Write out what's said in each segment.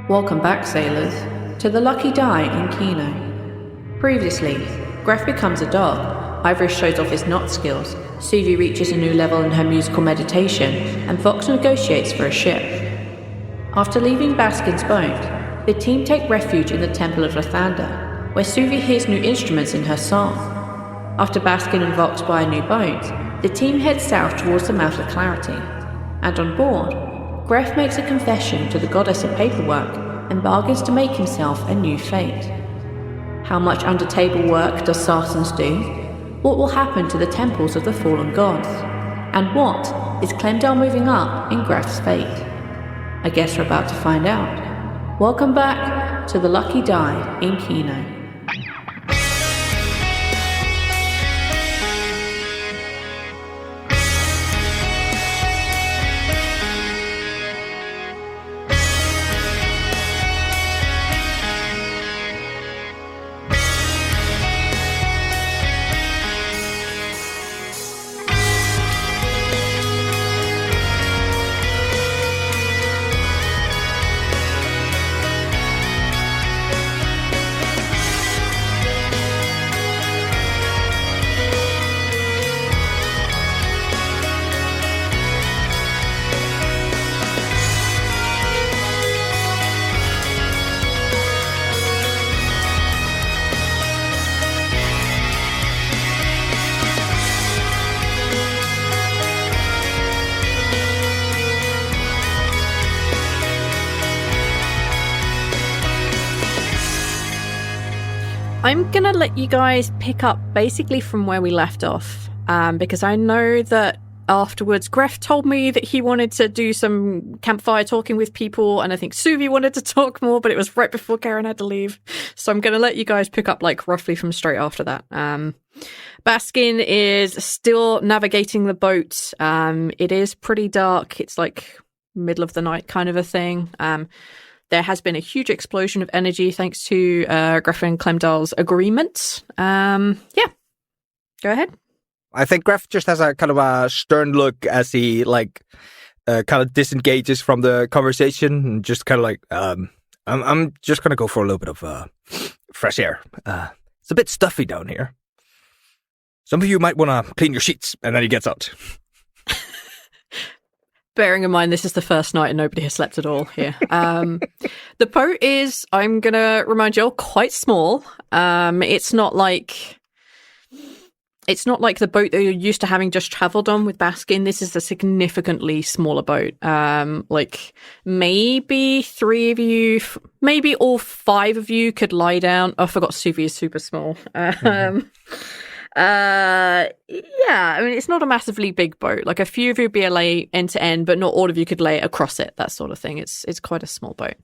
Welcome back, sailors, to the Lucky Die in Kino. Previously, Greff becomes a dog, Ivoris shows off his knot skills, Suvi reaches a new level in her musical meditation, and Vox negotiates for a ship. After leaving Baskin's boat, the team take refuge in the Temple of Lathander, where Suvi hears new instruments in her song. After Baskin and Vox buy a new boat, the team heads south towards the mouth of Clarity, and on board, Greff makes a confession to the goddess of paperwork and bargains to make himself a new fate. How much under-table work does Sarsens do? What will happen to the temples of the fallen gods? And what is Clemdell moving up in Greff's fate? I guess we're about to find out. Welcome back to the Lucky Die in Kino. I'm going to let you guys pick up basically from where we left off, because I know that afterwards Greff told me that he wanted to do some campfire talking with people, and I think Suvi wanted to talk more, but it was right before Karin had to leave. So I'm going to let you guys pick up like roughly from straight after that. Baskin is still navigating the boat. It is pretty dark. It's like middle of the night kind of a thing. There has been a huge explosion of energy thanks to Greff and Clemdell's agreement. Go ahead. I think Greff just has a kind of a stern look as he kind of disengages from the conversation and just kind of like, I'm just going to go for a little bit of fresh air. It's a bit stuffy down here. Some of you might want to clean your sheets. And then he gets out. Bearing in mind this is the first night and nobody has slept at all here. The boat is, I'm going to remind you all, quite small. It's not like the boat that you're used to having just travelled on with Baskin. This is a significantly smaller boat. Like maybe 3 of you, maybe all 5 of you could lie down. Oh, I forgot Suvi is super small. I mean, it's not a massively big boat. Like a few of you would be able to lay end to end, but not all of you could lay across it, that sort of thing. It's quite a small boat.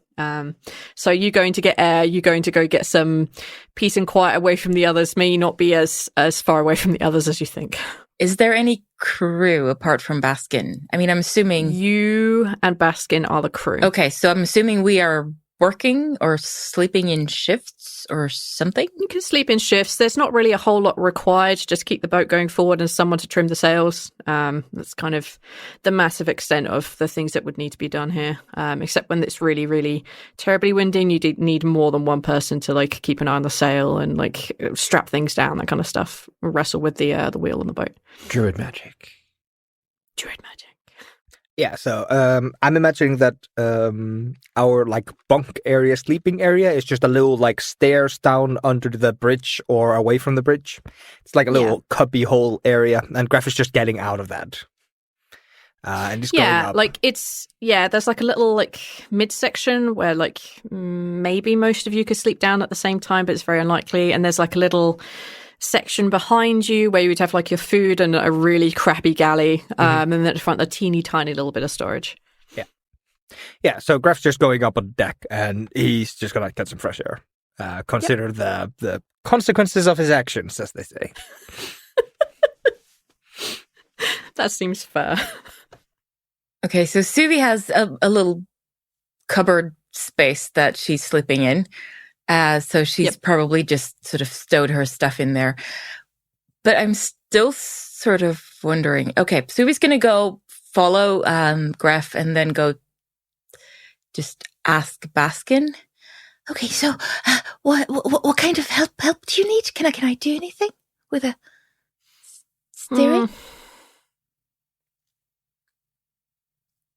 So you're going to get air, you're going to go get some peace and quiet away from the others, may not be as far away from the others as you think. Is there any crew apart from Baskin? I mean, I'm assuming... You and Baskin are the crew. Okay, so I'm assuming we are working or sleeping in shifts or something? You can sleep in shifts. There's not really a whole lot required. Just keep the boat going forward and someone to trim the sails. That's kind of the massive extent of the things that would need to be done here. Except when it's really, really terribly windy, you need more than one person to like keep an eye on the sail and like strap things down, that kind of stuff. Wrestle with the wheel on the boat. Druid magic. Yeah, so I'm imagining that our like bunk area, sleeping area, is just a little like stairs down under the bridge or away from the bridge. It's like a little cubby hole area, and Greff is just getting out of that. And just going up. Like there's like a little like midsection where like maybe most of you could sleep down at the same time, but it's very unlikely. And there's like a little section behind you where you would have like your food and a really crappy galley, and then at the front a teeny tiny little bit of storage. Yeah, so Greff's just going up on deck and he's just gonna get some fresh air. Consider the consequences of his actions, as they say. That seems fair. Okay, so Suvi has a little cupboard space that she's sleeping in. So she's probably just sort of stowed her stuff in there. But I'm still sort of wondering, okay, Suvi's going to go follow Greff and then go just ask Baskin. Okay, so what kind of help do you need? Can I do anything with a steering?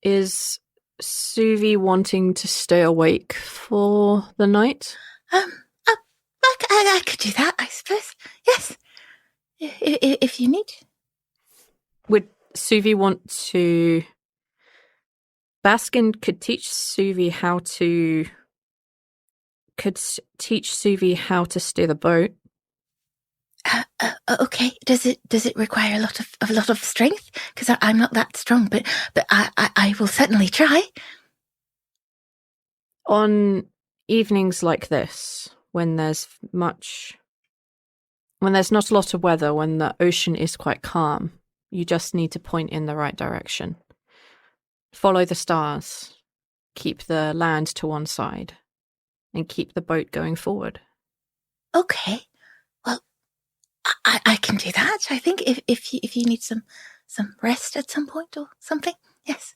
Is Suvi wanting to stay awake for the night? I could do that, I suppose. Yes, if you need. Would Suvi want to? Baskin could teach Suvi how to. Could teach Suvi how to steer the boat. Okay. Does it require a lot of strength? Because I'm not that strong, but I will certainly try. On evenings like this, when there's not a lot of weather, when the ocean is quite calm, you just need to point in the right direction. Follow the stars. Keep the land to one side. And keep the boat going forward. Okay. Well, I can do that. I think if you need some rest at some point or something, yes.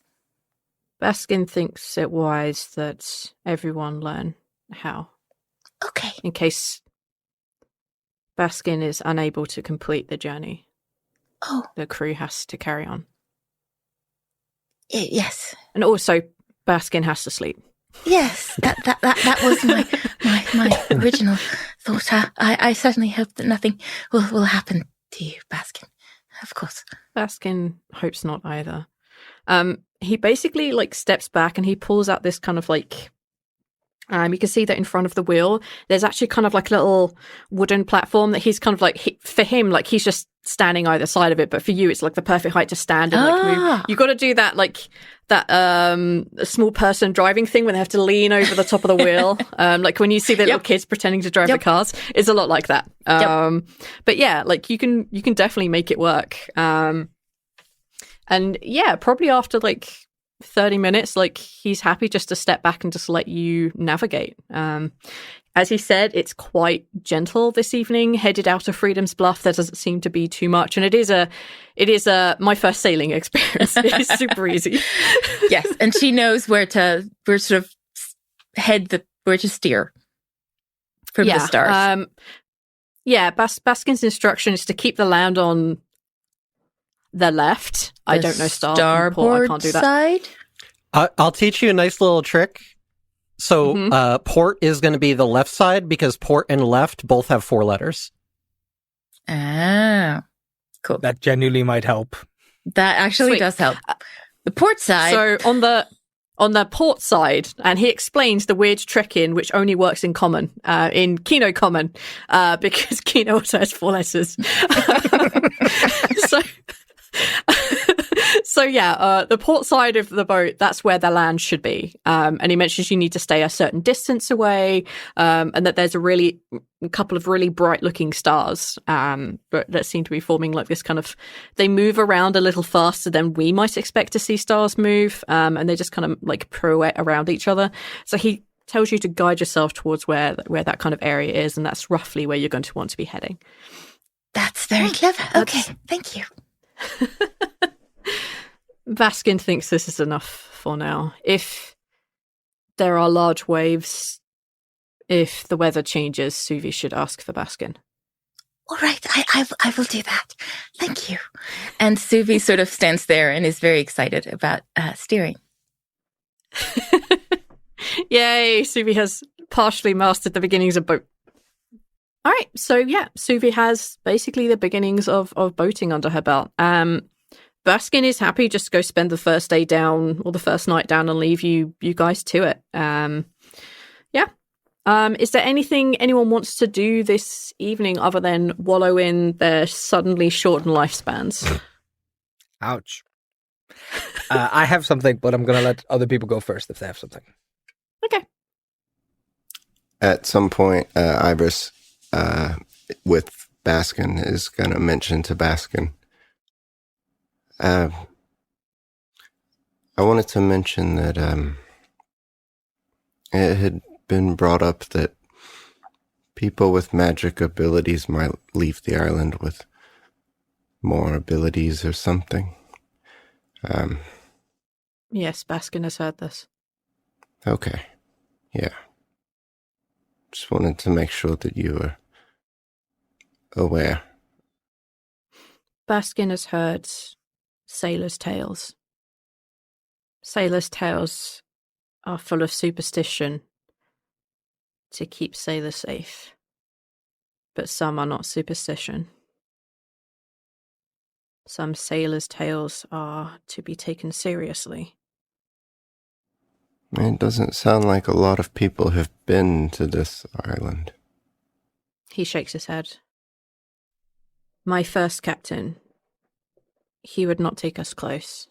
Baskin thinks it wise that everyone learn how. Okay. In case Baskin is unable to complete the journey. The crew has to carry on. Yes. And also, Baskin has to sleep. Yes, that was my original thought. I certainly hope that nothing will happen to you, Baskin. Of course. Baskin hopes not either. He basically steps back and he pulls out this kind of you can see that in front of the wheel, there's actually kind of a little wooden platform that he's kind of for him, he's just standing either side of it. But for you, it's the perfect height to stand and move. You've got to do that, that small person driving thing when they have to lean over the top of the wheel. When you see the little kids pretending to drive the cars, it's a lot like that. But yeah, you can definitely make it work. And yeah, probably after 30 minutes, he's happy just to step back and just let you navigate. As he said, it's quite gentle this evening, headed out of Freedom's Bluff. There doesn't seem to be too much. And it is my first sailing experience. It's super easy. Yes. And she knows where to steer from the stars. Baskin's instruction is to keep the land on the left. I don't know starboard I can't do that. Side? I'll teach you a nice little trick. So port is going to be the left side because port and left both have 4 letters. Ah, cool. That genuinely might help. That actually does help. The port side. So on the port side, and he explains the weird trick which only works in common, in Kino Common, because Kino also has 4 letters. So the port side of the boat, that's where the land should be. And he mentions you need to stay a certain distance away, and that there's a couple of really bright looking stars that seem to be forming this kind of, they move around a little faster than we might expect to see stars move, and they just kind of pirouette around each other. So he tells you to guide yourself towards where that kind of area is, and that's roughly where you're going to want to be heading. That's very clever. Okay, thank you. Baskin thinks this is enough for now. If there are large waves, if the weather changes, Suvi should ask for Baskin. All right, I will do that. Thank you. And Suvi sort of stands there and is very excited about steering. Yay, Suvi has partially mastered the beginnings of boat. All right, so yeah, Suvi has basically the beginnings of boating under her belt. Baskin is happy just to go spend the first day down or the first night down and leave you guys to it. Is there anything anyone wants to do this evening other than wallow in their suddenly shortened lifespans? Ouch. I have something, but I'm going to let other people go first if they have something. Okay. At some point, Ivoris, with Baskin, is going to mention to Baskin, I wanted to mention that it had been brought up that people with magic abilities might leave the island with more abilities or something. Yes, Baskin has heard this. Okay. Yeah. Just wanted to make sure that you were aware. Baskin has heard sailors' tales. Sailors' tales are full of superstition to keep sailors safe. But some are not superstition. Some sailors' tales are to be taken seriously. It doesn't sound like a lot of people have been to this island. He shakes his head. My first captain, he would not take us close.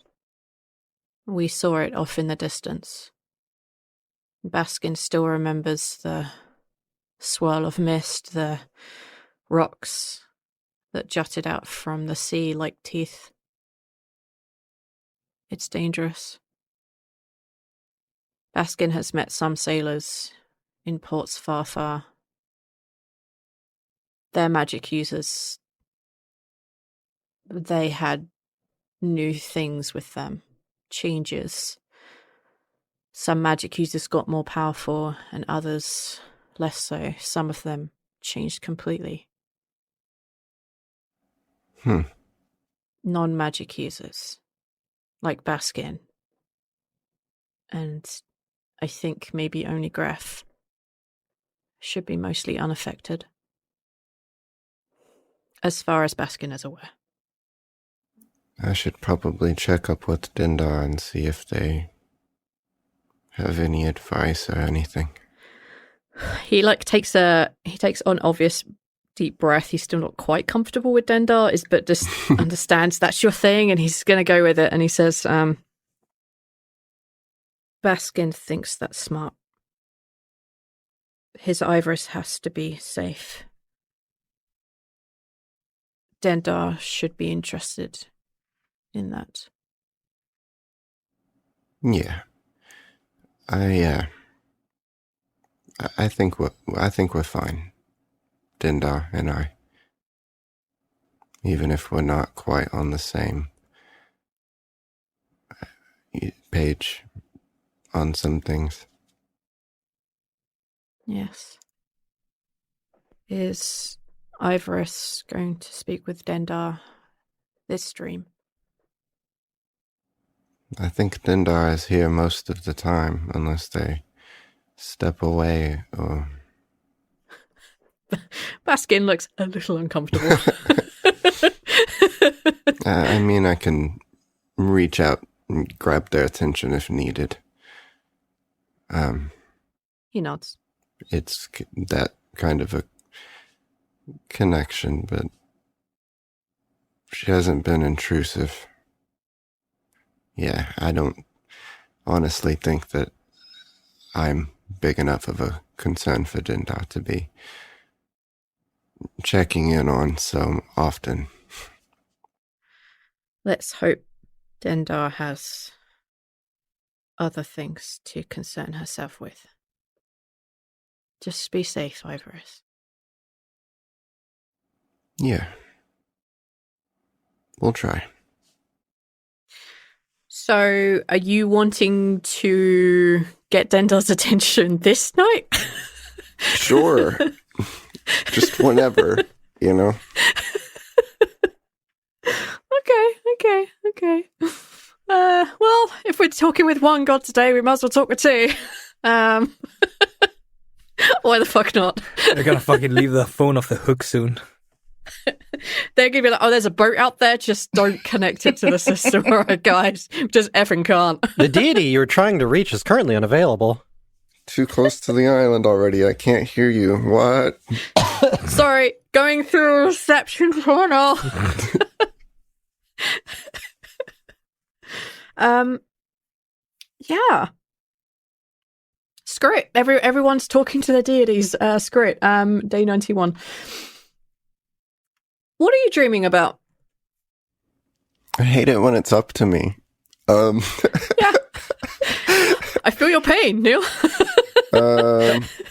We saw it off in the distance. Baskin still remembers the swirl of mist, the rocks that jutted out from the sea like teeth. It's dangerous. Baskin has met some sailors in ports far, far. They're magic users. They had new things with them, changes. Some magic users got more powerful and others less so. Some of them changed completely. Non-magic users, like Baskin. And I think maybe only Greff should be mostly unaffected. As far as Baskin is aware. I should probably check up with Dindar and see if they have any advice or anything. He takes an obvious deep breath. He's still not quite comfortable with Dendar, but just understands that's your thing, and he's going to go with it. And he says, Baskin thinks that's smart. His Ivoris has to be safe. Dendar should be interested in that. Yeah. I think we're fine. Dindar and I. Even if we're not quite on the same page on some things. Yes. Is Ivoris going to speak with Dendar this stream? I think Dindar is here most of the time, unless they step away or... Baskin looks a little uncomfortable. I mean, I can reach out and grab their attention if needed. He nods. It's that kind of a connection, but she hasn't been intrusive. Yeah, I don't honestly think that I'm big enough of a concern for Dindar to be checking in on so often. Let's hope Dendar has other things to concern herself with. Just be safe, Ivoris. Yeah. We'll try. So, are you wanting to get Dendar's attention this night? Sure. Just whenever, you know? Okay. Well, if we're talking with one god today, we might as well talk with two. Why the fuck not? They're gonna fucking leave the phone off the hook soon. They're gonna be like, oh, there's a boat out there, just don't connect it to the system. All right, guys, just effing can't. The deity you're trying to reach is currently unavailable. Too close to the island already. I can't hear you. What? Sorry, going through a reception tunnel. Yeah. Screw it. Everyone's talking to their deities. Screw it. Day 91. What are you dreaming about? I hate it when it's up to me. Yeah. I feel your pain, Neil.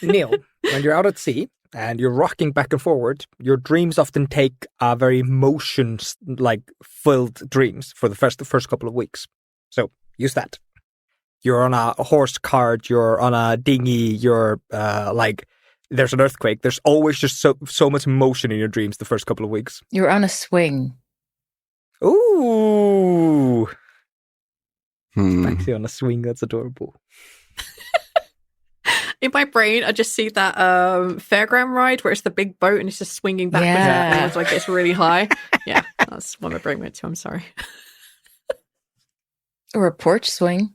Neil, when you're out at sea and you're rocking back and forward, your dreams often take very filled dreams for the first couple of weeks. So use that. you're on a horse cart, you're on a dinghy, you're like there's an earthquake. There's always just so much motion in your dreams the first couple of weeks. You're on a swing. Ooh. Actually on a swing, that's adorable. In my brain, I just see that fairground ride where it's the big boat and it's just swinging backwards and forwards like it's really high. Yeah, that's what my brain went to. I'm sorry. Or a porch swing.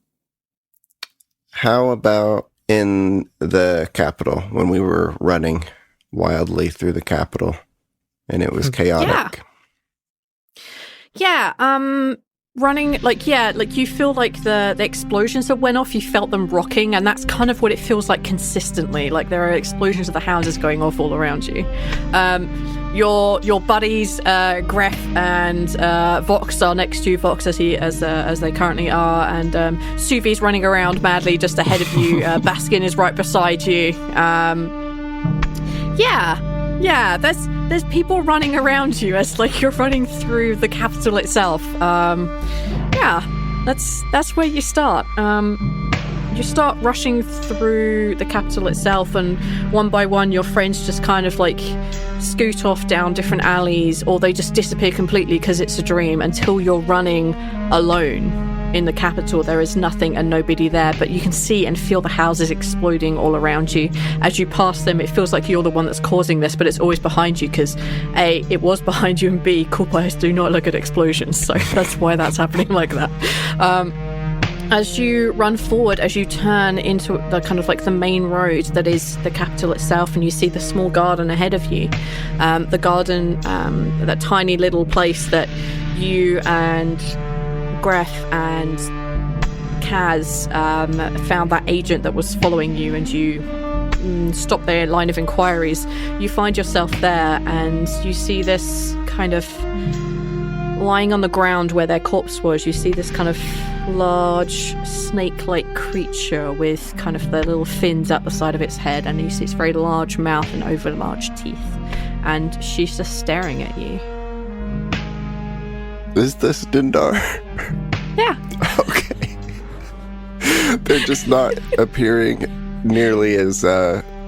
How about in the capital when we were running wildly through the capital and it was chaotic? Yeah. Running, like you feel like the explosions that went off, you felt them rocking, and that's kind of what it feels like consistently. Like there are explosions of the houses going off all around you. Your buddies, Greff and Vox are next to you, Vox as they currently are, and Suvi's running around madly just ahead of you. Baskin is right beside you. Yeah, there's people running around you as like you're running through the capital itself. That's where you start. You start rushing through the capital itself, and one by one your friends just kind of like scoot off down different alleys, or they just disappear completely because it's a dream, until you're running alone. In the capital, there is nothing and nobody there, but you can see and feel the houses exploding all around you. As you pass them, it feels like you're the one that's causing this, but it's always behind you because A, it was behind you, and B, cool players do not look at explosions, so that's why that's happening like that. As you run forward, as you turn into the kind of like the main road that is the capital itself, and you see the small garden ahead of you, the garden, that tiny little place that you and Greff and Kaz found that agent that was following you, and you stopped their line of inquiries. You find yourself there, and you see this kind of lying on the ground where their corpse was. You see this kind of large snake-like creature with kind of the little fins at the side of its head, and you see its very large mouth and over large teeth, and she's just staring at you. Is this Dindar? Yeah. Okay. They're just not appearing nearly as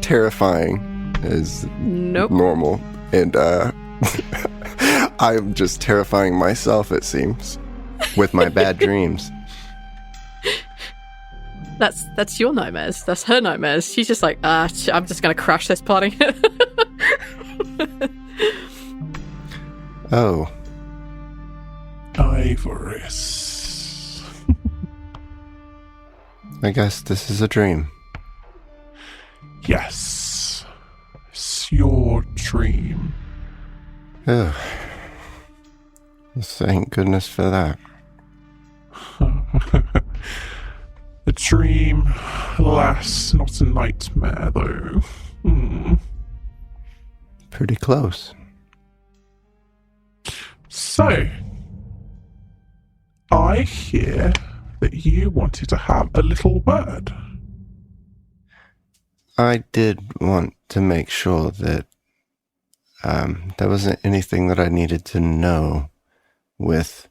terrifying as normal. And I'm just terrifying myself, it seems, with my bad dreams. That's your nightmares. That's her nightmares. She's just like, I'm just going to crash this party. Oh. Ivoris. I guess this is a dream. Yes. It's your dream. Oh. Thank goodness for that. A dream, alas, not a nightmare, though. Pretty close. So, I hear that you wanted to have a little word. I did want to make sure that there wasn't anything that I needed to know with,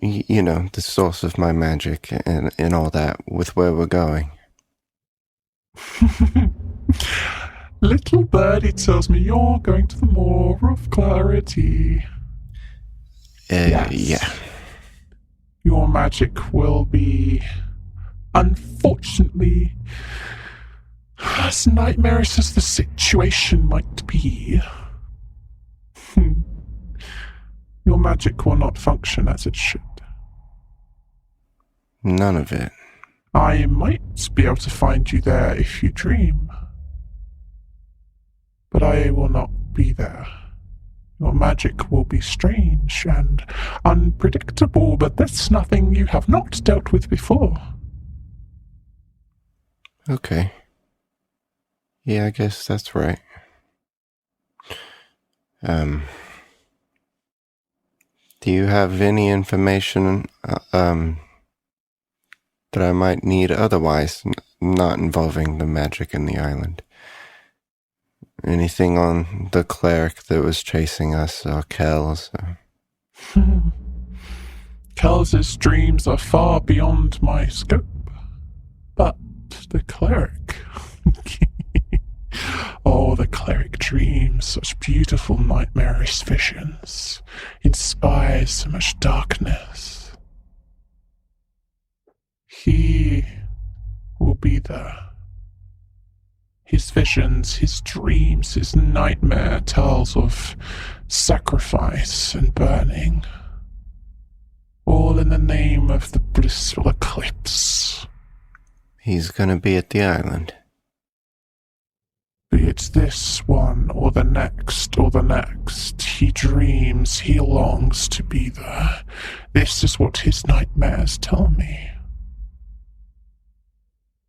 the source of my magic and all that, with where we're going. Little birdie tells me you're going to the Moor of Clarity. Yes. Yeah. Your magic will be, unfortunately, as nightmarish as the situation might be. Your magic will not function as it should. None of it. I might be able to find you there if you dream, but I will not be there. Your magic will be strange and unpredictable, but that's nothing you have not dealt with before. Okay. Yeah, I guess that's right. Do you have any information that I might need otherwise, not involving the magic in the island? Anything on the cleric that was chasing us, or Kells? Kels's dreams are far beyond my scope. But the cleric... Oh, the cleric dreams such beautiful nightmarish visions, inspires so much darkness. He will be there. His visions, his dreams, his nightmare tells of sacrifice and burning, all in the name of the blissful eclipse. He's gonna be at the island. Be it this one, or the next, he dreams, he longs to be there. This is what his nightmares tell me.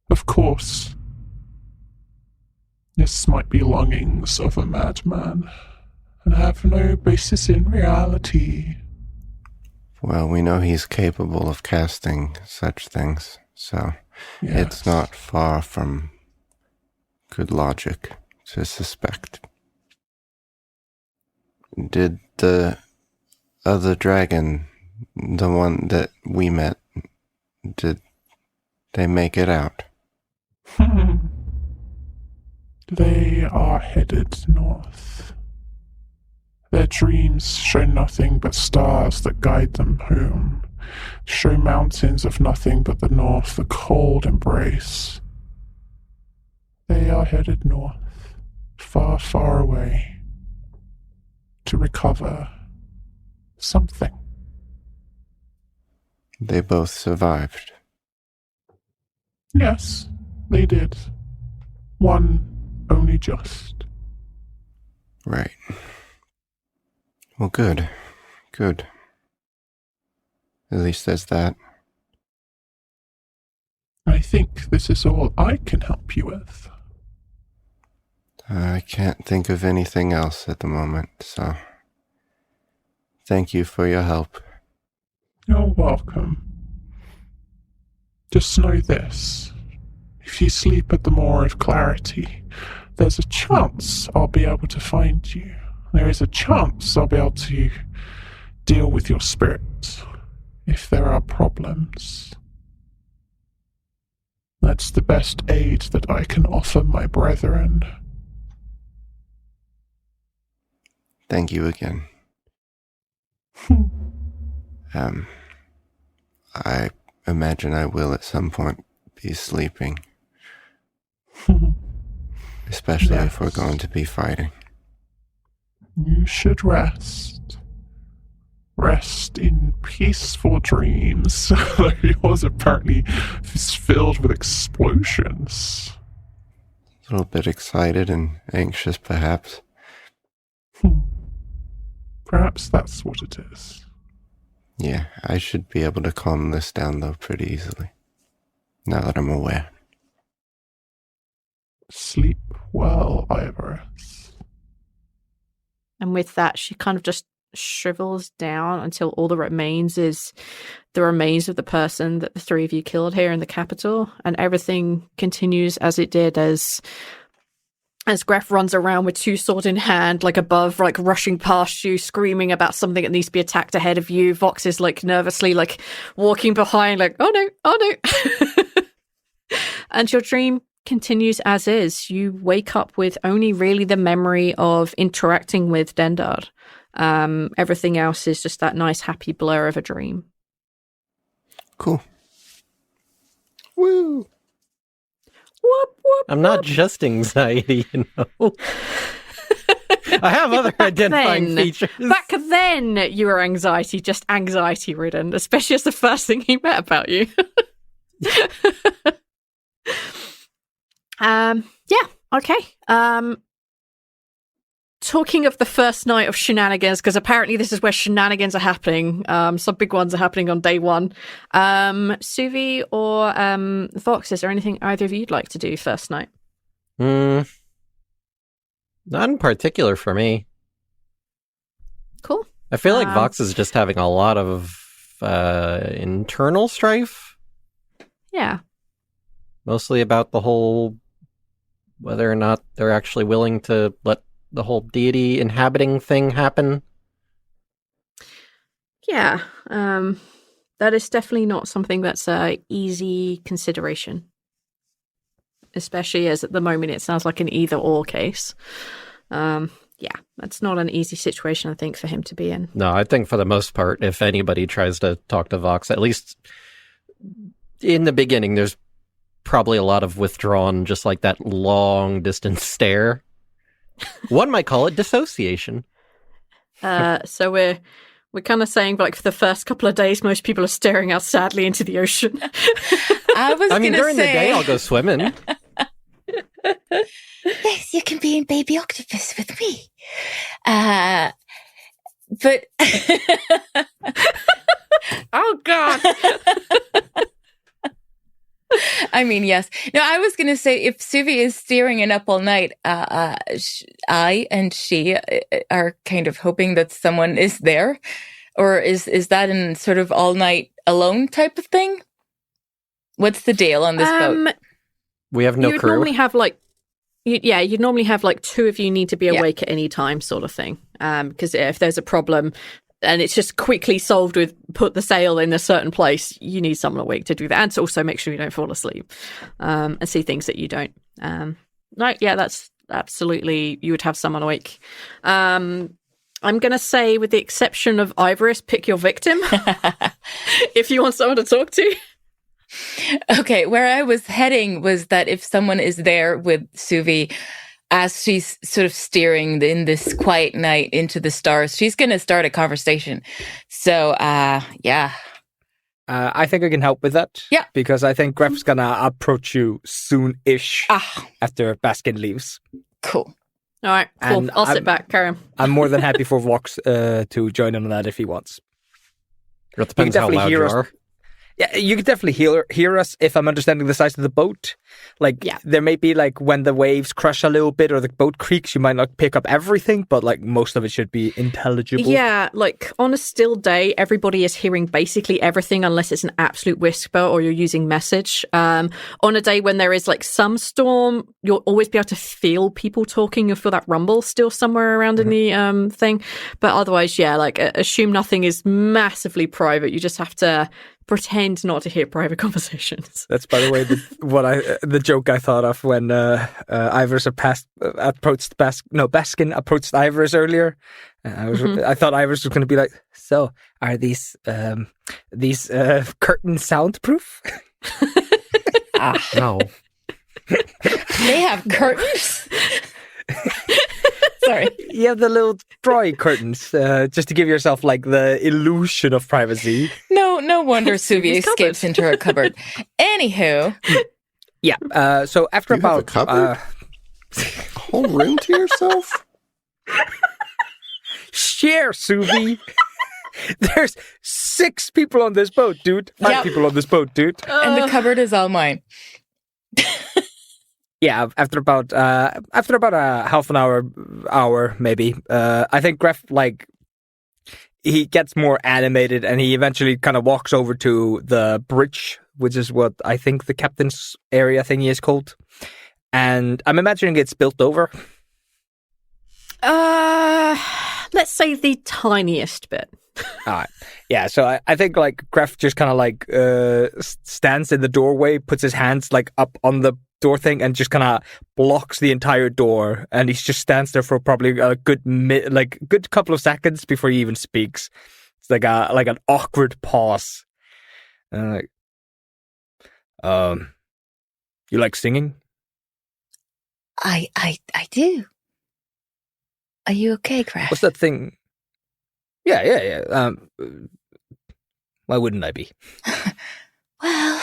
Of course, this might be longings of a madman, and have no basis in reality. Well, we know he's capable of casting such things, so Yes. It's not far from good logic to suspect. Did the other dragon, the one that we met, did they make it out? They are headed north. Their dreams show nothing but stars that guide them home, show mountains of nothing but the north, the cold embrace. They are headed north, far, far away, to recover something. They both survived. Yes, they did. One only just. Right. Well, good. Good. At least there's that. I think this is all I can help you with. I can't think of anything else at the moment, so thank you for your help. You're welcome. Just know this. If you sleep at the Moor of Clarity, there's a chance I'll be able to find you. There is a chance I'll be able to deal with your spirit if there are problems. That's the best aid that I can offer my brethren. Thank you again. I imagine I will at some point be sleeping. Especially if we're going to be fighting. You should rest. Rest in peaceful dreams. Yours apparently is filled with explosions. A little bit excited and anxious, perhaps. Perhaps that's what it is. Yeah, I should be able to calm this down, though, pretty easily. Now that I'm aware. Sleep well, Ivoris. And with that, she kind of just shrivels down until all that remains is the remains of the person that the three of you killed here in the capital, and everything continues as it did as Greff runs around with two swords in hand, like above, like rushing past you, screaming about something that needs to be attacked ahead of you. Vox is like nervously like walking behind, like, oh no. And your dream continues as is. You wake up with only really the memory of interacting with Dendard. Everything else is just that nice happy blur of a dream. Cool. Woo! Whoop, whoop, I'm not just anxiety, you know. I have other identifying features. Back then, you were just anxiety ridden, especially as the first thing he met about you. Yeah, okay. Talking of the first night of shenanigans, because apparently this is where shenanigans are happening. Some big ones are happening on day one. Suvi or Vox, is there anything either of you'd like to do first night? Not in particular for me. Cool. I feel like Vox is just having a lot of internal strife. Yeah. Mostly about the whole, whether or not they're actually willing to let the whole deity inhabiting thing happen. Yeah. that is definitely not something that's a easy consideration. Especially as at the moment it sounds like an either-or case. Yeah, that's not an easy situation, I think, for him to be in. No, I think for the most part, if anybody tries to talk to Vox, at least in the beginning, there's probably a lot of withdrawn, just like that long distance stare. One might call it dissociation. So we're kind of saying, like, for the first couple of days, most people are staring out sadly into the ocean. I mean, during the day, I'll go swimming. Yes, you can be in Baby Octopus with me. But Oh, God. I mean, yes. No, I was going to say, if Suvi is steering it up all night, I and she are kind of hoping that someone is there. Or is that in sort of all night alone type of thing? What's the deal on this boat? We have no you'd crew. Normally have like, you'd normally have like two of you need to be awake at any time, sort of thing. Because if there's a problem and it's just quickly solved with put the sail in a certain place, you need someone awake to do that, and to also make sure you don't fall asleep and see things that you don't. That's absolutely, you would have someone awake. I'm going to say, with the exception of Ivoris, pick your victim if you want someone to talk to. Okay, where I was heading was that if someone is there with Suvi as she's sort of steering in this quiet night into the stars, she's going to start a conversation. So, yeah. I think I can help with that. Yeah. Because I think Greff's gonna approach you soon-ish after Baskin leaves. Cool. All right, cool. And I'll sit back, Karin. I'm more than happy for Vox to join in on that if he wants. It depends how loud you are. Yeah, you can definitely hear us if I'm understanding the size of the boat. Like, there may be, like, when the waves crush a little bit or the boat creaks, you might not pick up everything, but, like, most of it should be intelligible. Yeah, like, on a still day, everybody is hearing basically everything unless it's an absolute whisper or you're using message. On a day when there is, like, some storm, you'll always be able to feel people talking. You'll feel that rumble still somewhere around in the thing. But otherwise, like, assume nothing is massively private. You just have to pretend not to hear private conversations. That's, by the way, the joke I thought of when Ivoris Baskin approached Ivoris earlier. I thought Ivoris was going to be like, "So, are these curtains soundproof?" No. They have curtains? Sorry. You have the little dry curtains, just to give yourself, like, the illusion of privacy. No wonder Suvi escapes into her cupboard. Anywho. Yeah, so after you have a cupboard? A whole room to yourself? Share, Suvi. There's 6 people on this boat, dude. 5 people on this boat, dude. And the cupboard is all mine. Yeah, after about a half an hour maybe, I think Greff, like, he gets more animated and he eventually kind of walks over to the bridge, which is what I think the captain's area thingy is called. And I'm imagining it's built over. Let's say the tiniest bit. All right. Yeah, so I think, like, Greff just kind of, like, stands in the doorway, puts his hands, like, up on the door thing and just kind of blocks the entire door, and he just stands there for probably a good couple of seconds before he even speaks. It's like an awkward pause. And you like singing? I do. Are you okay, Greff? What's that thing? Yeah. Why wouldn't I be? Well,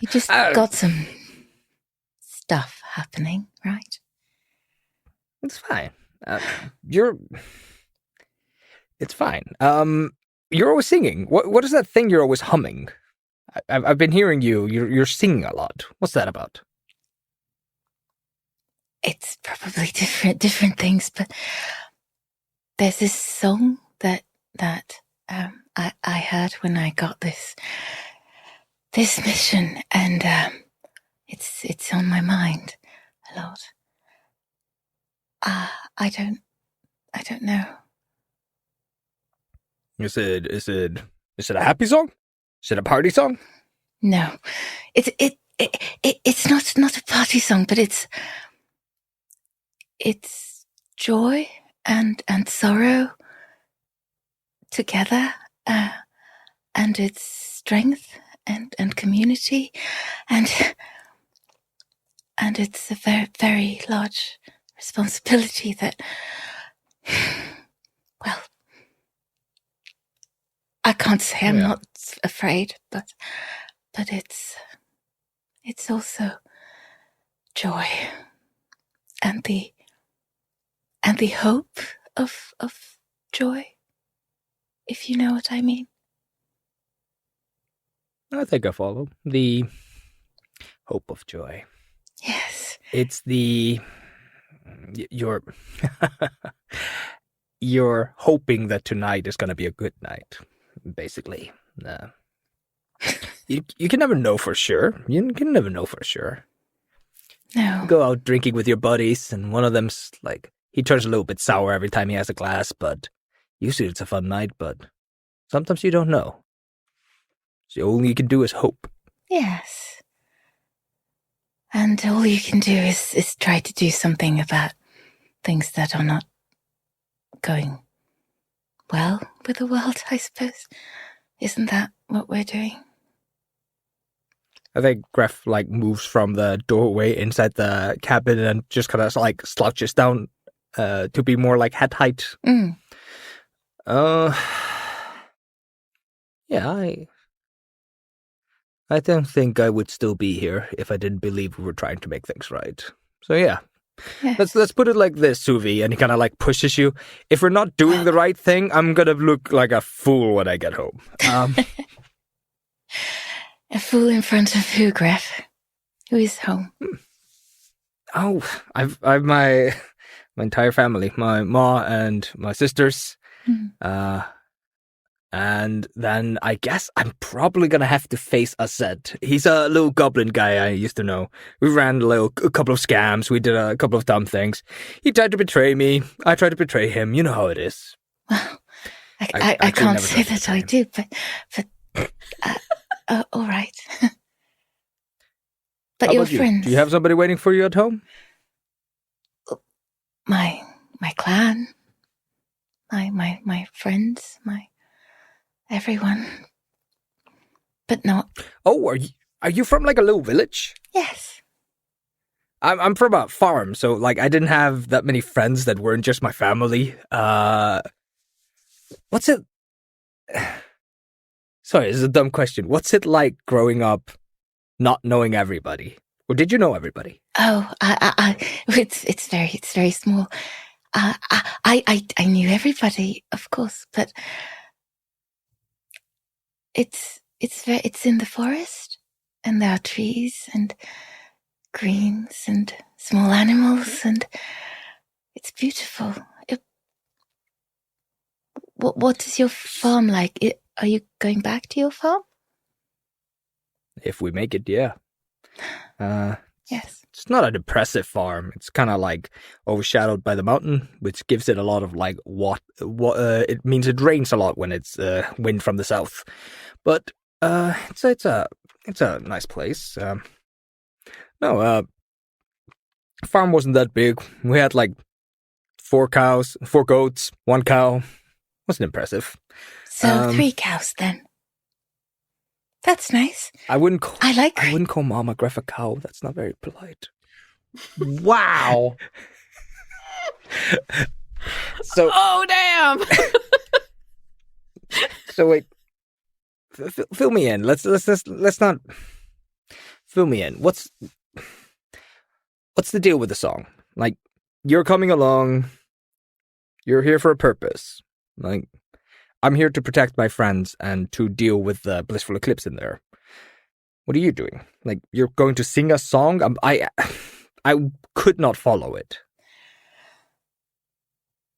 you just got some stuff happening, right? It's fine. It's fine. You're always singing. What is that thing you're always humming? I've been hearing you. You're singing a lot. What's that about? It's probably different things, but there's this song that I heard when I got this mission, and it's on my mind a lot. I don't know. Is it Is it a happy song? Is it a party song? No, it's not a party song, but it's joy and sorrow together, and it's strength and community, and it's a very, very large responsibility that, well, I can't say I'm not afraid, but it's also joy and the hope of joy, if you know what I mean. I think I follow. The hope of joy. Yes. It's you're hoping that tonight is going to be a good night, basically. You can never know for sure. You can never know for sure. No. You go out drinking with your buddies, and one of them's like, he turns a little bit sour every time he has a glass, but usually it's a fun night, but sometimes you don't know. So all you can do is hope. Yes. And all you can do is try to do something about things that are not going well with the world, I suppose. Isn't that what we're doing? I think Greff moves from the doorway inside the cabin and just kind of slouches down to be more like head height. Mm. Yeah, I don't think I would still be here if I didn't believe we were trying to make things right. So yeah. Yes. Let's put it like this, Suvi, and he kind of pushes you. If we're not doing the right thing, I'm gonna look like a fool when I get home. A fool in front of who, Greff? Who is home? Oh, I've my entire family, my ma and my sisters, and then I guess I'm probably gonna have to face Azed. He's a little goblin guy I used to know. We ran a couple of scams. We did a couple of dumb things. He tried to betray me. I tried to betray him. You know how it is. Well, I can't say that I do, but all right. But how your about you? friends. Do you have somebody waiting for you at home? My clan, my friends, my everyone, but not. Oh, are you from a little village? Yes. I'm from a farm, so I didn't have that many friends that weren't just my family. What's it? Sorry, this is a dumb question. What's it like growing up, not knowing everybody, or did you know everybody? Oh, it's very small. I knew everybody, of course, but it's in the forest, and there are trees and greens and small animals, and it's beautiful. What is your farm like? Are you going back to your farm? If we make it, yeah. Yes. It's not an impressive farm. It's kind of overshadowed by the mountain, which gives it a lot of what it means it rains a lot when it's wind from the south. But it's a nice place. Farm wasn't that big. We had 4 cows, 4 goats, 1 cow. Wasn't impressive. So 3 cows then. That's nice. I wouldn't call Mama Greff a cow. That's not very polite. Wow. So. Oh damn. So wait. Fill me in. Let's not. Fill me in. What's the deal with the song? You're coming along. You're here for a purpose. I'm here to protect my friends and to deal with the blissful eclipse in there. What are you doing? You're going to sing a song? I could not follow it.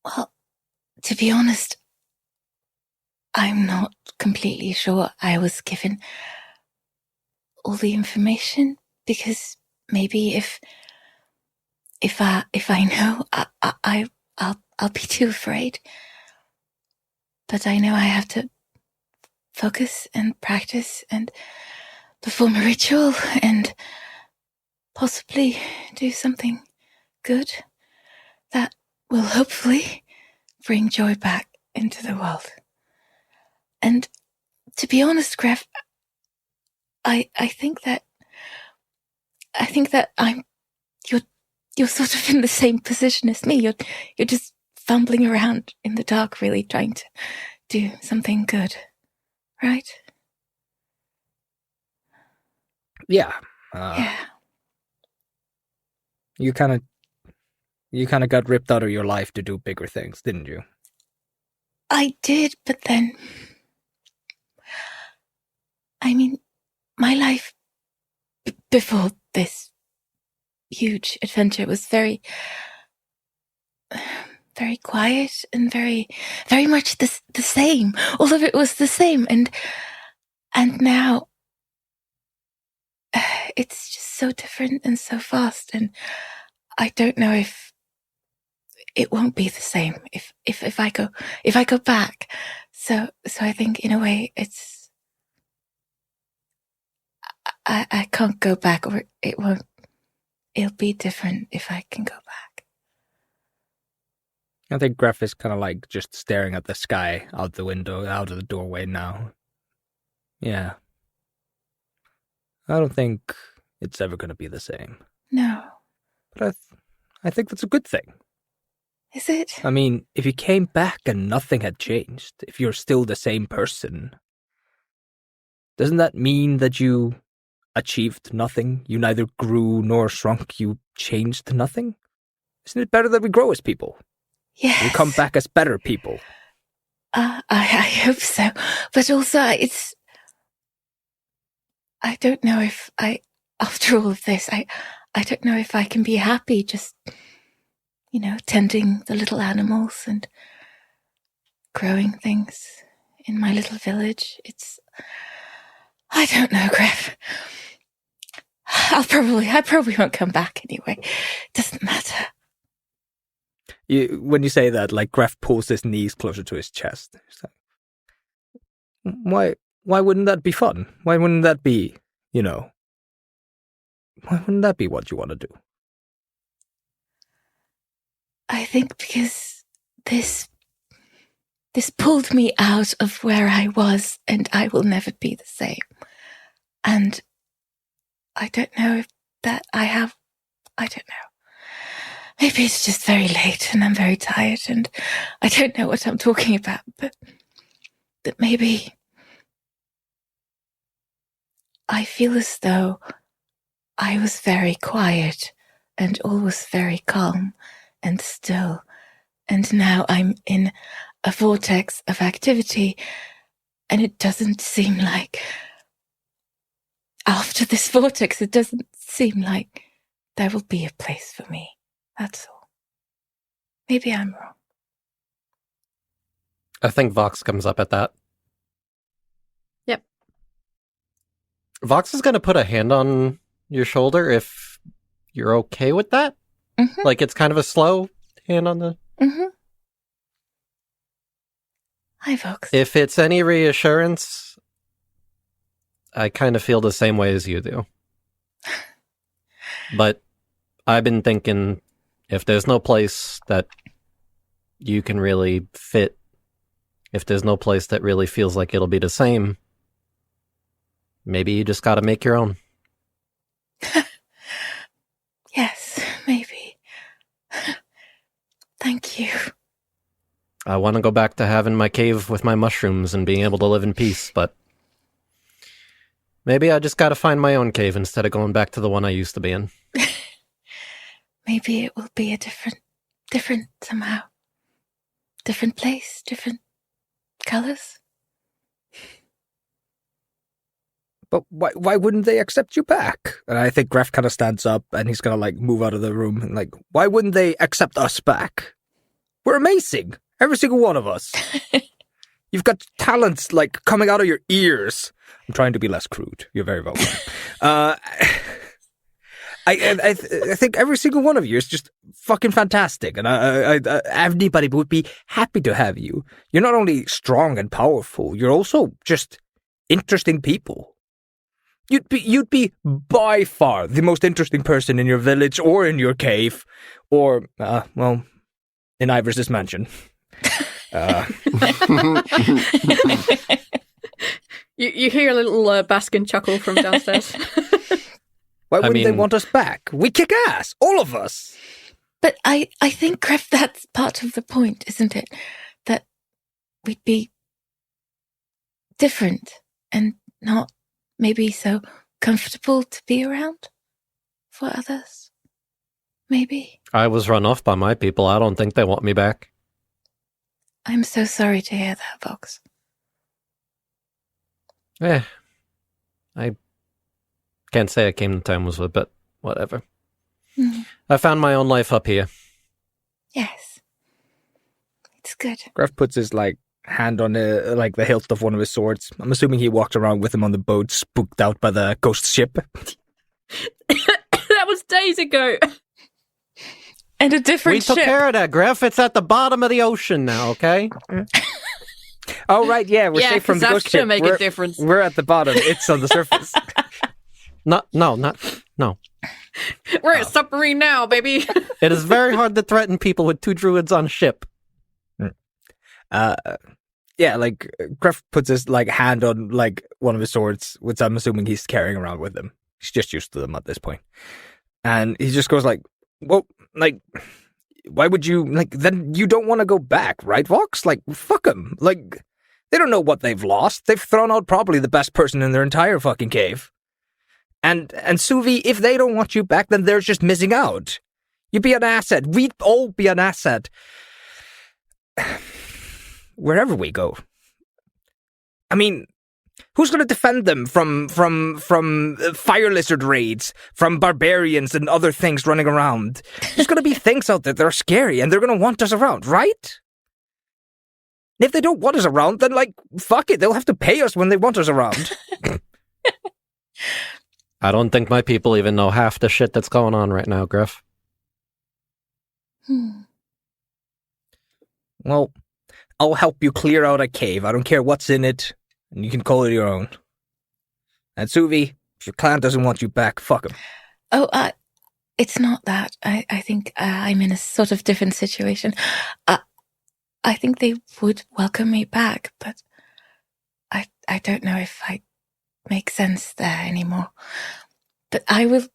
Well, to be honest, I'm not completely sure I was given all the information, because maybe if I know, I'll be too afraid. But I know I have to focus and practice and perform a ritual and possibly do something good that will hopefully bring joy back into the world. And to be honest, Greff, I think that you're sort of in the same position as me. You're just fumbling around in the dark, really trying to do something good, right? Yeah. Yeah. You kind of got ripped out of your life to do bigger things, didn't you? I did, but then, I mean, my life before this huge adventure was very, very quiet and very, very much the same. All of it was the same, and now it's just so different and so fast, and I don't know if it won't be the same if I go back. So I think in a way it's I can't go back, or it'll be different if I can go back. I think Greff is kind of like just staring at the sky out the window, out of the doorway now. Yeah. I don't think it's ever going to be the same. No. But I think that's a good thing. Is it? I mean, if you came back and nothing had changed, if you're still the same person, doesn't that mean that you achieved nothing? You neither grew nor shrunk, you changed nothing? Isn't it better that we grow as people? Yes. We come back as better people. I hope so. But also, I don't know if after all of this, I don't know if I can be happy just, tending the little animals and growing things in my little village. I don't know, Greff. I probably won't come back anyway. Doesn't matter. When you say that, like, Greff pulls his knees closer to his chest. Why wouldn't that be fun? Why wouldn't that be, why wouldn't that be what you want to do? I think because this pulled me out of where I was, and I will never be the same. And I don't know if that I don't know. Maybe it's just very late and I'm very tired and I don't know what I'm talking about, but maybe I feel as though I was very quiet and all was very calm and still. And now I'm in a vortex of activity, and it doesn't seem like, after this vortex, it doesn't seem like there will be a place for me. That's all. Maybe I'm wrong. I think Vox comes up at that. Yep. Vox is going to put a hand on your shoulder if you're okay with that. Mm-hmm. Like, it's kind of a slow hand on the... Mm-hmm. Hi, Vox. If it's any reassurance, I kind of feel the same way as you do. But I've been thinking, if there's no place that you can really fit, if there's no place that really feels like it'll be the same, maybe you just gotta make your own. Yes, maybe. Thank you. I want to go back to having my cave with my mushrooms and being able to live in peace, but maybe I just gotta find my own cave instead of going back to the one I used to be in. Maybe it will be a different somehow. Different place, different colors. But why wouldn't they accept you back? And I think Greff kind of stands up and he's going to, like, move out of the room. And, like, why wouldn't they accept us back? We're amazing. Every single one of us. You've got talents, like, coming out of your ears. I'm trying to be less crude. You're very welcome. I think every single one of you is just fucking fantastic, and anybody would be happy to have you. You're not only strong and powerful, you're also just interesting people. You'd be by far the most interesting person in your village or in your cave or, in Ivoris's mansion. You hear a little Baskin chuckle from downstairs. Why wouldn't they want us back? We kick ass, all of us. But I think, Greff, that's part of the point, isn't it? That we'd be different and not maybe so comfortable to be around for others. Maybe. I was run off by my people. I don't think they want me back. I'm so sorry to hear that, Vox. I can't say I came to terms with it, but whatever. Mm. I found my own life up here. Yes. It's good. Greff puts his, hand on the hilt of one of his swords. I'm assuming he walked around with him on the boat, spooked out by the ghost ship. That was days ago. And a different ship. We took care of that, Greff. It's at the bottom of the ocean now, okay? Oh, right, yeah, we're safe from the ghost ship. Make a difference. We're at the bottom. It's on the surface. No. We're at submarine now, baby. It is very hard to threaten people with 2 druids on a ship. Greff puts his, hand on, one of his swords, which I'm assuming he's carrying around with him. He's just used to them at this point. And he just goes why would you, then you don't want to go back, right, Vox? Fuck them. They don't know what they've lost. They've thrown out probably the best person in their entire fucking cave. And Suvi, if they don't want you back, then they're just missing out. You'd be an asset. We'd all be an asset. Wherever we go. I mean, who's going to defend them from fire lizard raids, from barbarians and other things running around? There's going to be things out there that are scary, and they're going to want us around, right? And if they don't want us around, then, fuck it, they'll have to pay us when they want us around. I don't think my people even know half the shit that's going on right now, Greff. Well, I'll help you clear out a cave. I don't care what's in it, and you can call it your own. And Suvi, if your clan doesn't want you back, fuck them. Oh, it's not that. I think I'm in a sort of different situation. I think they would welcome me back, but I don't know if I make sense there anymore. But I will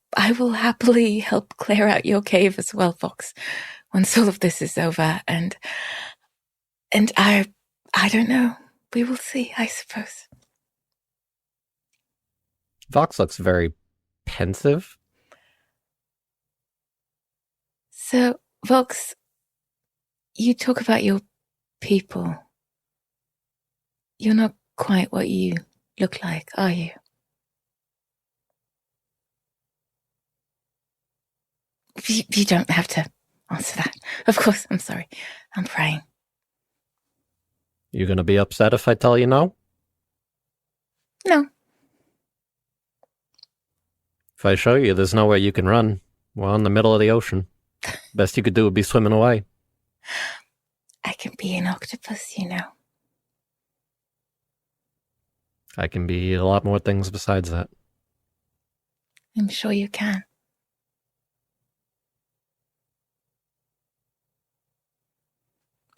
happily help clear out your cave as well, Vox, once all of this is over. And I don't know. We will see, I suppose. Vox looks very pensive. So, Vox, you talk about your people. You're not quite what you look like, are you? You don't have to answer that. Of course, I'm sorry. I'm praying. You gonna be upset if I tell you no? No. If I show you, there's nowhere you can run. We're in the middle of the ocean. Best you could do would be swimming away. I can be an octopus, you know. I can be a lot more things besides that. I'm sure you can.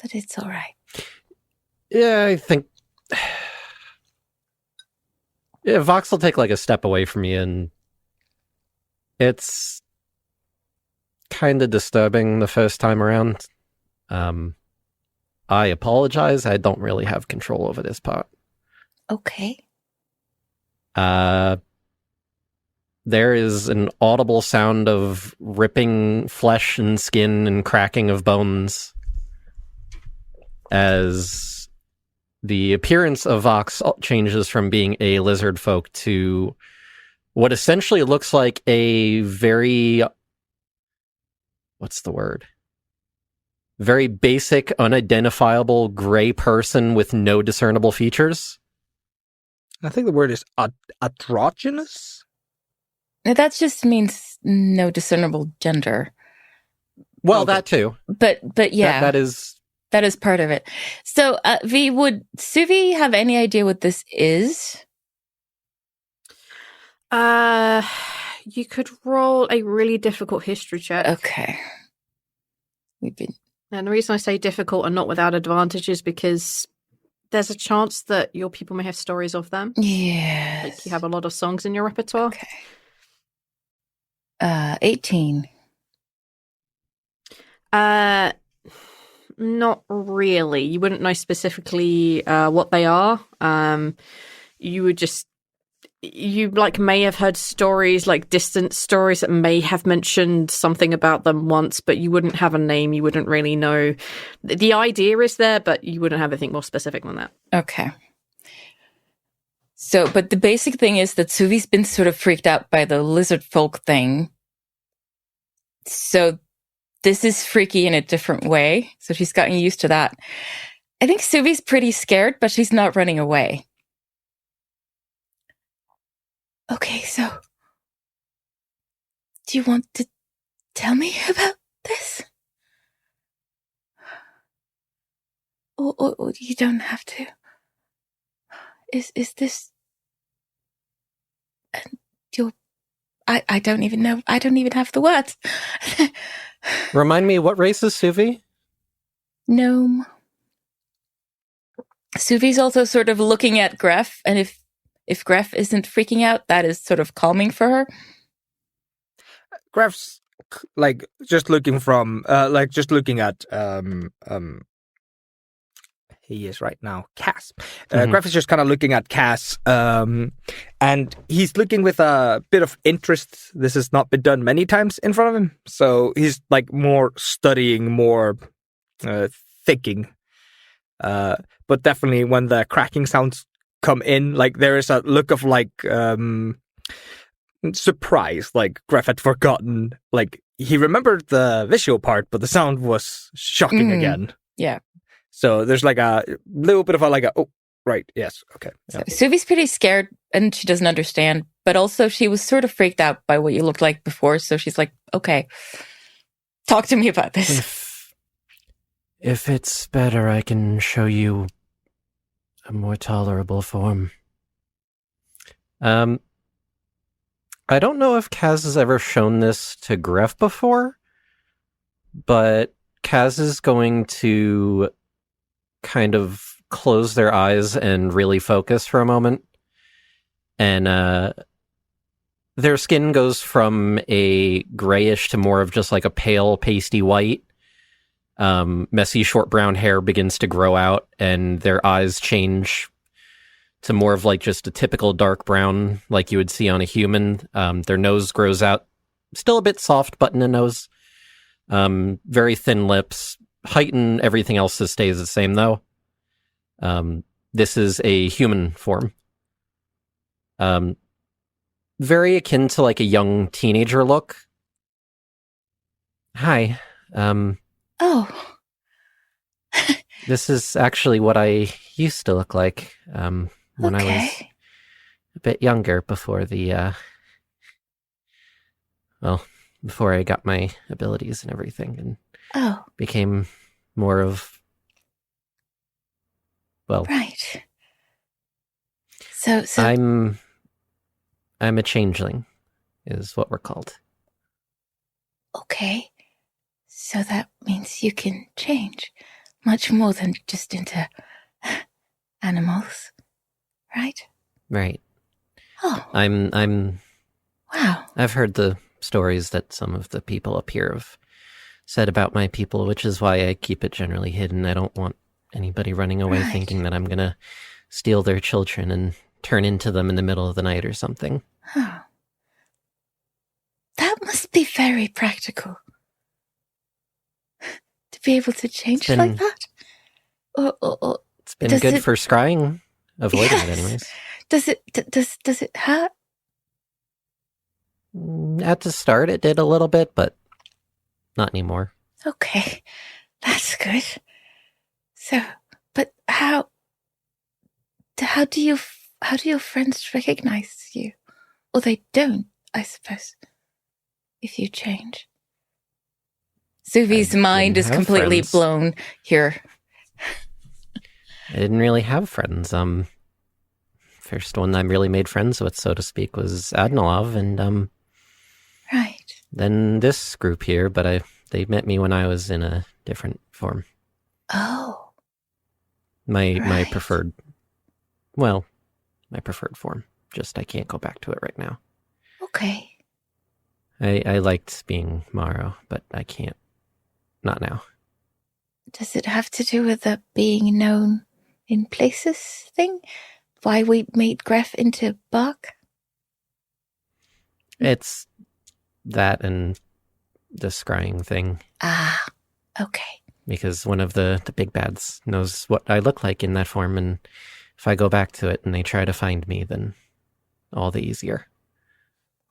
But it's all right. Yeah, I think... Yeah, Vox will take a step away from you, and it's kind of disturbing the first time around. I apologize. I don't really have control over this part. Okay. There is an audible sound of ripping flesh and skin and cracking of bones as the appearance of Vox changes from being a lizard folk to what essentially looks like a very... what's the word? Very basic, unidentifiable gray person with no discernible features. I think the word is androgynous. Now, that just means no discernible gender. Well, that too. But yeah. That is part of it. So, V, would Suvi have any idea what this is? You could roll a really difficult history check. Okay. And the reason I say difficult and not without advantage is because there's a chance that your people may have stories of them. Yeah. Like you have a lot of songs in your repertoire. Okay. 18. Not really. You wouldn't know specifically what they are. You would just may have heard stories, like distant stories that may have mentioned something about them once, but you wouldn't have a name. You wouldn't really know. The idea is there, but you wouldn't have anything more specific than that. Okay. So, but the basic thing is that Suvi's been sort of freaked out by the lizard folk thing. So this is freaky in a different way. So she's gotten used to that. I think Suvi's pretty scared, but she's not running away. Okay, so do you want to tell me about this? Or you don't have to. Is this your... I don't even know. I don't even have the words. Remind me, what race is Suvi? Gnome. Suvi's also sort of looking at Greff, and if Greff isn't freaking out, that is sort of calming for her. Greff's like just looking at he is right now Cass. Greff is just kind of looking at Cass, and he's looking with a bit of interest. This has not been done many times in front of him, so he's like more studying, more thinking. But definitely when the cracking sounds come in, like there is a look of like surprise, like Greff had forgotten. Like he remembered the visual part, but the sound was shocking again. Yeah. So there's like a little bit of oh, right, yes, okay. Yeah. So Suvi's pretty scared and she doesn't understand, but also she was sort of freaked out by what you looked like before. So she's like, okay, talk to me about this. If it's better, I can show you a more tolerable form. I don't know if Kaz has ever shown this to Greff before, but Kaz is going to kind of close their eyes and really focus for a moment. And their skin goes from a grayish to more of just like a pale, pasty white. Messy, short brown hair begins to grow out, and their eyes change to more of like just a typical dark brown, like you would see on a human. Their nose grows out, still a bit soft button a nose. Very thin lips. Height and everything else stays the same, though. This is a human form. Very akin to like a young teenager look. Hi. Oh. This is actually what I used to look like when I was a bit younger, before before I got my abilities and everything, and became more of, right. So I'm a changeling, is what we're called. Okay. So that means you can change much more than just into animals, right? Right. Oh. I'm Wow. I've heard the stories that some of the people up here have said about my people, which is why I keep it generally hidden. I don't want anybody running away thinking that I'm going to steal their children and turn into them in the middle of the night or something. Oh. That must be very practical. To be able to change like that? Or it's been good for scrying, avoiding it anyways. Does it hurt? At the start it did a little bit, but not anymore. Okay, that's good. So, but how do your friends recognize you? Or they don't, I suppose, if you change. Suvi's mind is completely blown here. I didn't really have friends. first one I really made friends with, so to speak, was Adnalov, and Right. then this group here, but they met me when I was in a different form. Oh. My Right. preferred form. Just I can't go back to it right now. Okay. I liked being Morrow, but I can't. Not now. Does it have to do with the being known in places thing? Why we made Greff into Buck? It's that and the scrying thing. Ah, okay. Because one of the big bads knows what I look like in that form, and if I go back to it and they try to find me, then all the easier.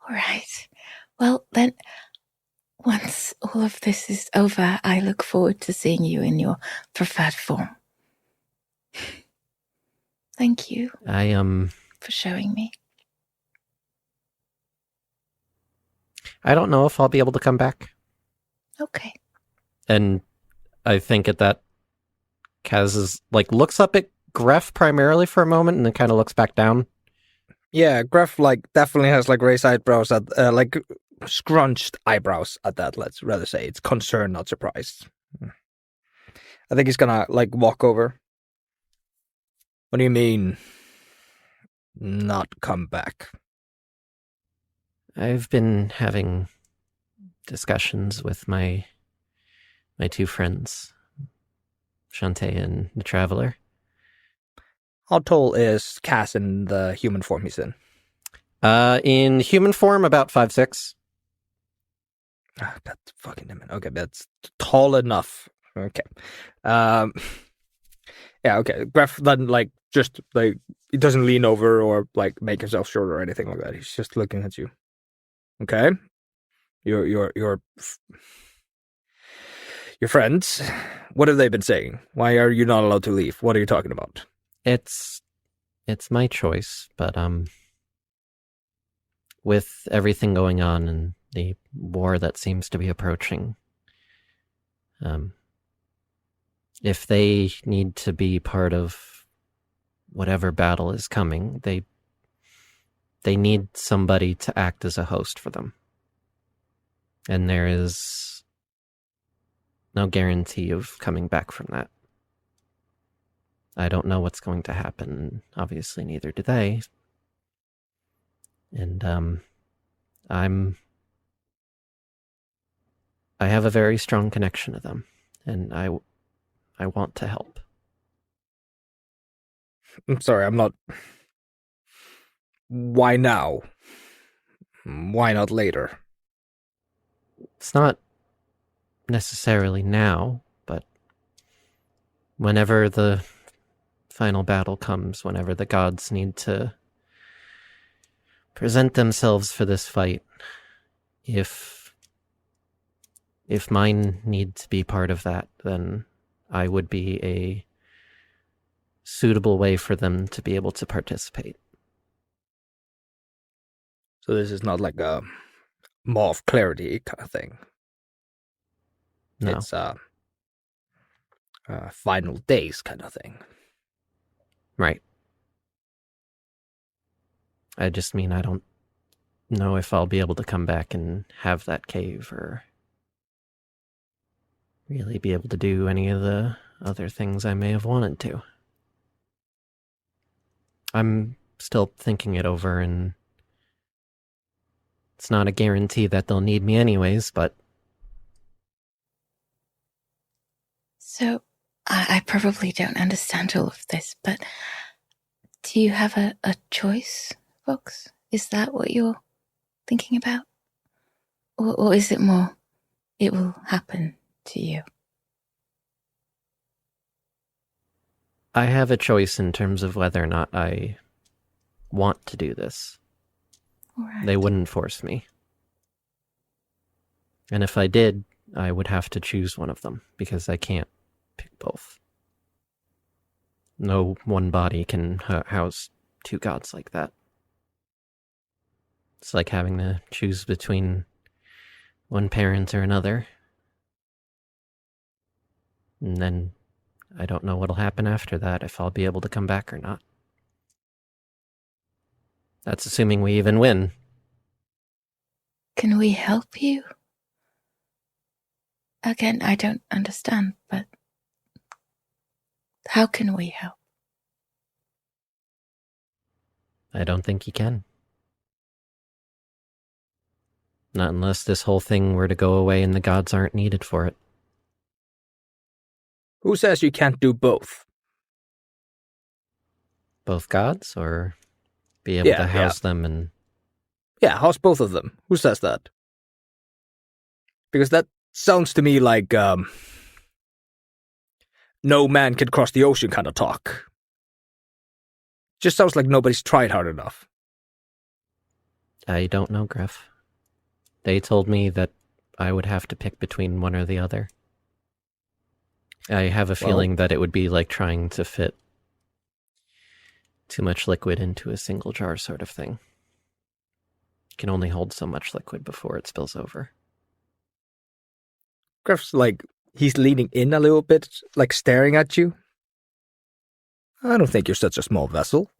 All right. Well, then, once all of this is over, I look forward to seeing you in your preferred form. Thank you for showing me. I don't know if I'll be able to come back. Okay. And I think at that, Kaz is looks up at Greff primarily for a moment and then kind of looks back down. Yeah, Greff definitely has raised eyebrows at scrunched eyebrows at that. Let's rather say it's concern, not surprised. I think he's gonna walk over. What do you mean, not come back? I've been having discussions with my two friends, Shantae and the Traveler. How tall is Cass in the human form he's in? In human form, about 5'6". That's fucking him. Okay, that's tall enough. Okay. Yeah, okay. Greff doesn't he doesn't lean over or make himself short or anything like that. He's just looking at you. Okay. Your friends, what have they been saying? Why are you not allowed to leave? What are you talking about? It's my choice, but with everything going on and the war that seems to be approaching, if they need to be part of whatever battle is coming, they need somebody to act as a host for them. And there is no guarantee of coming back from that. I don't know what's going to happen. Obviously, neither do they. And I have a very strong connection to them, and I want to help. I'm sorry, I'm not. Why now? Why not later? It's not necessarily now, but whenever the final battle comes, whenever the gods need to present themselves for this fight, if mine need to be part of that, then I would be a suitable way for them to be able to participate. So this is not like a Maw of Clarity kind of thing. No. It's final days kind of thing. Right. I just mean I don't know if I'll be able to come back and have that cave or really be able to do any of the other things I may have wanted to. I'm still thinking it over, and it's not a guarantee that they'll need me anyways, but... So, I probably don't understand all of this, but do you have a choice, Vox? Is that what you're thinking about? Or is it more, it will happen to you? I have a choice in terms of whether or not I want to do this. Right. They wouldn't force me. And if I did, I would have to choose one of them, because I can't pick both. No one body can house two gods like that. It's like having to choose between one parent or another. And then I don't know what'll happen after that, if I'll be able to come back or not. That's assuming we even win. Can we help you? Again, I don't understand, but how can we help? I don't think you can. Not unless this whole thing were to go away and the gods aren't needed for it. Who says you can't do both? Both gods, or be able to house them and... Yeah, house both of them. Who says that? Because that sounds to me like, no man can cross the ocean kind of talk. Just sounds like nobody's tried hard enough. I don't know, Greff. They told me that I would have to pick between one or the other. I have a feeling that it would be like trying to fit too much liquid into a single jar sort of thing. You can only hold so much liquid before it spills over. Greff's like, he's leaning in a little bit, like staring at you. I don't think you're such a small vessel.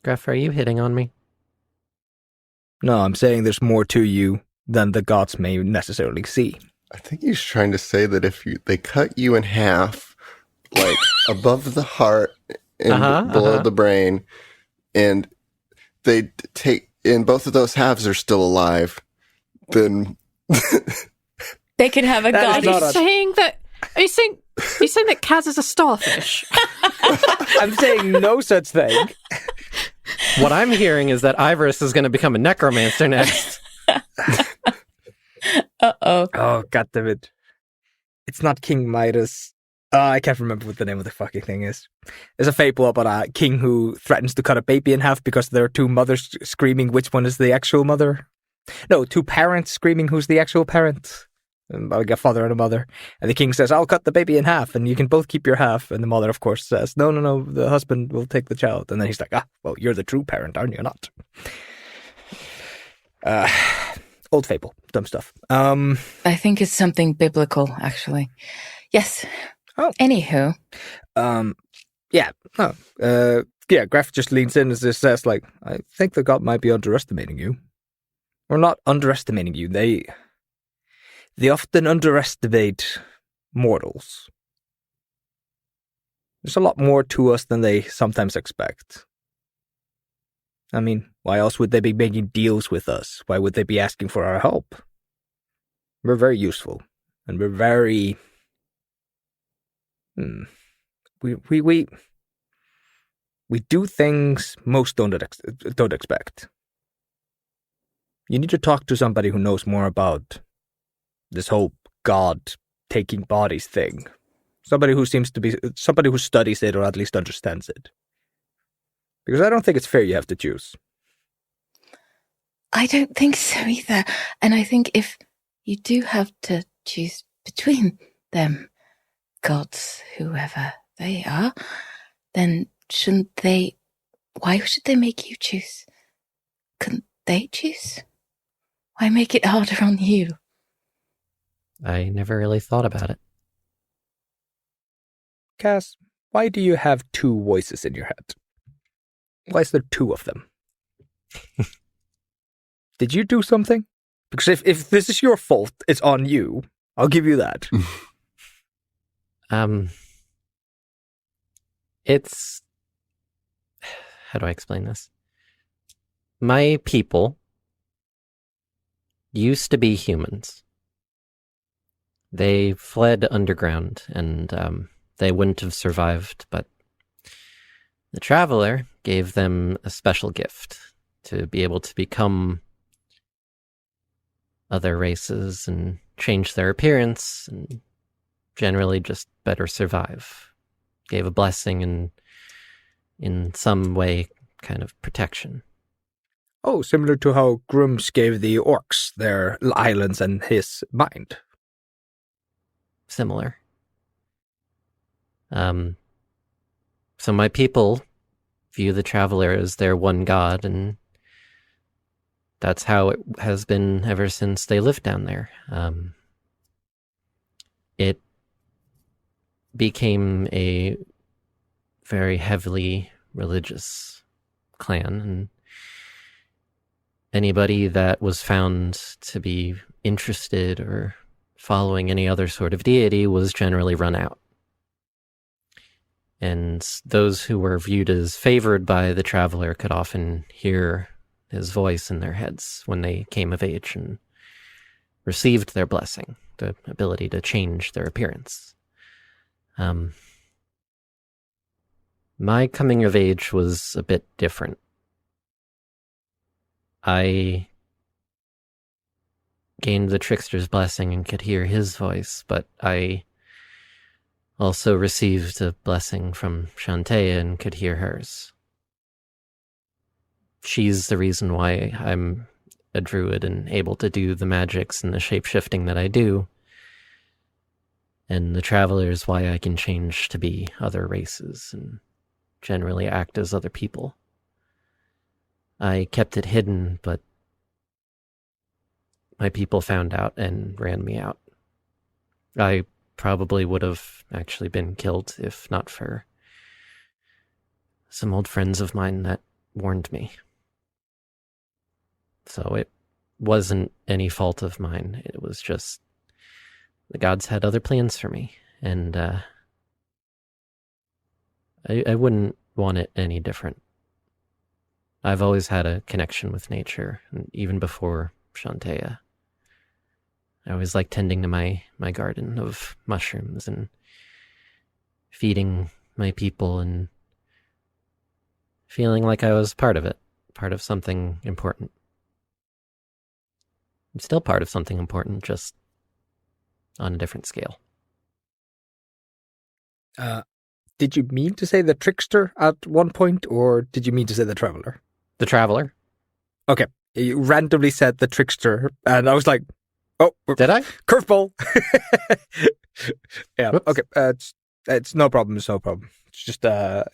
Greff, are you hitting on me? No, I'm saying there's more to you than the gods may necessarily see. I think he's trying to say that if they cut you in half, like above the heart and below the brain, and they take, and both of those halves are still alive, then they can have a god. Are you saying that Kaz is a starfish? I'm saying no such thing. What I'm hearing is that Ivoris is going to become a necromancer next. Uh-oh. Oh, goddammit. It's not King Midas. I can't remember what the name of the fucking thing is. There's a fable about a king who threatens to cut a baby in half because there are two mothers screaming which one is the actual mother. No, two parents screaming who's the actual parent. Like a father and a mother. And the king says, I'll cut the baby in half and you can both keep your half. And the mother, of course, says, no, the husband will take the child. And then he's like, well, you're the true parent, aren't you? Not. Old fable. Dumb stuff. I think it's something biblical, actually. Yes. Oh. Anywho. Greff just leans in and just says, like, I think the god might be underestimating you. Or not underestimating you. They often underestimate mortals. There's a lot more to us than they sometimes expect. I mean, why else would they be making deals with us? Why would they be asking for our help? We're very useful. And we're very... We do things most don't expect. You need to talk to somebody who knows more about this whole God taking bodies thing. Somebody who studies it or at least understands it. Because I don't think it's fair you have to choose. I don't think so either. And I think if you do have to choose between them, gods, whoever they are, then why should they make you choose? Couldn't they choose? Why make it harder on you? I never really thought about it. Cass, why do you have two voices in your head? Why is there two of them? Did you do something? Because if this is your fault, it's on you. I'll give you that. It's... How do I explain this? My people used to be humans. They fled underground, and they wouldn't have survived, but the Traveler gave them a special gift to be able to become other races and change their appearance and generally just better survive. Gave a blessing and in some way kind of protection. Oh, similar to how Grums gave the orcs their islands and his mind. Similar. So my people view the Traveler as their one god, and that's how it has been ever since they lived down there. It became a very heavily religious clan, and anybody that was found to be interested or following any other sort of deity was generally run out. And those who were viewed as favored by the traveler could often hear his voice in their heads when they came of age and received their blessing, the ability to change their appearance. My coming of age was a bit different. I gained the trickster's blessing and could hear his voice, but I also received a blessing from Shantae and could hear hers. She's the reason why I'm a druid and able to do the magics and the shape-shifting that I do. And the traveler is why I can change to be other races and generally act as other people. I kept it hidden, but my people found out and ran me out. I probably would have actually been killed if not for some old friends of mine that warned me. So it wasn't any fault of mine. It was just the gods had other plans for me, and I wouldn't want it any different. I've always had a connection with nature, and even before Shantae. I always liked tending to my garden of mushrooms and feeding my people and feeling like I was part of it, part of something important. I'm still part of something important, just on a different scale. Did you mean to say the trickster at one point, or did you mean to say the traveler? The traveler. Okay. You randomly said the trickster, and I was like, oh. Did I? Curveball. Yeah, Whoops. okay. It's no problem. It's no problem. It's just,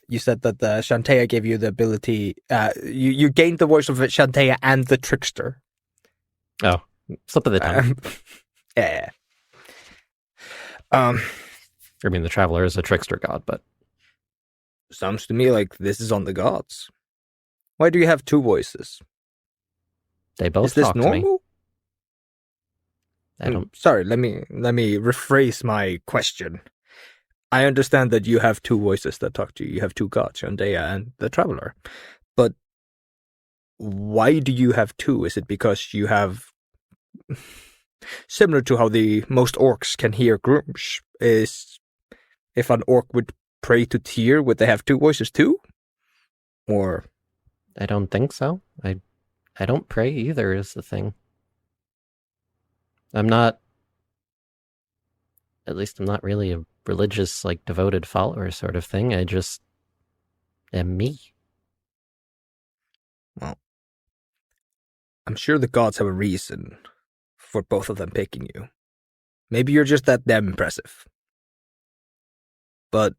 you said that the Shantae gave you the ability, you gained the voice of Shantae and the trickster. Oh, slip of the tongue. Yeah. I mean, the traveler is a trickster god, but Sounds to me like this is on the gods. Why do you have two voices? they both Is this talk to me. normal? I don't. Sorry, let me rephrase my question. I understand that you have two voices that talk to you. You have two gods, Shantae and the traveler. But why do you have two? Is it because you have, similar to how the most orcs can hear grunge, is if an orc would pray to Tyr, would they have two voices too? Or I don't think so. I don't pray either. Is the thing. I'm not. At least I'm not really a religious, like, devoted follower sort of thing. I just am me. Well, I'm sure the gods have a reason for both of them picking you. Maybe you're just that damn impressive. But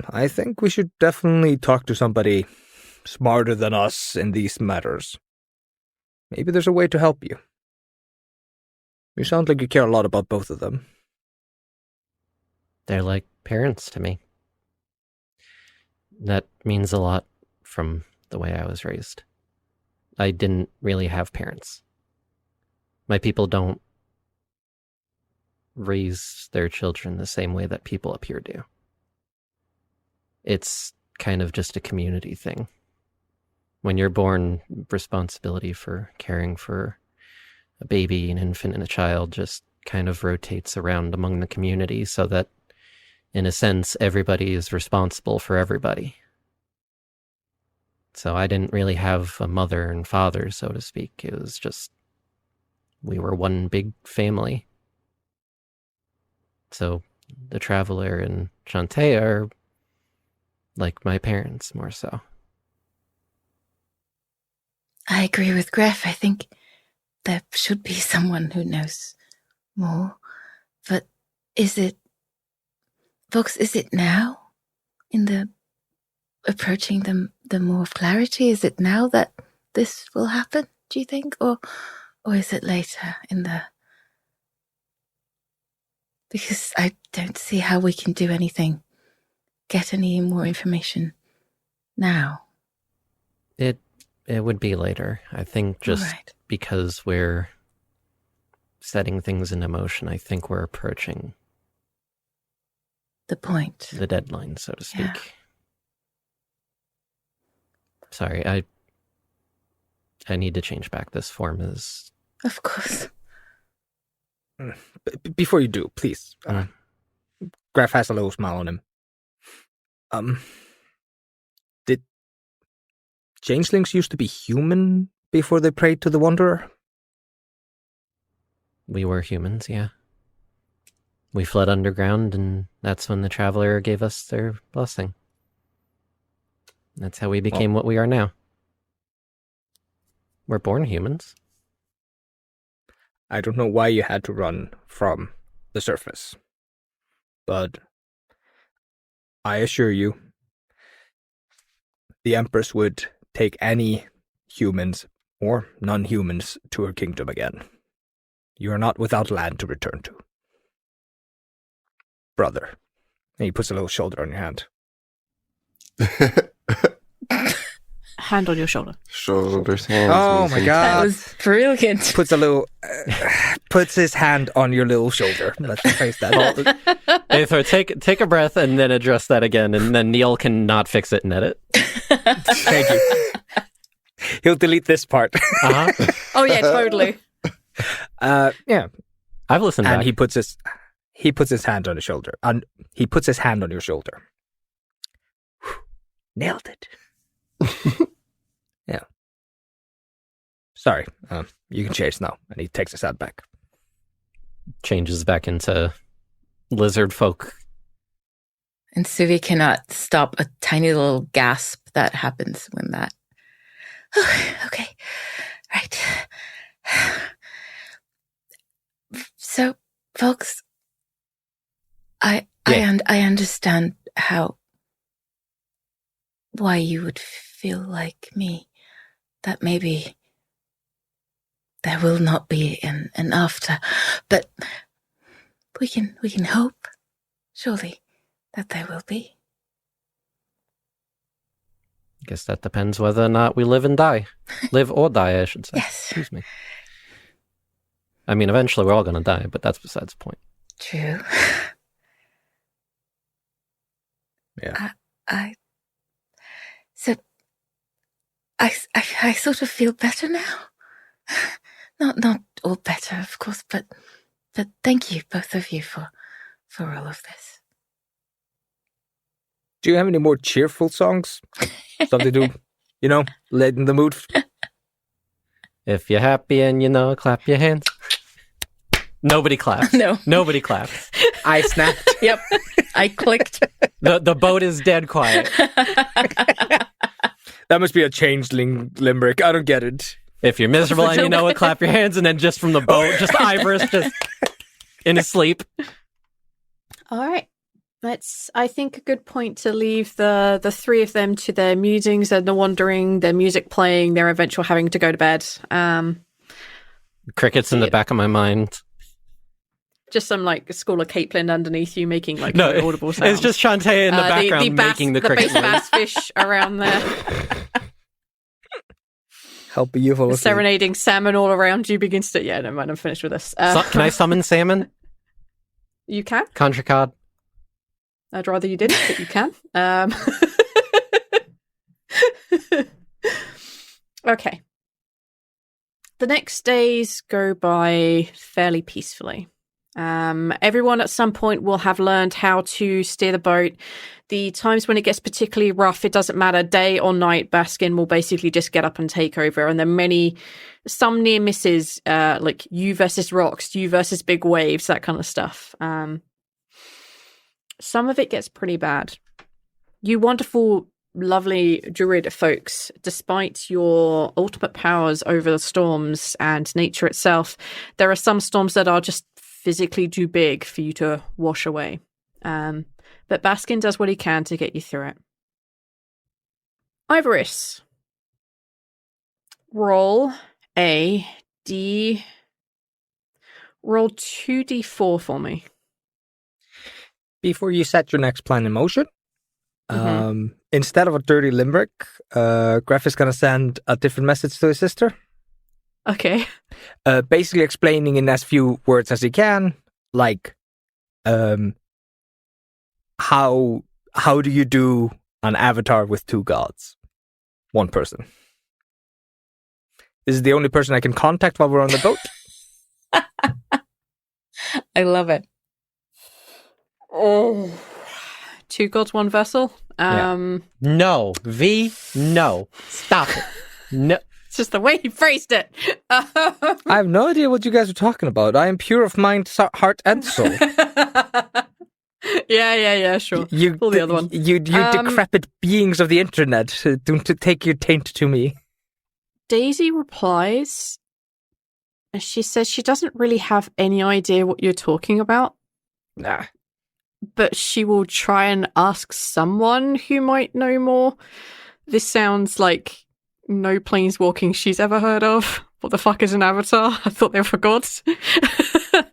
I think we should definitely talk to somebody smarter than us in these matters. Maybe there's a way to help you. You sound like you care a lot about both of them. They're like parents to me. That means a lot from the way I was raised. I didn't really have parents. My people don't raise their children the same way that people up here do. It's kind of just a community thing. When you're born, responsibility for caring for a baby, an infant, and a child just kind of rotates around among the community so that, in a sense, everybody is responsible for everybody. So I didn't really have a mother and father, so to speak. It was just, we were one big family. So the traveler and Shantae are like my parents, more so. I agree with Greff. I think there should be someone who knows more. But is it, Vox, is it now? In the approaching the more of clarity? Is it now that this will happen, do you think? Or is it later in the... Because I don't see how we can do anything get any more information now? It would be later. I think just because we're setting things into motion, I think we're approaching the point. The deadline, so to speak. Yeah. Sorry, I need to change back this form as... Of course. Before you do, please. Greff has a little smile on him. Did changelings used to be human before they prayed to the Wanderer? We were humans, yeah. We fled underground, and that's when the Traveler gave us their blessing. That's how we became what we are now. We're born humans. I don't know why you had to run from the surface, but I assure you, the Empress would take any humans or non-humans to her kingdom again. You are not without land to return to. Brother. And he puts a little shoulder on your hand. Hand on your shoulder. Shoulders, hands. Oh my god. That was brilliant. Puts his hand on your little shoulder. Let's rephrase that. Aether, take a breath and then address that again, and then Neil can not fix it and edit. Thank you. He'll delete this part. Oh yeah, totally. Yeah. I've listened And back. he puts his hand on his shoulder. And he puts his hand on your shoulder. Nailed it. Yeah. Sorry. You can change now. And he takes his hand back. Changes back into lizard folk. And Suvi cannot stop a tiny little gasp that happens when that... Okay. Right. So, folks, I understand why you would feel like me, that maybe there will not be an after, but we can hope, surely, that there will be. I guess that depends whether or not we live and die. Live or die, I should say. Yes. Excuse me. I mean, eventually we're all going to die, but that's besides the point. True. Yeah. I sort of feel better now. Not all better, of course, but thank you, both of you, for all of this. Do you have any more cheerful songs? Something to, lighten the mood? If you're happy and clap your hands. Nobody claps. No. Nobody claps. I snapped. Yep. I clicked. The boat is dead quiet. That must be a changeling limerick. I don't get it. If you're miserable and you know it, clap your hands, and then just from the boat, just Ivoris just in his sleep. All right. That's, I think, a good point to leave the three of them to their musings and the wandering, their music playing, their eventual having to go to bed. Crickets in the back of my mind. Just some School of Caitlin underneath you making No, audible sounds. It's just Shantae in the background making the cricket bass bass fish around there. Help you fall asleep. Serenading salmon all around you begins to... Yeah, never mind, I'm finished with this. Can I summon salmon? You can. Contra card. I'd rather you didn't, but you can. Okay. The next days go by fairly peacefully. Everyone at some point will have learned how to steer the boat. The times when it gets particularly rough, it doesn't matter, day or night, Baskin will basically just get up and take over. And then some near misses, like you versus rocks, you versus big waves, that kind of stuff. Some of it gets pretty bad. You wonderful, lovely druid folks, despite your ultimate powers over the storms and nature itself, there are some storms that are just physically too big for you to wash away. But Baskin does what he can to get you through it. Ivoris. Roll 2d4 for me. Before you set your next plan in motion, Instead of a dirty limerick, Greff is going to send a different message to his sister. Okay. Basically explaining in as few words as he can, like, how do you do an avatar with 2 gods? 1 person. This is the only person I can contact while we're on the boat. I love it. Oh. 2 gods, 1 vessel. No, V, no. Stop it. No. It's just the way he phrased it. I have no idea what you guys are talking about. I am pure of mind, heart, and soul. Yeah, sure. Pull the other one. You decrepit beings of the internet, don't take your taint to me. Daisy replies, and she says she doesn't really have any idea what you're talking about. Nah. But she will try and ask someone who might know more. This sounds like no planeswalking she's ever heard of. What the fuck is an avatar? I thought they were for gods.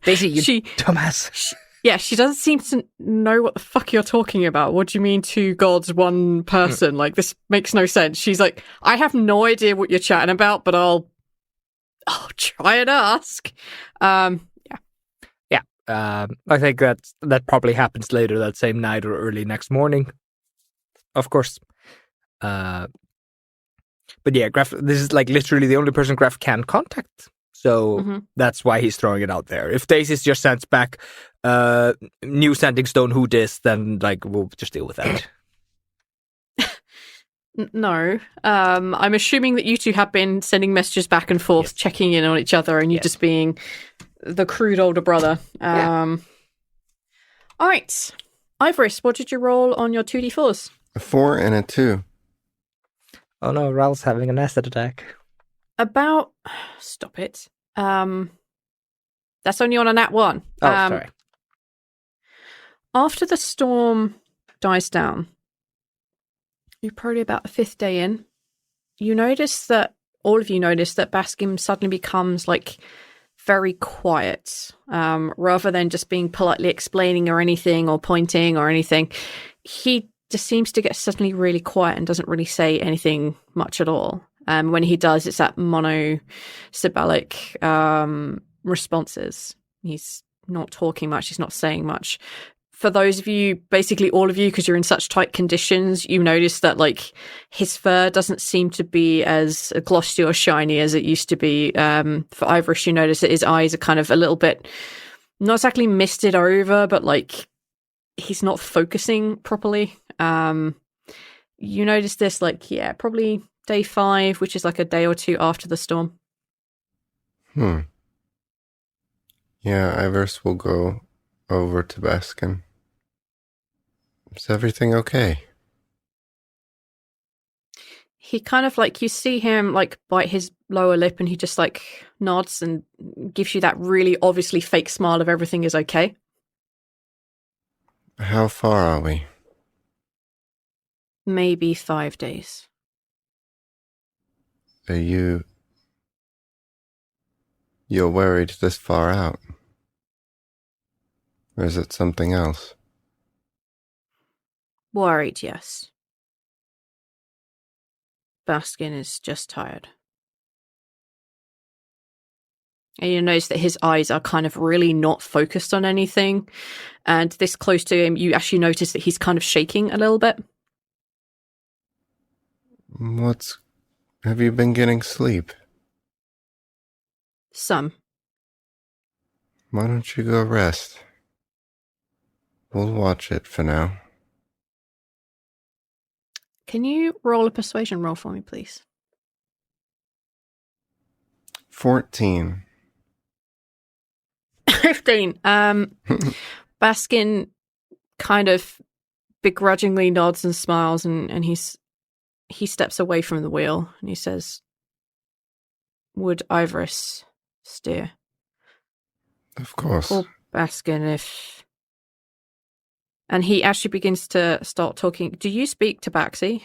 Daisy, you dumbass. She doesn't seem to know what the fuck you're talking about. What do you mean 2 gods, 1 person? Like, this makes no sense. She's like, I have no idea what you're chatting about, but I'll try and ask. I think that probably happens later that same night or early next morning. Of course. But yeah, Greff, this is like literally the only person Greff can contact. So that's why he's throwing it out there. If Daisy just sends back new sending stone who dis, then like we'll just deal with that. No. I'm assuming that you 2 have been sending messages back and forth, checking in on each other, and you just being the crude older brother. All right. Ivoris, what did you roll on your 2d4s? A 4 and a 2. Oh no, Ralph's having an acid attack. Stop it. That's only on a nat 1. Sorry. After the storm dies down, you're probably about the 5th day in, all of you notice that Baskin suddenly becomes like very quiet, rather than just being politely explaining or anything or pointing or anything. He just seems to get suddenly really quiet and doesn't really say anything much at all. When he does, it's that monosyllabic responses. He's not talking much. He's not saying much. For those of you, basically all of you, because you're in such tight conditions, you notice that like his fur doesn't seem to be as glossy or shiny as it used to be. For Ivoris, you notice that his eyes are kind of a little bit, not exactly misted over, but like he's not focusing properly. You notice this like, probably day 5, which is like a day or 2 after the storm. Yeah, Ivoris will go over to Baskin. Is everything okay? He kind of like, you see him like bite his lower lip and he just like nods and gives you that really obviously fake smile of everything is okay. How far are we? Maybe 5 days. Are you're worried this far out? Or is it something else? Worried, yes. Baskin is just tired. And you notice that his eyes are kind of really not focused on anything. And this close to him, you actually notice that he's kind of shaking a little bit. Have you been getting sleep? Some. Why don't you go rest? We'll watch it for now. Can you roll a persuasion roll for me, please? 14. 15. Baskin kind of begrudgingly nods and smiles, and he steps away from the wheel and he says, "Would Ivoris steer?" Of course. Or Baskin, if... And he actually begins to start talking. Do you speak Tabaxi?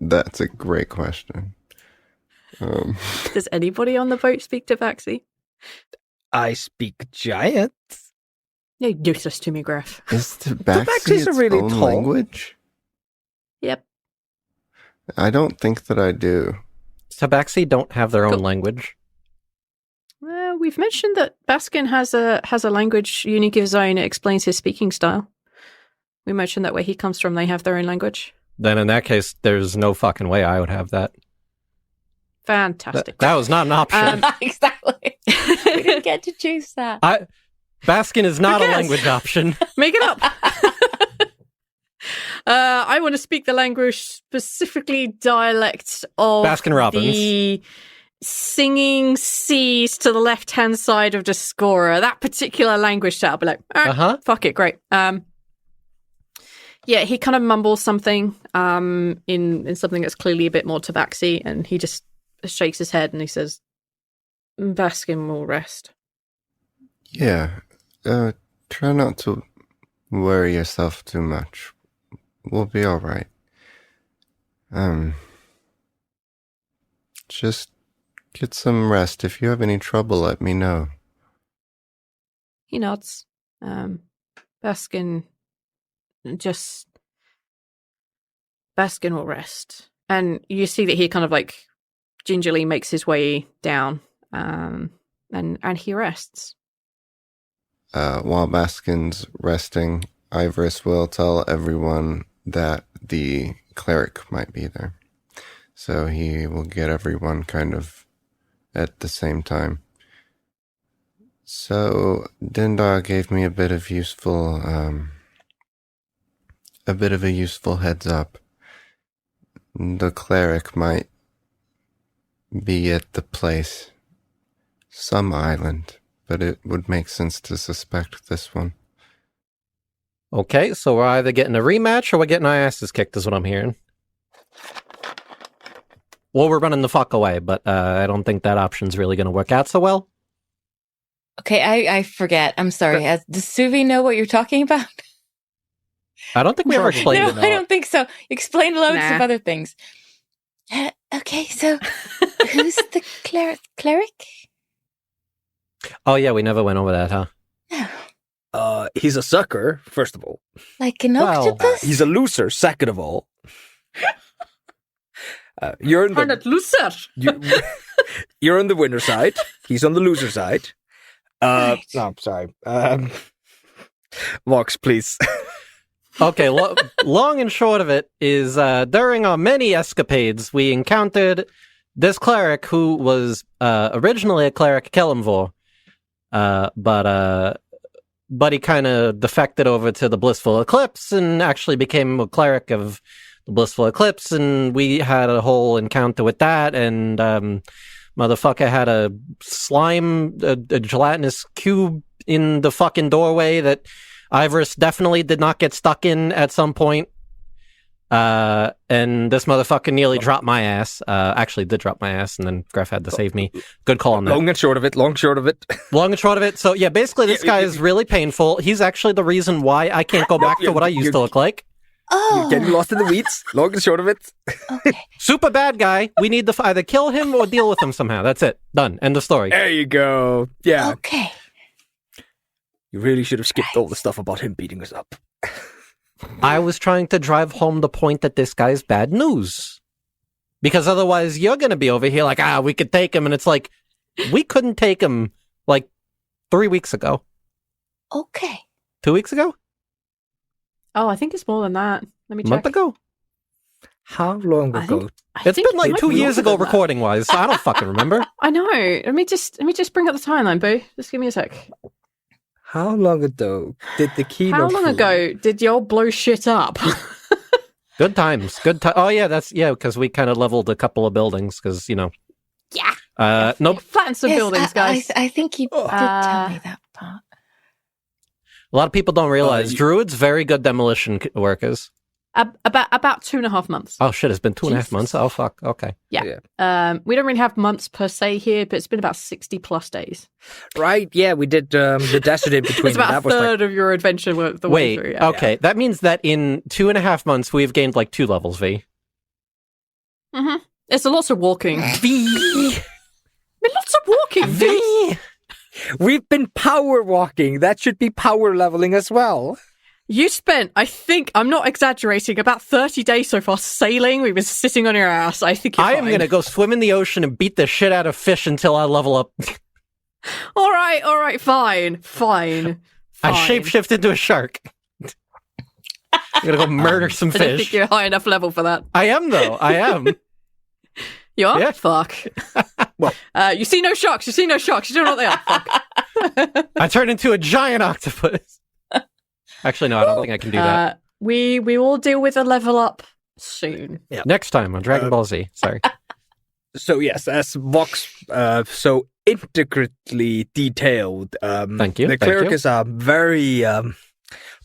That's a great question. Does anybody on the boat speak Tabaxi? I speak giant. You're useless to me, Greff. Is Tabaxi Tabaxi's a its really own tall language? Yep. I don't think that I do. Tabaxi don't have their own language. We've mentioned that Baskin has a language unique of his own. It explains his speaking style. We mentioned that where he comes from, they have their own language. Then in that case, there's no fucking way I would have that. Fantastic. That was not an option. Exactly. We didn't get to choose that. Baskin is not a language option. Make it up. I want to speak the language, specifically dialect of Baskin Robbins. The singing C's to the left-hand side of the scorer. That particular language set, I'll be like, all right, fuck it, great. Yeah, he kind of mumbles something in something that's clearly a bit more tabaxi, and he just shakes his head and he says, Baskin will rest. Yeah. Try not to worry yourself too much. We'll be all right. Just get some rest. If you have any trouble, let me know. He nods. Baskin will rest. And you see that he kind of like gingerly makes his way down, and he rests. While Baskin's resting, Ivoris will tell everyone that the cleric might be there. So he will get everyone kind of at the same time. So Dindar gave me a bit of a useful heads up. The cleric might be at the place, some island, but it would make sense to suspect this one. Okay, so we're either getting a rematch or we're getting our asses kicked, is what I'm hearing. Well, we're running the fuck away, but I don't think that option's really going to work out so well. Okay, I forget. I'm sorry. Does Suvi know what you're talking about? I don't think we ever explained it. No, I don't think so. Explain loads of other things. Okay, so who's the cleric? Oh, yeah, we never went over that, huh? No. He's a sucker, first of all. Like an octopus? He's a loser, second of all. You're in the loser. You're on the winner side. He's on the loser side. Right. No, I'm sorry. Vox, please. Okay, long and short of it is, during our many escapades, we encountered this cleric who was originally a cleric Kelimvor, but he kind of defected over to the Blissful Eclipse and actually became a cleric of the Blissful Eclipse, and we had a whole encounter with that, and motherfucker had a gelatinous cube in the fucking doorway that Ivoris definitely did not get stuck in at some point. And this motherfucker nearly dropped my ass. Actually did drop my ass, and then Greff had to save me. Good call on that. Long and short of it. Long and short of it. So, yeah, basically this guy is really painful. He's actually the reason why I can't go back to what I used to look like. Oh. You're getting lost in the weeds. Long and short of it. Okay. Super bad guy. We need to either kill him or deal with him somehow. That's it. Done. End of story. There you go. Yeah. Okay. You really should have skipped all the stuff about him beating us up. I was trying to drive home the point that this guy's bad news. Because otherwise you're going to be over here like, we could take him. And it's like, we couldn't take him like 3 weeks ago. Okay. 2 weeks ago? Oh, I think it's more than that. Let me check. A month ago? How long ago? It's been like 2 years ago recording wise, so I don't fucking remember. I know. Let me just bring up the timeline, Boo. Just give me a sec. How long ago did the Kino How long ago did y'all blow shit up? Good times. Oh, yeah, because we kind of leveled a couple of buildings, because, Yeah. Nope. Flatten some buildings, guys. I think you did tell me that part. A lot of people don't realize Druids, very good demolition workers. About 2.5 months. Oh, shit, it's been 2.5 months? Oh, fuck. Okay. Yeah. We don't really have months per se here, but it's been about 60 plus days. Right, yeah, we did the desert in between. It's about a third of your adventure the way through. Yeah. Okay, that means that in 2.5 months, we've gained like 2 levels, V. Mm-hmm. It's a lot of walking. V! Lots of walking, V! We've been power walking. That should be power leveling as well. You spent, I think, I'm not exaggerating, about 30 days so far sailing. We've been sitting on your ass. I think you're I am fine. going to go swim in the ocean and beat the shit out of fish until I level up. All right, fine. I shapeshift into a shark. I'm going to go murder some I don't think fish. you're high enough level for that. I am, though. I am. You are? Yeah. Fuck. Well. You see no sharks. You don't know what they are. Fuck. I turn into a giant octopus. Actually, no, I don't think I can do that. We will deal with a level up soon. Yeah. Next time on Dragon Ball Z. Sorry. So yes, as Vox so intricately detailed, Thank you. The cleric is a very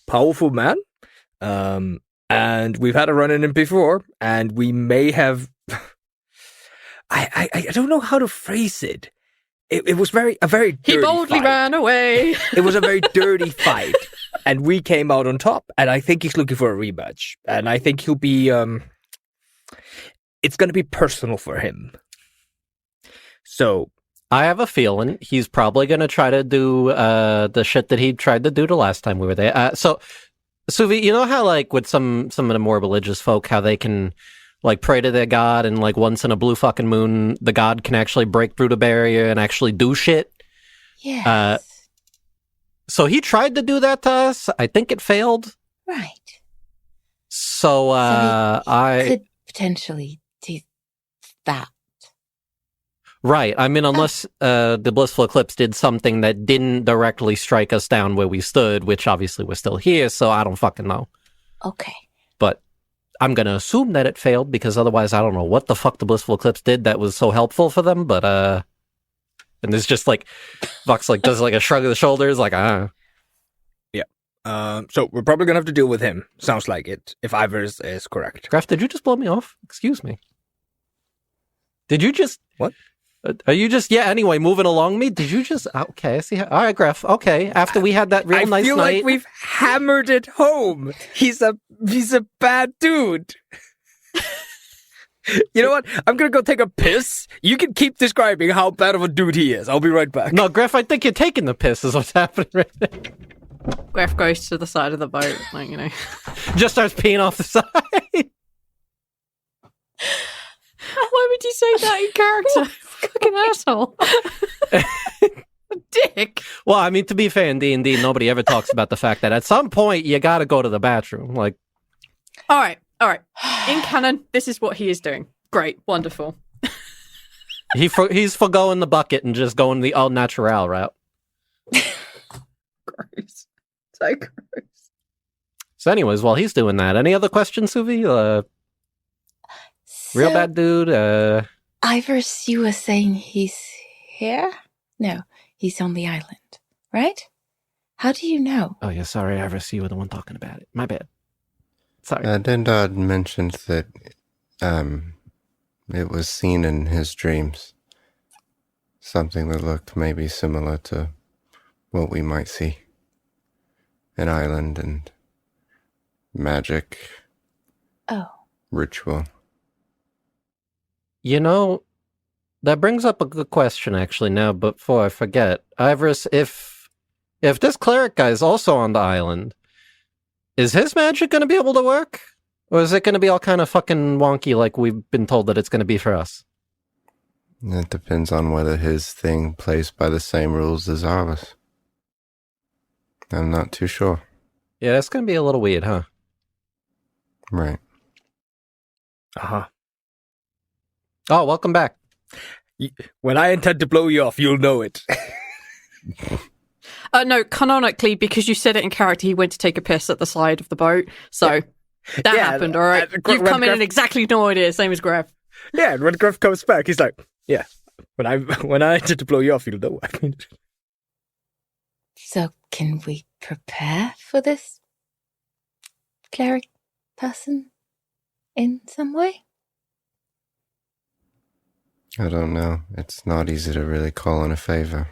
powerful man, and we've had a run in him before, and we may have. I don't know how to phrase it. It was a very dirty He boldly fight. ran away. It was a very dirty fight, and we came out on top. And I think he's looking for a rematch, and I think he'll be. It's going to be personal for him. So I have a feeling he's probably going to try to do the shit that he tried to do the last time we were there. So, Suvi, you know how, like, with some of the more religious folk, how they can, like, pray to their god, and, like, once in a blue fucking moon, the god can actually break through the barrier and actually do shit? Yes. So he tried to do that to us. I think it failed. Right. So, he could potentially do that. Right. I mean, unless the Blissful Eclipse did something that didn't directly strike us down where we stood, which obviously we're still here, so I don't fucking know. Okay. But I'm going to assume that it failed, because otherwise I don't know what the fuck the Blissful Eclipse did that was so helpful for them, but, and there's just, like, Vox, like, does, like, a shrug of the shoulders, like, Yeah. So we're probably going to have to deal with him. Sounds like it, if Ivoris is correct. Greff, did you just blow me off? Excuse me. Did you just... What? Are you just, anyway, moving along me? Did you just, okay, I see how, all right, Greff, okay, after we had that real nice night. I feel like we've hammered it home. He's a bad dude. You know what? I'm going to go take a piss. You can keep describing how bad of a dude he is. I'll be right back. No, Greff, I think you're taking the piss is what's happening right now. Greff goes to the side of the boat, like, you know. Just starts peeing off the side. Why would you say that in character? Fucking asshole. Dick. Well, I mean, to be fair, in D&D, nobody ever talks about the fact that at some point you got to go to the bathroom. Like, All right. In canon, this is what he is doing. Great. Wonderful. he's forgoing the bucket and just going the all natural route. Gross. So gross. So anyways, while he's doing that, any other questions, Suvi? Real bad dude? Ivoris, you were saying he's here? No, he's on the island, right? How do you know? Oh, yeah, sorry, Ivoris, you were the one talking about it. My bad. Sorry. Dendard mentioned that it was seen in his dreams. Something that looked maybe similar to what we might see. An island and magic. Oh. Ritual. You know, that brings up a good question, actually, now, before I forget. Ivoris, if this cleric guy is also on the island, is his magic going to be able to work? Or is it going to be all kind of fucking wonky like we've been told that it's going to be for us? It depends on whether his thing plays by the same rules as ours. I'm not too sure. Yeah, that's going to be a little weird, huh? Right. Uh-huh. Oh, welcome back. When I intend to blow you off, you'll know it. No, canonically, because you said it in character, he went to take a piss at the side of the boat. So that happened, all right? You've come in and exactly no idea, same as Greff. Yeah, and when Greff comes back, he's like, yeah, when I intend to blow you off, you'll know what I mean. So can we prepare for this cleric person in some way? I don't know. It's not easy to really call in a favor.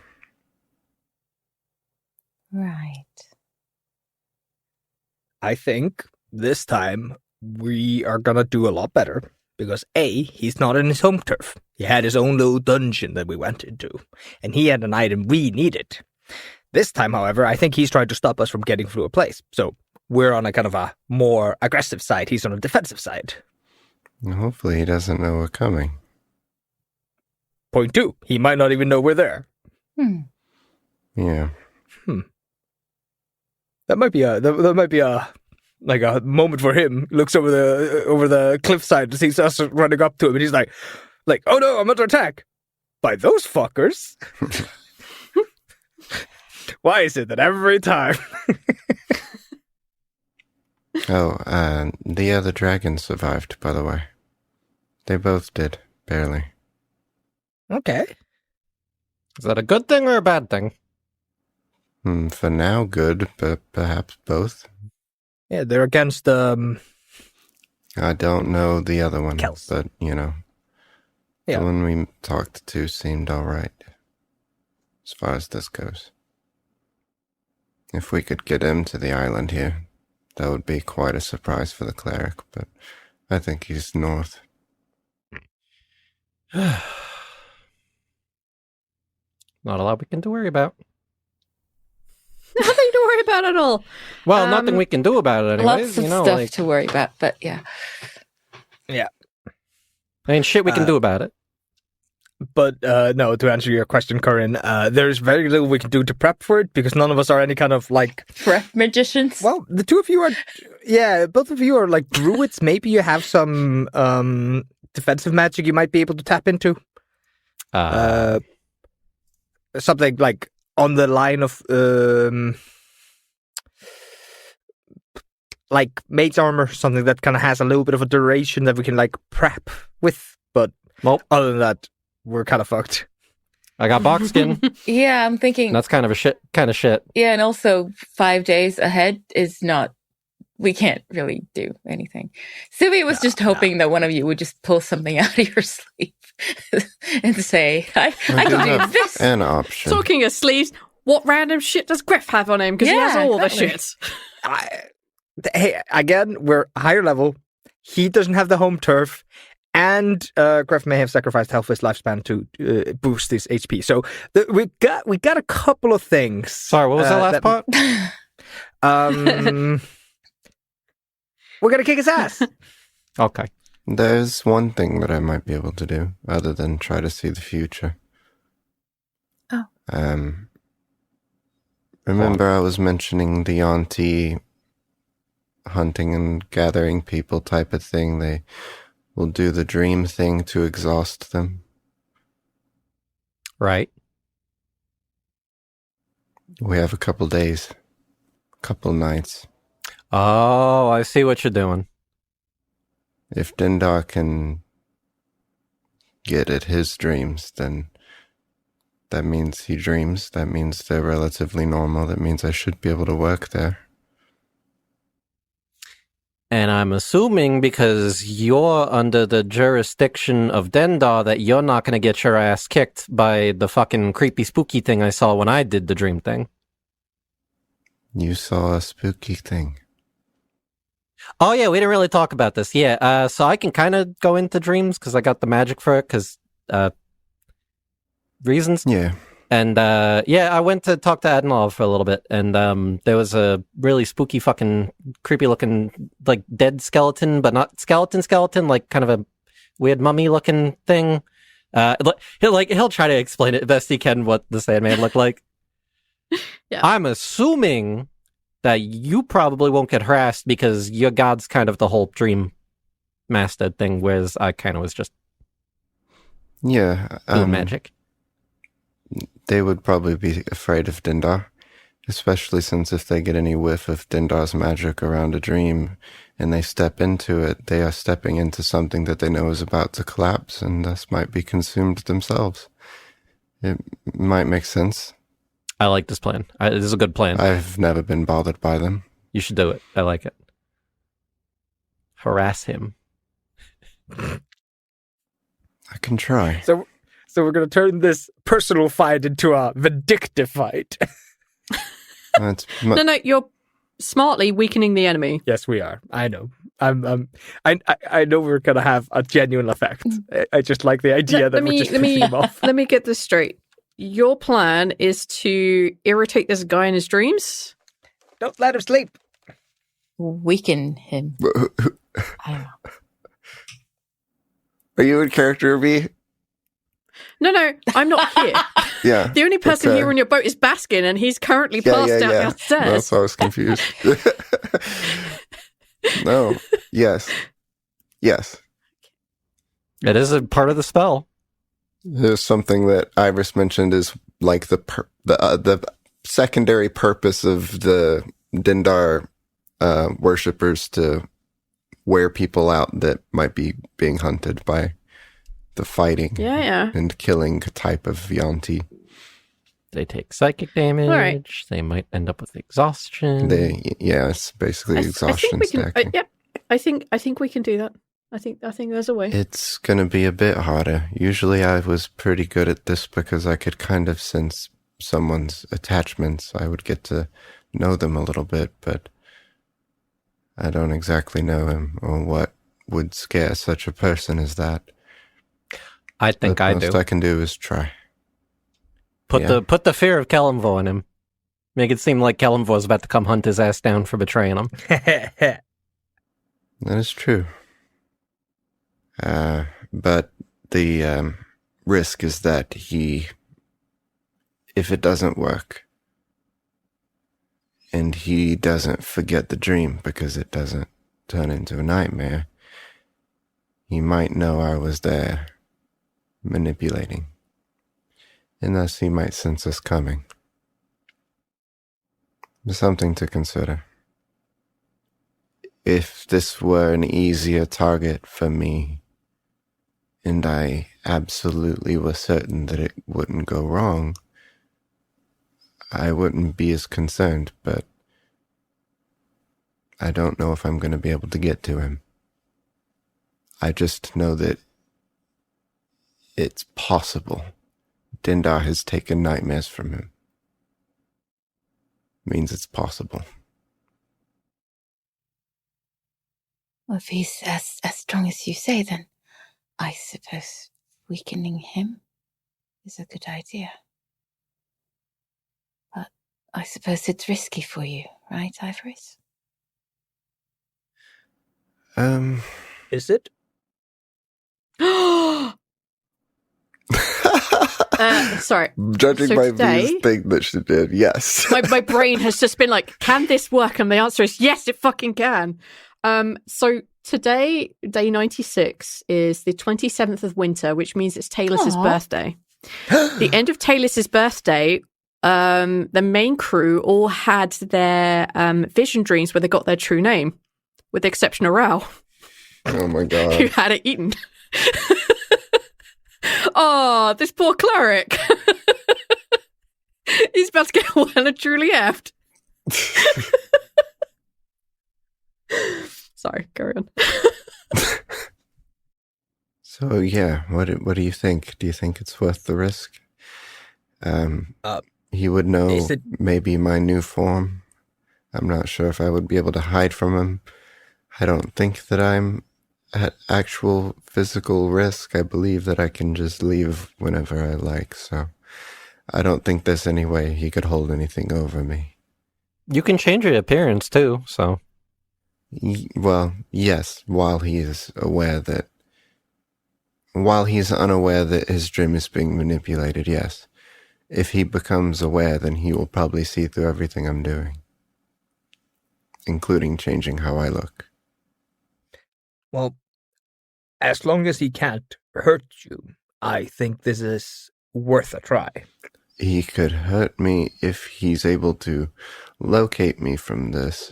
Right. I think this time we are gonna do a lot better because A, he's not in his home turf. He had his own little dungeon that we went into, and he had an item we needed. This time, however, I think he's trying to stop us from getting through a place. So we're on a kind of a more aggressive side. He's on a defensive side. Hopefully he doesn't know we're coming. Point 2, he might not even know we're there. Yeah. That might be a like a moment for him. Looks over the cliffside and sees us running up to him, and he's like, oh no, I'm under attack by those fuckers. Why is it that every time? The other dragon survived, by the way. They both did, barely. Okay. Is that a good thing or a bad thing? For now, good, but perhaps both. Yeah, they're against I don't know the other one, Kels. but, Yeah. The one we talked to seemed alright, as far as this goes. If we could get him to the island here, that would be quite a surprise for the cleric, but I think he's north. Not a lot we can worry about. Nothing to worry about at all. Well, nothing we can do about it anyways. Lots of stuff to worry about, but yeah. Yeah. Ain't shit we can do about it. But no, to answer your question, Karin, there's very little we can do to prep for it because none of us are any kind of like Prep magicians? Well, the two of you are, both of you are like druids. Maybe you have some defensive magic you might be able to tap into. Something like on the line of like mage armor, something that kind of has a little bit of a duration that we can like prep with. But other than that, we're kind of fucked. I got box skin. Yeah, I'm thinking That's kind of shit. Yeah, and also 5 days ahead is not. We can't really do anything. Suvi was just hoping that one of you would just pull something out of your sleeve and say, "I can do this." An option. Talking of sleeves, what random shit does Greff have on him? Because he has all exactly. the shit. Hey, again, we're higher level. He doesn't have the home turf. And Greff may have sacrificed half his lifespan to boost his HP. So we got a couple of things. Sorry, what was that last part? We're gonna kick his ass. Okay. There's one thing that I might be able to do, other than try to see the future. Oh. Remember I was mentioning the auntie hunting and gathering people type of thing. They will do the dream thing to exhaust them. Right. We have a couple days, couple nights. Oh, I see what you're doing. If Dindar can get at his dreams, then that means he dreams. That means they're relatively normal. That means I should be able to work there. And I'm assuming because you're under the jurisdiction of Dendar that you're not going to get your ass kicked by the fucking creepy spooky thing I saw when I did the dream thing. You saw a spooky thing. Oh yeah, we didn't really talk about this. Yeah, so I can kind of go into dreams because I got the magic for it because reasons. Yeah. And I went to talk to Adnal for a little bit, and there was a really spooky, fucking creepy looking, like dead skeleton, but not skeleton, like kind of a weird mummy looking thing. He'll try to explain it best he can what the Sandman looked like. Yeah. I'm assuming that you probably won't get harassed because your god's kind of the whole dream master thing, whereas I kind of was just Yeah. doing magic. They would probably be afraid of Dindar, especially since if they get any whiff of Dindar's magic around a dream and they step into it, they are stepping into something that they know is about to collapse and thus might be consumed themselves. It might make sense. I like this plan. This is a good plan. I've never been bothered by them. You should do it. I like it. Harass him. I can try. So we're gonna turn this personal fight into a vindictive fight. No, you're smartly weakening the enemy. Yes, we are. I know. I know we're gonna have a genuine effect. I just like the idea that we're just pissing him off. Let me get this straight. Your plan is to irritate this guy in his dreams? Don't let him sleep. weaken him. I don't know. Are you in character, V? No, I'm not here. Yeah. The only person here on your boat is Baskin, and he's currently passed out downstairs. That's why I was confused. No. Yes. Yes. It is a part of the spell. There's something that Ivoris mentioned is like the secondary purpose of the Dindar worshippers to wear people out that might be being hunted by the fighting and killing type of Vianti. They take psychic damage. All right. They might end up with exhaustion. It's basically exhaustion stacking. I think we can do that. I think there's a way. It's going to be a bit harder. Usually I was pretty good at this because I could kind of sense someone's attachments. I would get to know them a little bit, but I don't exactly know him or what would scare such a person as that. I think I do. The most I can do is try. Put the fear of Kalimvo in him. Make it seem like Kalimvo is about to come hunt his ass down for betraying him. That is true. But the risk is that if it doesn't work, and he doesn't forget the dream because it doesn't turn into a nightmare, he might know I was there manipulating. And thus he might sense us coming. There's something to consider. If this were an easier target for me, and I absolutely was certain that it wouldn't go wrong, I wouldn't be as concerned, but I don't know if I'm going to be able to get to him. I just know that it's possible. Dindar has taken nightmares from him. Means it's possible. Well, if he's as strong as you say, then I suppose weakening him is a good idea. But I suppose it's risky for you, right, Ivoris? Is it? Sorry. Judging So by today- V's thing that she did, yes. my brain has just been like, can this work? And the answer is yes, it fucking can. So today, day 96, is the 27th of winter, which means it's Taylor's birthday. The end of Taylor's birthday, the main crew all had their vision dreams where they got their true name, with the exception of Rao, Oh my god. who had it eaten. Oh, this poor cleric. He's about to get well and truly effed. Sorry, carry on. So yeah, what do you think? Do you think it's worth the risk? He would know maybe my new form. I'm not sure if I would be able to hide from him. I don't think that I'm at actual physical risk. I believe that I can just leave whenever I like, so I don't think there's any way he could hold anything over me. You can change your appearance too, so. Well, yes, while he's unaware that his dream is being manipulated, yes. If he becomes aware, then he will probably see through everything I'm doing, including changing how I look. Well, as long as he can't hurt you, I think this is worth a try. He could hurt me if he's able to locate me from this.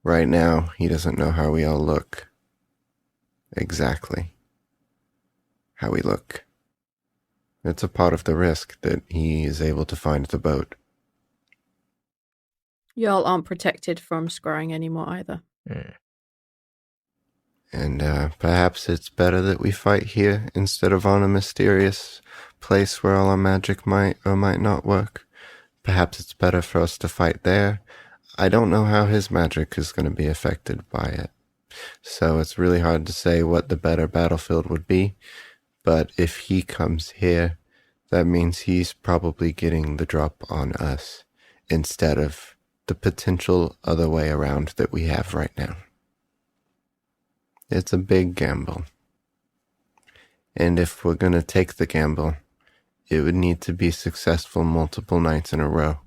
Right now, he doesn't know how we all look. Exactly. How we look. It's a part of the risk that he is able to find the boat. Y'all aren't protected from scrying anymore either. And perhaps it's better that we fight here instead of on a mysterious place where all our magic might or might not work. Perhaps it's better for us to fight there. I don't know how his magic is going to be affected by it. So it's really hard to say what the better battlefield would be. But if he comes here, that means he's probably getting the drop on us instead of the potential other way around that we have right now. It's a big gamble. And if we're going to take the gamble, it would need to be successful multiple nights in a row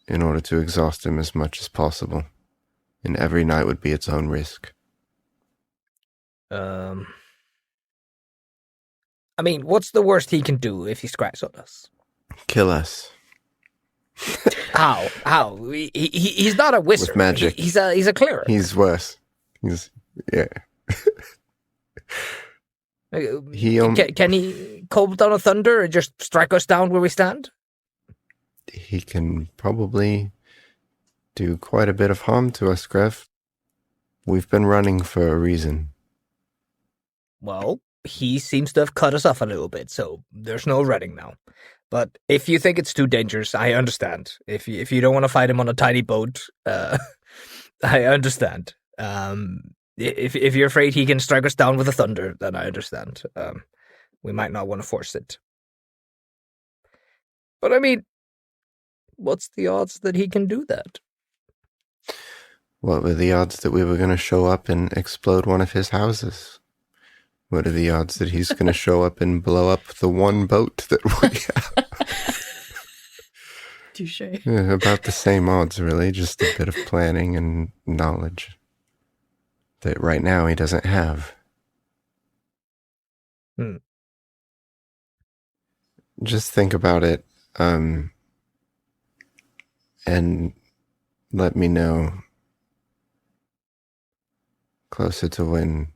in order to exhaust him as much as possible. And every night would be its own risk. I mean, what's the worst he can do if he strikes on us? Kill us. How? He's not a wizard. With magic. He's a cleric. He's worse. Yeah. Can he call down a thunder and just strike us down where we stand? He can probably do quite a bit of harm to us, Greff. We've been running for a reason. Well, he seems to have cut us off a little bit, so there's no running now. But if you think it's too dangerous, I understand. If you don't want to fight him on a tiny boat, I understand. If you're afraid he can strike us down with a thunder, then I understand. We might not want to force it. But I mean, what's the odds that he can do that? What were the odds that we were going to show up and explode one of his houses? What are the odds that he's going to show up and blow up the one boat that we have? Touche. Yeah, about the same odds, really. Just a bit of planning and knowledge that right now he doesn't have. Just think about it, and let me know closer to when,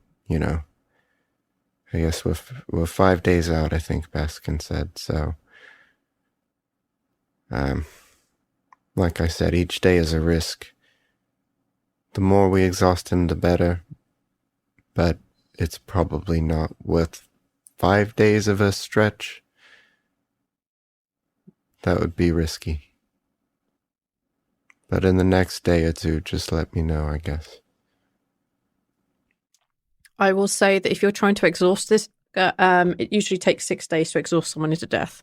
I guess we're 5 days out, I think Baskin said, so like I said, each day is a risk. The more we exhaust him, the better, but it's probably not worth 5 days of a stretch. That would be risky. But in the next day or two, just let me know, I guess. I will say that if you're trying to exhaust this, it usually takes 6 days to exhaust someone into death.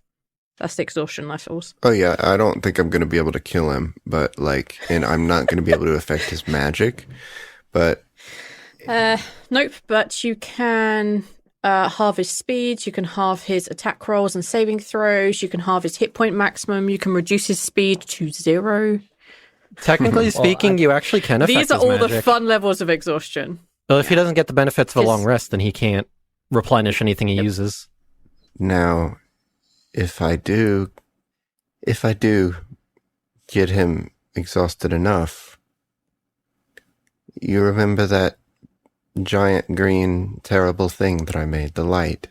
That's the exhaustion levels. Oh yeah, I don't think I'm going to be able to kill him, but and I'm not going to be able to affect his magic, but... Nope, but you can halve his speed, you can halve his attack rolls and saving throws, you can halve his hit point maximum, you can reduce his speed to 0. Technically speaking, you actually can affect These are his all magic. the fun levels of exhaustion. Well, if he doesn't get the benefits of a long rest, then he can't replenish anything he uses. Now, if I do get him exhausted enough, you remember that giant green terrible thing that I made, the light?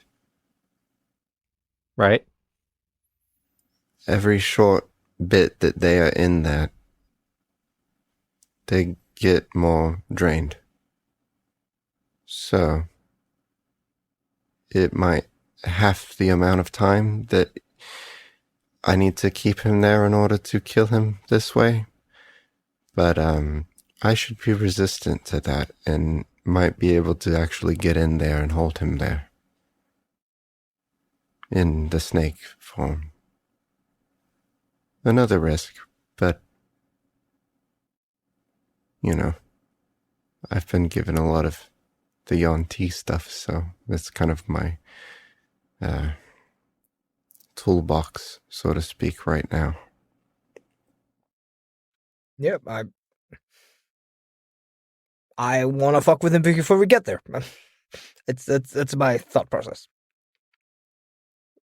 Right? Every short bit that they are in that, they get more drained. So, it might half the amount of time that I need to keep him there in order to kill him this way. But I should be resistant to that and might be able to actually get in there and hold him there. In the snake form. Another risk, but I've been given a lot of the Yuan-Ti stuff, so that's kind of my toolbox, so to speak, right now. Yep, I want to fuck with him before we get there. It's my thought process.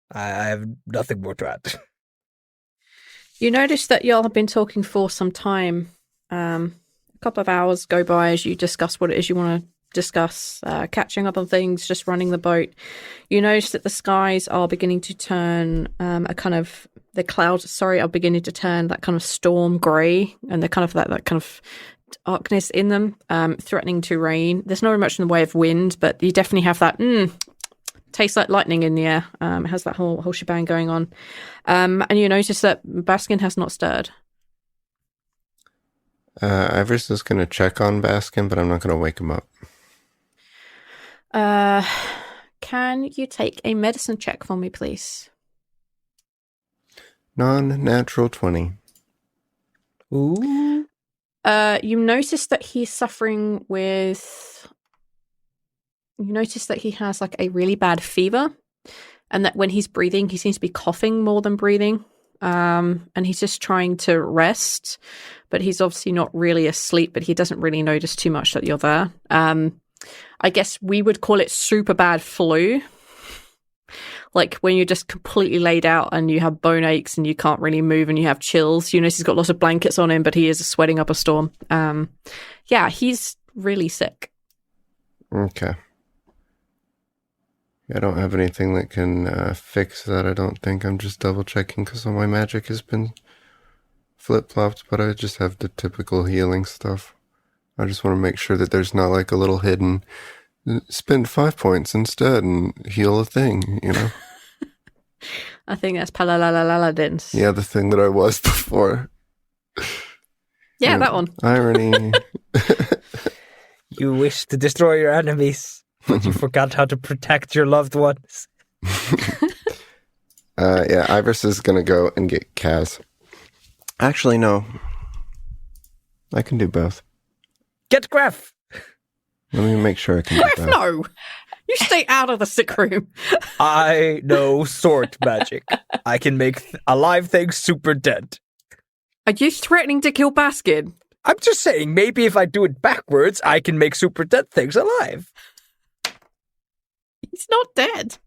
I have nothing more to add. You notice that y'all have been talking for some time. A couple of hours go by as you discuss what it is you want to discuss, catching up on things, just running the boat. You notice that the skies are beginning to turn the clouds are beginning to turn that kind of storm grey, and they're kind of that kind of darkness in them, threatening to rain. There's not very much in the way of wind, but you definitely have that tastes like lightning in the air. It has that whole shebang going on. And you notice that Baskin has not stirred. Ivoris is going to check on Baskin, but I'm not going to wake him up. Can you take a medicine check for me, please? Non-natural 20. Ooh. You notice that he's suffering with... You notice that he has like a really bad fever, and that when he's breathing, he seems to be coughing more than breathing. And he's just trying to rest, but he's obviously not really asleep, but he doesn't really notice too much that you're there. I guess we would call it super bad flu. Like when you're just completely laid out and you have bone aches and you can't really move and you have chills. You notice he's got lots of blankets on him, but he is sweating up a storm. Yeah, he's really sick. Okay. I don't have anything that can fix that, I don't think. I'm just double-checking because all my magic has been flip-flopped, but I just have the typical healing stuff. I just want to make sure that there's not like a little hidden, spend 5 points instead and heal a thing, you know? I think that's Palalaladins. Yeah, the thing that I was before. Yeah, that one. Irony. You wish to destroy your enemies, but you forgot how to protect your loved ones. Yeah, Ivoris is going to go and get Kaz. Actually, no. I can do both. Get Greff! Let me make sure I can do both. No! You stay out of the sick room. I know sword magic. I can make alive things super dead. Are you threatening to kill Baskin? I'm just saying, maybe if I do it backwards, I can make super dead things alive. He's not dead.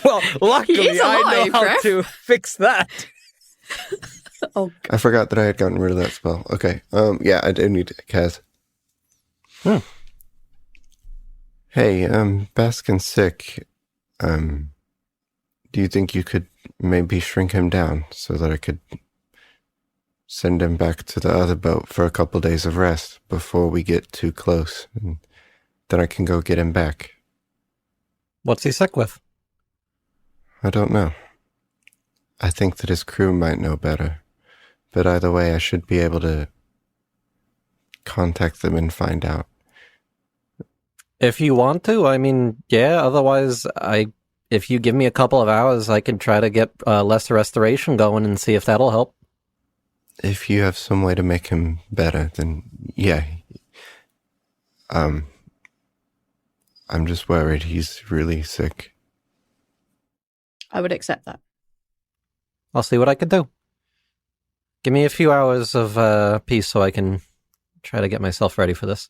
Well, luckily He's alive, I know how Greff. to fix that. Oh, I forgot that I had gotten rid of that spell. Okay. Yeah, I do need Kaz. Hey, Baskin's sick. Do you think you could maybe shrink him down so that I could send him back to the other boat for a couple days of rest before we get too close? And then I can go get him back. What's he sick with? I don't know. I think that his crew might know better. But either way, I should be able to contact them and find out. If you want to, I mean, yeah, otherwise, if you give me a couple of hours, I can try to get lesser restoration going and see if that'll help. If you have some way to make him better, then yeah. I'm just worried he's really sick. I would accept that. I'll see what I can do. Give me a few hours of peace so I can try to get myself ready for this.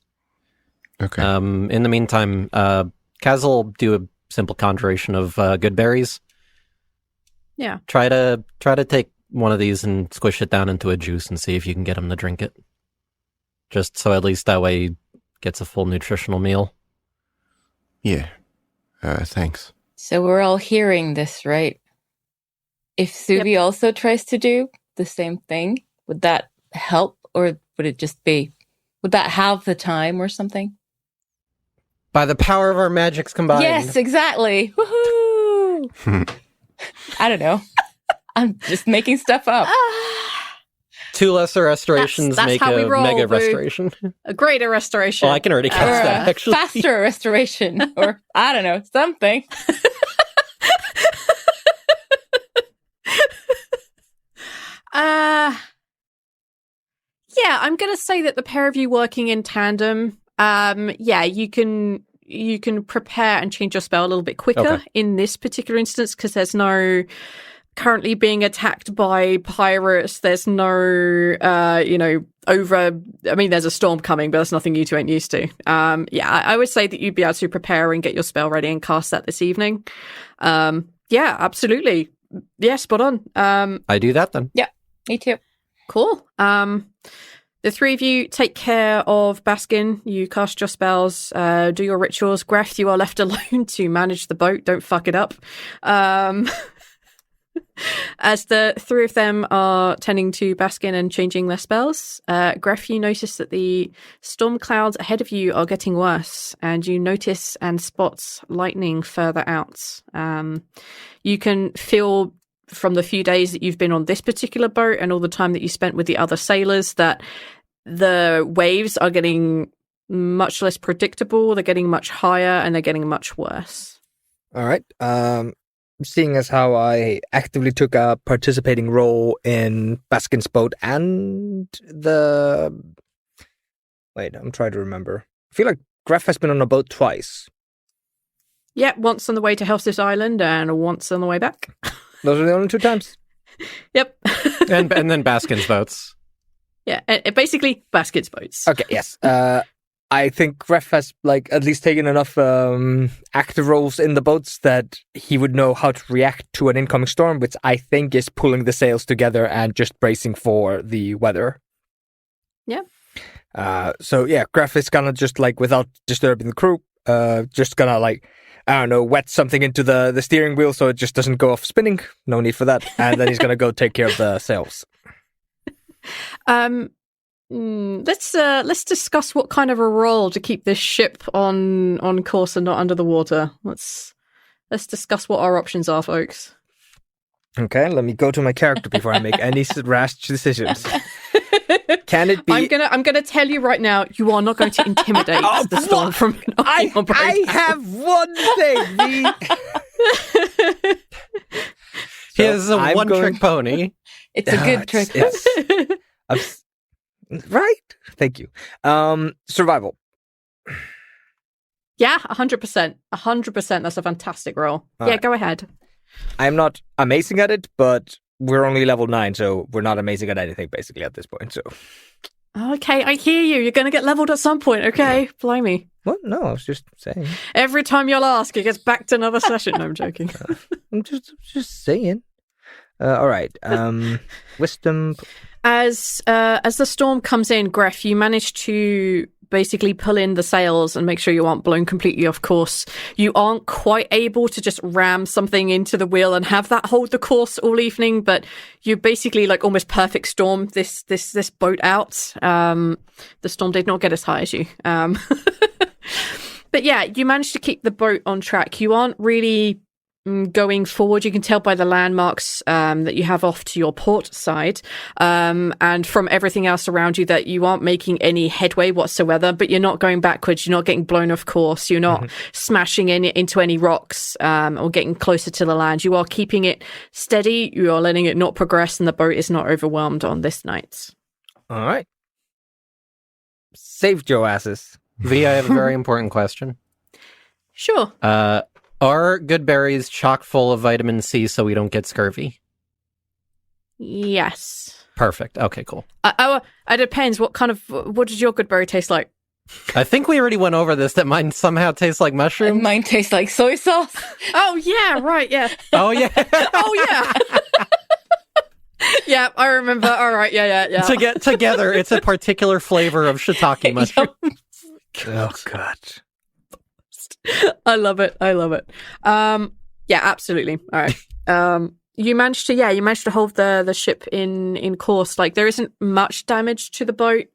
Okay. In the meantime, Kaz will do a simple conjuration of good berries. Yeah. Try to take one of these and squish it down into a juice and see if you can get him to drink it. Just so at least that way he gets a full nutritional meal. Yeah. Thanks. So we're all hearing this, right? If Suvi also tries to do the same thing, would that help, or would it just be, would that have the time or something? By the power of our magics combined. Yes, exactly. Woohoo! I don't know. I'm just making stuff up. 2 lesser restorations That's make how we a roll, mega boo. restoration. A greater restoration. Well, I can already cast Or that, a actually. faster restoration, or I don't know, something. Yeah, I'm going to say that the pair of you working in tandem, yeah, you can prepare and change your spell a little bit quicker in this particular instance because there's no currently being attacked by pirates. There's no, I mean, there's a storm coming, but that's nothing you two ain't used to. Yeah, I would say that you'd be able to prepare and get your spell ready and cast that this evening. Yeah, absolutely. Yeah, spot on. I do that then. Yeah, me too. Cool. The three of you take care of Baskin. You cast your spells, do your rituals. Greff, you are left alone to manage the boat. Don't fuck it up. As the three of them are tending to Baskin and changing their spells, Greff, you notice that the storm clouds ahead of you are getting worse, and you notice and spot lightning further out. You can feel from the few days that you've been on this particular boat and all the time that you spent with the other sailors that the waves are getting much less predictable, they're getting much higher, and they're getting much worse. All right. seeing as how I actively took a participating role in Baskin's boat and the... Wait, I'm trying to remember. I feel like Greff has been on a boat twice. Yeah, once on the way to Hell's Island and once on the way back. Those are the only 2 times. Yep. and then Baskin's boats. Yeah, basically Baskin's boats. Okay, yes. I think Greff has at least taken enough active roles in the boats that he would know how to react to an incoming storm, which I think is pulling the sails together and just bracing for the weather. Yeah. So yeah, Greff is gonna just without disturbing the crew, just gonna I don't know, wet something into the steering wheel so it just doesn't go off spinning. No need for that. And then he's gonna go take care of the sails. Let's discuss what kind of a role to keep this ship on course and not under the water. Let's discuss what our options are, folks. Okay, let me go to my character before I make any rash decisions. Can it be? I'm gonna tell you right now, you are not going to intimidate the storm from knocking on I have one thing. He has a one-trick pony. It's a good trick. Right? Thank you. Survival. Yeah, 100%. 100%. That's a fantastic roll. All yeah, right. Go ahead. I'm not amazing at it, but we're only level 9, so we're not amazing at anything basically at this point. So. Okay, I hear you. You're going to get leveled at some point. Okay, blimey. What? No, I was just saying. Every time you'll ask, it gets back to another session. No, I'm joking. I'm just saying. All right. Wisdom. As the storm comes in, Greff, you manage to basically pull in the sails and make sure you aren't blown completely off course. You aren't quite able to just ram something into the wheel and have that hold the course all evening, but you basically almost perfect storm this boat out. The storm did not get as high as you. But yeah, you managed to keep the boat on track. You aren't really going forward. You can tell by the landmarks that you have off to your port side, and from everything else around you that you aren't making any headway whatsoever, but you're not going backwards. You're not getting blown off course. You're not smashing into any rocks or getting closer to the land. You are keeping it steady. You are letting it not progress, and the boat is not overwhelmed on this night. All right. Saved your asses. V, I have a very important question. Sure. Are good berries chock full of vitamin C so we don't get scurvy? Yes. Perfect. Okay, cool. It depends. What does your good berry taste like? I think we already went over this, that mine somehow tastes like mushroom. And mine tastes like soy sauce. Oh, yeah, right, yeah. Oh, yeah. Oh, yeah. Yeah, I remember. All right, yeah. Together, it's a particular flavor of shiitake mushroom. Oh, God. I love it. Yeah, absolutely. All right. You managed to hold the ship in course. There isn't much damage to the boat.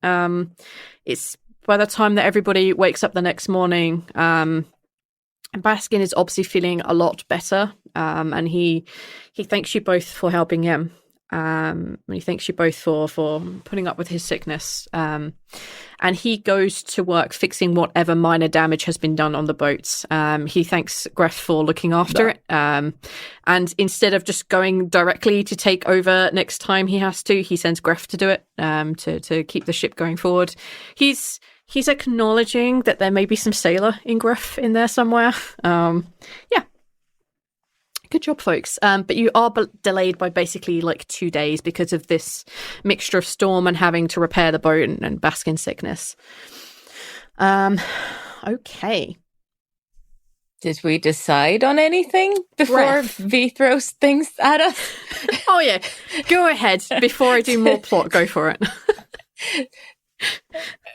It's by the time that everybody wakes up the next morning, Baskin is obviously feeling a lot better. And he thanks you both for helping him. He thanks you both for putting up with his sickness. And he goes to work fixing whatever minor damage has been done on the boats. He thanks Greff for looking after it. And instead of just going directly to take over next time he has to, he sends Greff to do it, to keep the ship going forward. He's acknowledging that there may be some sailor in Greff in there somewhere. Yeah. Good job, folks. But you are delayed by basically 2 days because of this mixture of storm and having to repair the boat and Baskin's sickness. Okay. Did we decide on anything before V throws things at us? Oh, yeah. Go ahead. Before I do more plot, go for it.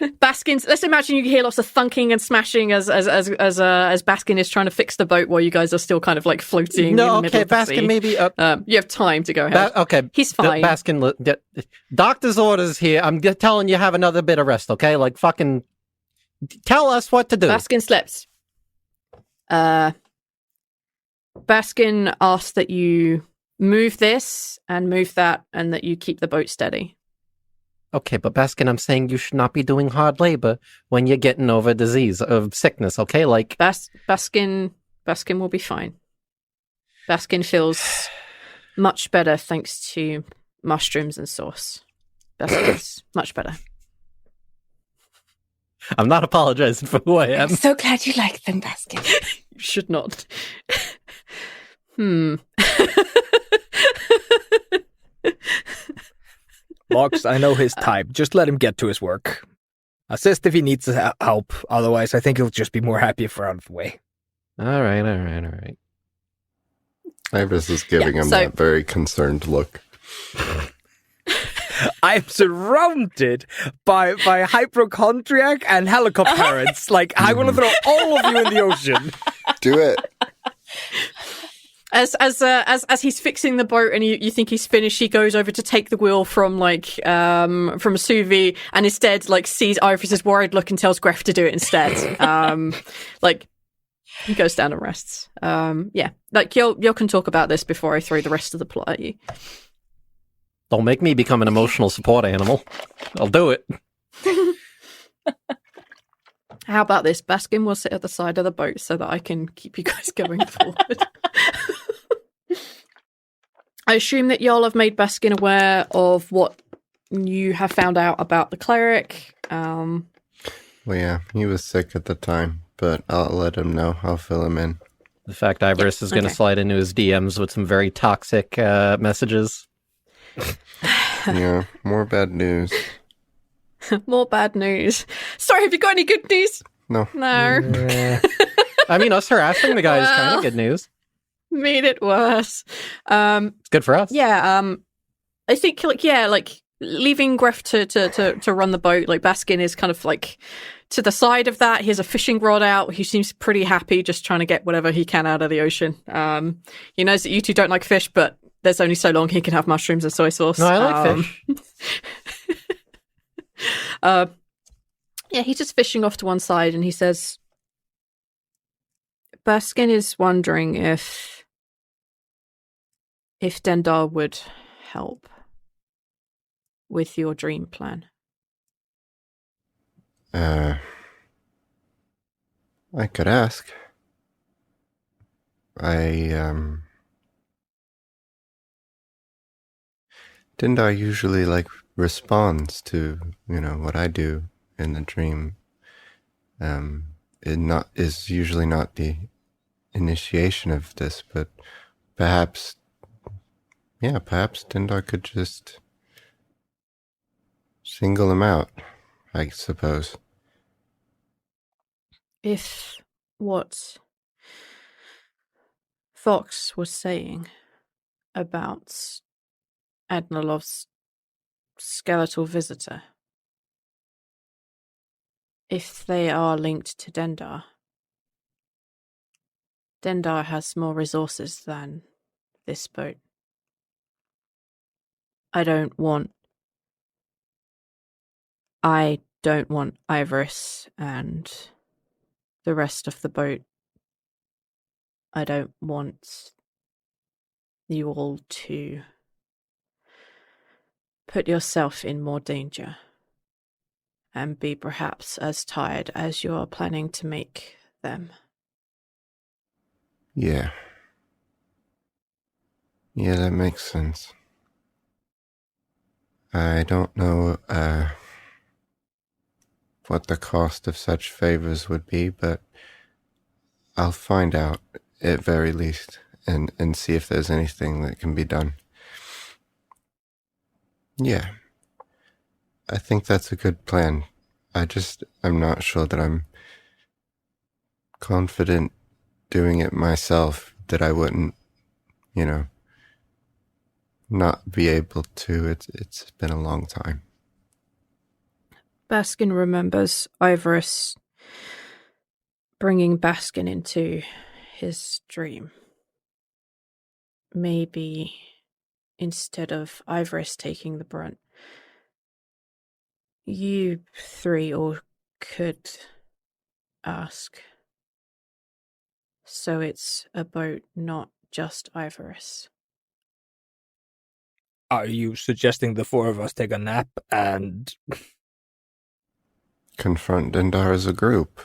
Baskin's. Let's imagine you hear lots of thunking and smashing as Baskin is trying to fix the boat while you guys are still kind of floating. No, in the middle okay, of the Baskin sea. maybe. You have time to go ahead. Okay, he's fine. Baskin, doctor's orders here. I'm telling you, have another bit of rest. Okay, fucking tell us what to do. Baskin slept. Baskin asked that you move this and move that, and that you keep the boat steady. Okay, but Baskin, I'm saying you should not be doing hard labor when you're getting over disease of sickness, okay? Baskin will be fine. Baskin feels much better thanks to mushrooms and sauce. Baskin's much better. I'm not apologizing for who I am. I'm so glad you like them, Baskin. You should not. Vox, I know his type. Just let him get to his work. Assist if he needs help. Otherwise, I think he'll just be more happy if we're out of the way. All right. Ivoris is giving him that very concerned look. I'm surrounded by hypochondriac and helicopter parents. Like, I want to throw all of you in the ocean. Do it. As he's fixing the boat and you think he's finished, he goes over to take the wheel from Suvi and instead sees Ivoris's worried look and tells Greff to do it instead. He goes down and rests. Y'all can talk about this before I throw the rest of the plot at you. Don't make me become an emotional support animal. I'll do it. How about this? Baskin will sit at the side of the boat so that I can keep you guys going forward. I assume that y'all have made Baskin aware of what you have found out about the cleric. Well, yeah, he was sick at the time, but I'll let him know. I'll fill him in. The fact Ivoris is going to slide into his DMs with some very toxic messages. Yeah, more bad news. More bad news. Sorry, have you got any good news? No. I mean, us harassing the guy is kind of good news. Made it worse. It's good for us. Yeah, I think leaving Greff to run the boat, Baskin is kind of to the side of that. He has a fishing rod out. He seems pretty happy just trying to get whatever he can out of the ocean. He knows that you two don't like fish, but there's only so long he can have mushrooms and soy sauce. No, I like fish. He's just fishing off to one side and he says, Baskin is wondering if Dendar would help with your dream plan. I could ask. Dendar usually responds to what I do in the dream. It is usually not the initiation of this, but perhaps Dendar could just single him out, I suppose. If what Fox was saying about Adnalov's skeletal visitor, if they are linked to Dendar has more resources than this boat. I don't want Ivoris and the rest of the boat. I don't want you all to put yourself in more danger and be perhaps as tired as you are planning to make them. Yeah. Yeah, that makes sense. I don't know what the cost of such favors would be, but I'll find out at very least and see if there's anything that can be done. Yeah. I think that's a good plan. I'm not sure that I'm confident doing it myself, that I wouldn't, not be able to. It's been a long time. Baskin remembers Ivoris bringing Baskin into his dream. Maybe instead of Ivoris taking the brunt, you three all could ask. So it's a boat, not just Ivoris. Are you suggesting the four of us take a nap and confront Dendar as a group?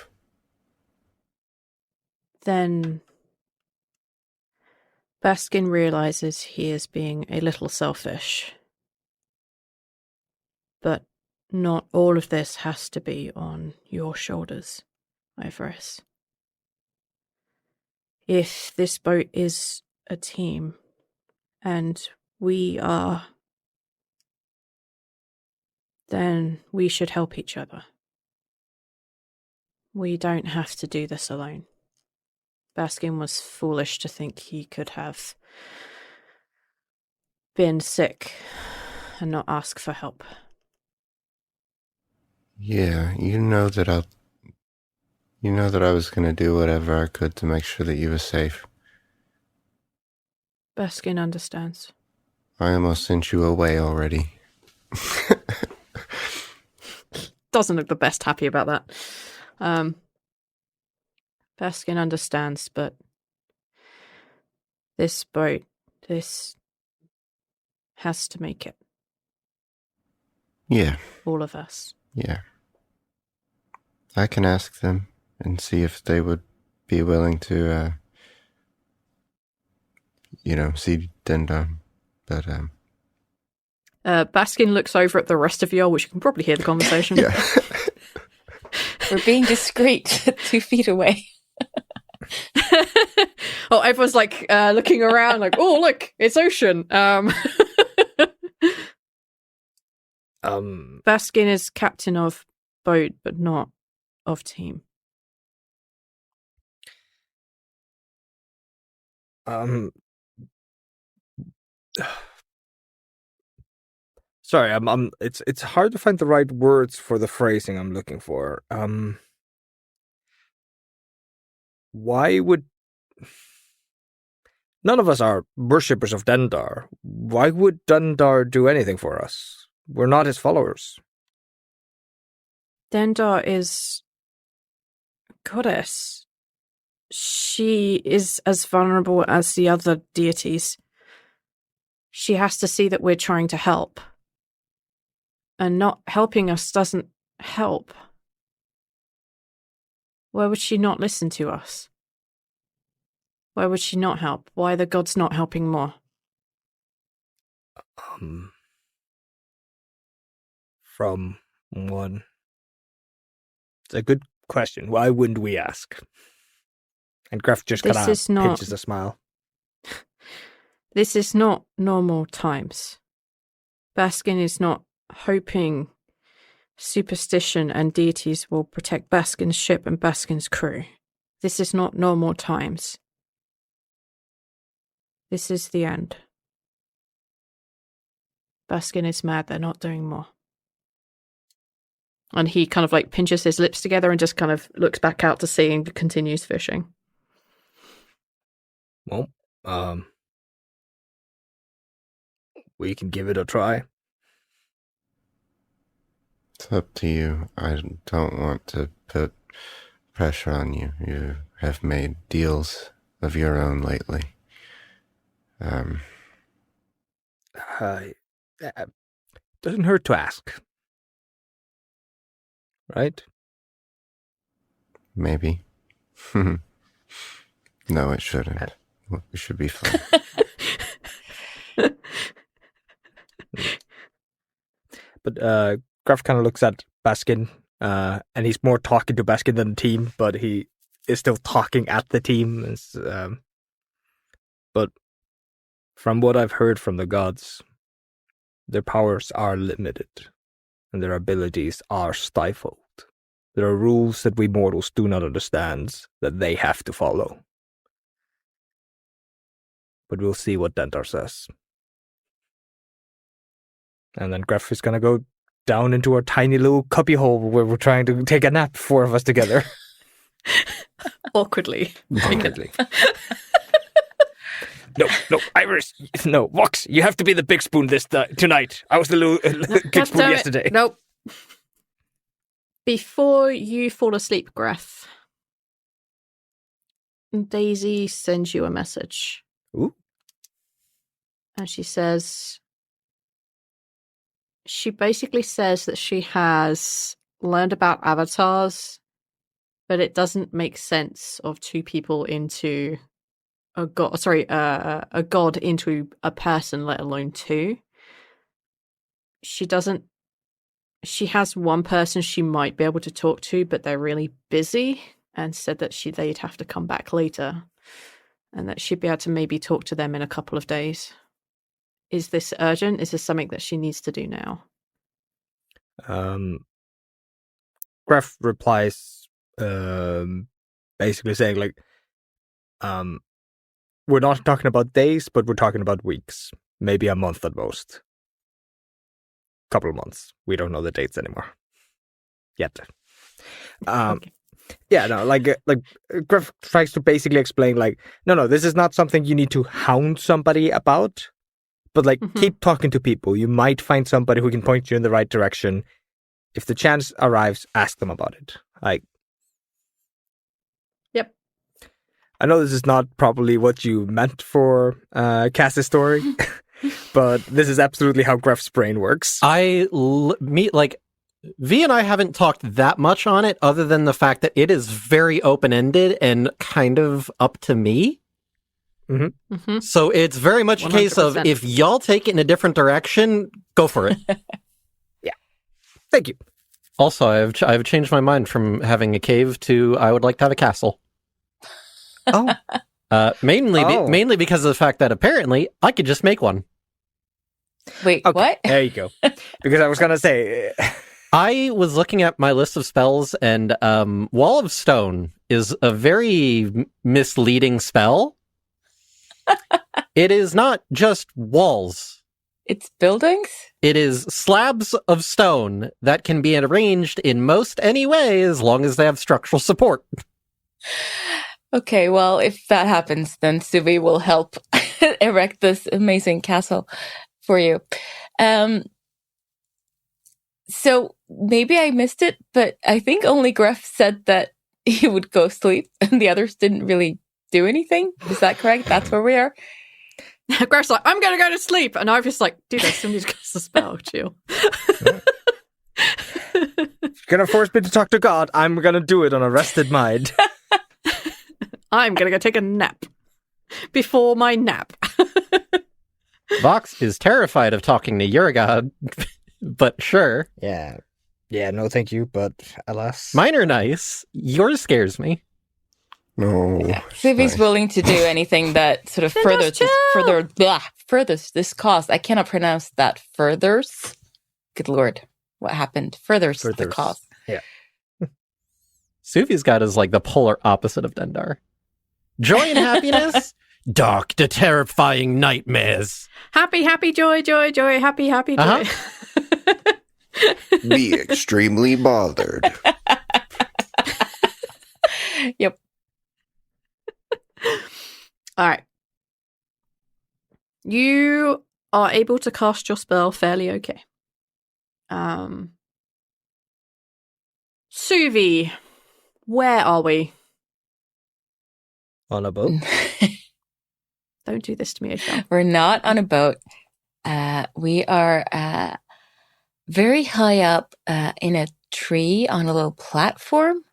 Then Baskin realizes he is being a little selfish. But not all of this has to be on your shoulders, Ivoris. If this boat is a team, and we are, then we should help each other. We don't have to do this alone. Baskin was foolish to think he could have been sick and not ask for help. Yeah, you know that I was going to do whatever I could to make sure that you were safe. Baskin understands. I almost sent you away already. Doesn't look the best happy about that. Baskin understands, but this boat, this has to make it. Yeah. All of us. Yeah. I can ask them and see if they would be willing to, see Dendar. But, Baskin looks over at the rest of y'all, which you can probably hear the conversation. Yeah. We're being discreet 2 feet away. Oh, everyone's like looking around like, oh, look, it's ocean. Baskin is captain of boat, but not of team. Sorry, it's hard to find the right words for the phrasing I'm looking for. Why would none of us are worshippers of Dendar? Why would Dendar do anything for us? We're not his followers. Dendar is a goddess. She is as vulnerable as the other deities. She has to see that we're trying to help. And not helping us doesn't help. Why would she not listen to us? Why would she not help? Why are the gods not helping more? From one. It's a good question. Why wouldn't we ask? And Greff just kind of pinches a smile. This is not normal times. Baskin is not hoping superstition and deities will protect Baskin's ship and Baskin's crew. This is not normal times. This is the end. Baskin is mad they're not doing more. And he kind of like pinches his lips together and just kind of looks back out to sea and continues fishing. Well, we can give it a try. It's up to you. I don't want to put pressure on you. You have made deals of your own lately. Doesn't hurt to ask. Right? Maybe. No, it shouldn't. We should be fine. But Greff kind of looks at Baskin, and he's more talking to Baskin than the team, but he is still talking at the team. But from what I've heard from the gods, their powers are limited, and their abilities are stifled. There are rules that we mortals do not understand that they have to follow. But we'll see what Dendar says. And then Greff is going to go down into our tiny little cubbyhole where we're trying to take a nap, 4 of us together. Awkwardly. No, Ivoris, no, Vox, you have to be the big spoon tonight. I was the little kid spoon yesterday. Nope. Before you fall asleep, Greff, Daisy sends you a message. Ooh. And she basically says that she has learned about avatars, but it doesn't make sense of 2 people into a god into a person, let alone two. She has one person she might be able to talk to, but they're really busy, and said that they'd have to come back later, and that she'd be able to maybe talk to them in a couple of days. Is this urgent? Is this something that she needs to do now? Greff replies, basically saying like, we're not talking about days, but we're talking about weeks, maybe a month at most. Couple of months. We don't know the dates anymore yet. Okay. Yeah, no, like Greff tries to basically explain like, no, this is not something you need to hound somebody about, but like keep talking to people. You might find somebody who can point you in the right direction. If the chance arrives, ask them about it. Like, yep. I know this is not probably what you meant for Cass's story, but this is absolutely how Greff's brain works. V and I haven't talked that much on it, other than the fact that it is very open-ended and kind of up to me. So it's very much a case of, if y'all take it in a different direction, go for it. Yeah. Thank you. Also, I've changed my mind from having a cave to I would like to have a castle. Oh. Mainly because of the fact that apparently I could just make one. Wait, Okay, what? there you go. Because I was going to say... I was looking at my list of spells, and Wall of Stone is a very misleading spell. It is not just walls. It's buildings? It is slabs of stone that can be arranged in most any way as long as they have structural support. Okay, well, if that happens, then Suvi will help erect this amazing castle for you. So maybe I missed it, but I think only Greff said that he would go sleep and the others didn't really do anything. Is that correct? That's where we are? Greff's like, I'm going to go to sleep. And I'm just like, dude, I still need to cast a spell. Chill. You're going to force me to talk to God. I'm going to do it on a rested mind. I'm going to go take a nap before my nap. Vox is terrified of talking to your god, but sure. Yeah, no thank you, but alas. Mine are nice. Yours scares me. No. Yeah. Suvi's willing to do anything that sort of furthers this cause. I cannot pronounce that. Furthers? Good Lord. What happened? Furthers the cause. Yeah. Suvi's god is like the polar opposite of Dendar. Joy and happiness, dark to terrifying nightmares. Happy, joy, happy, joy. Be extremely bothered. Yep. All right. You are able to cast your spell fairly okay. Suvi, where are we? On a boat? Don't do this to me, Adele. We're not on a boat. We are very high up in a tree on a little platform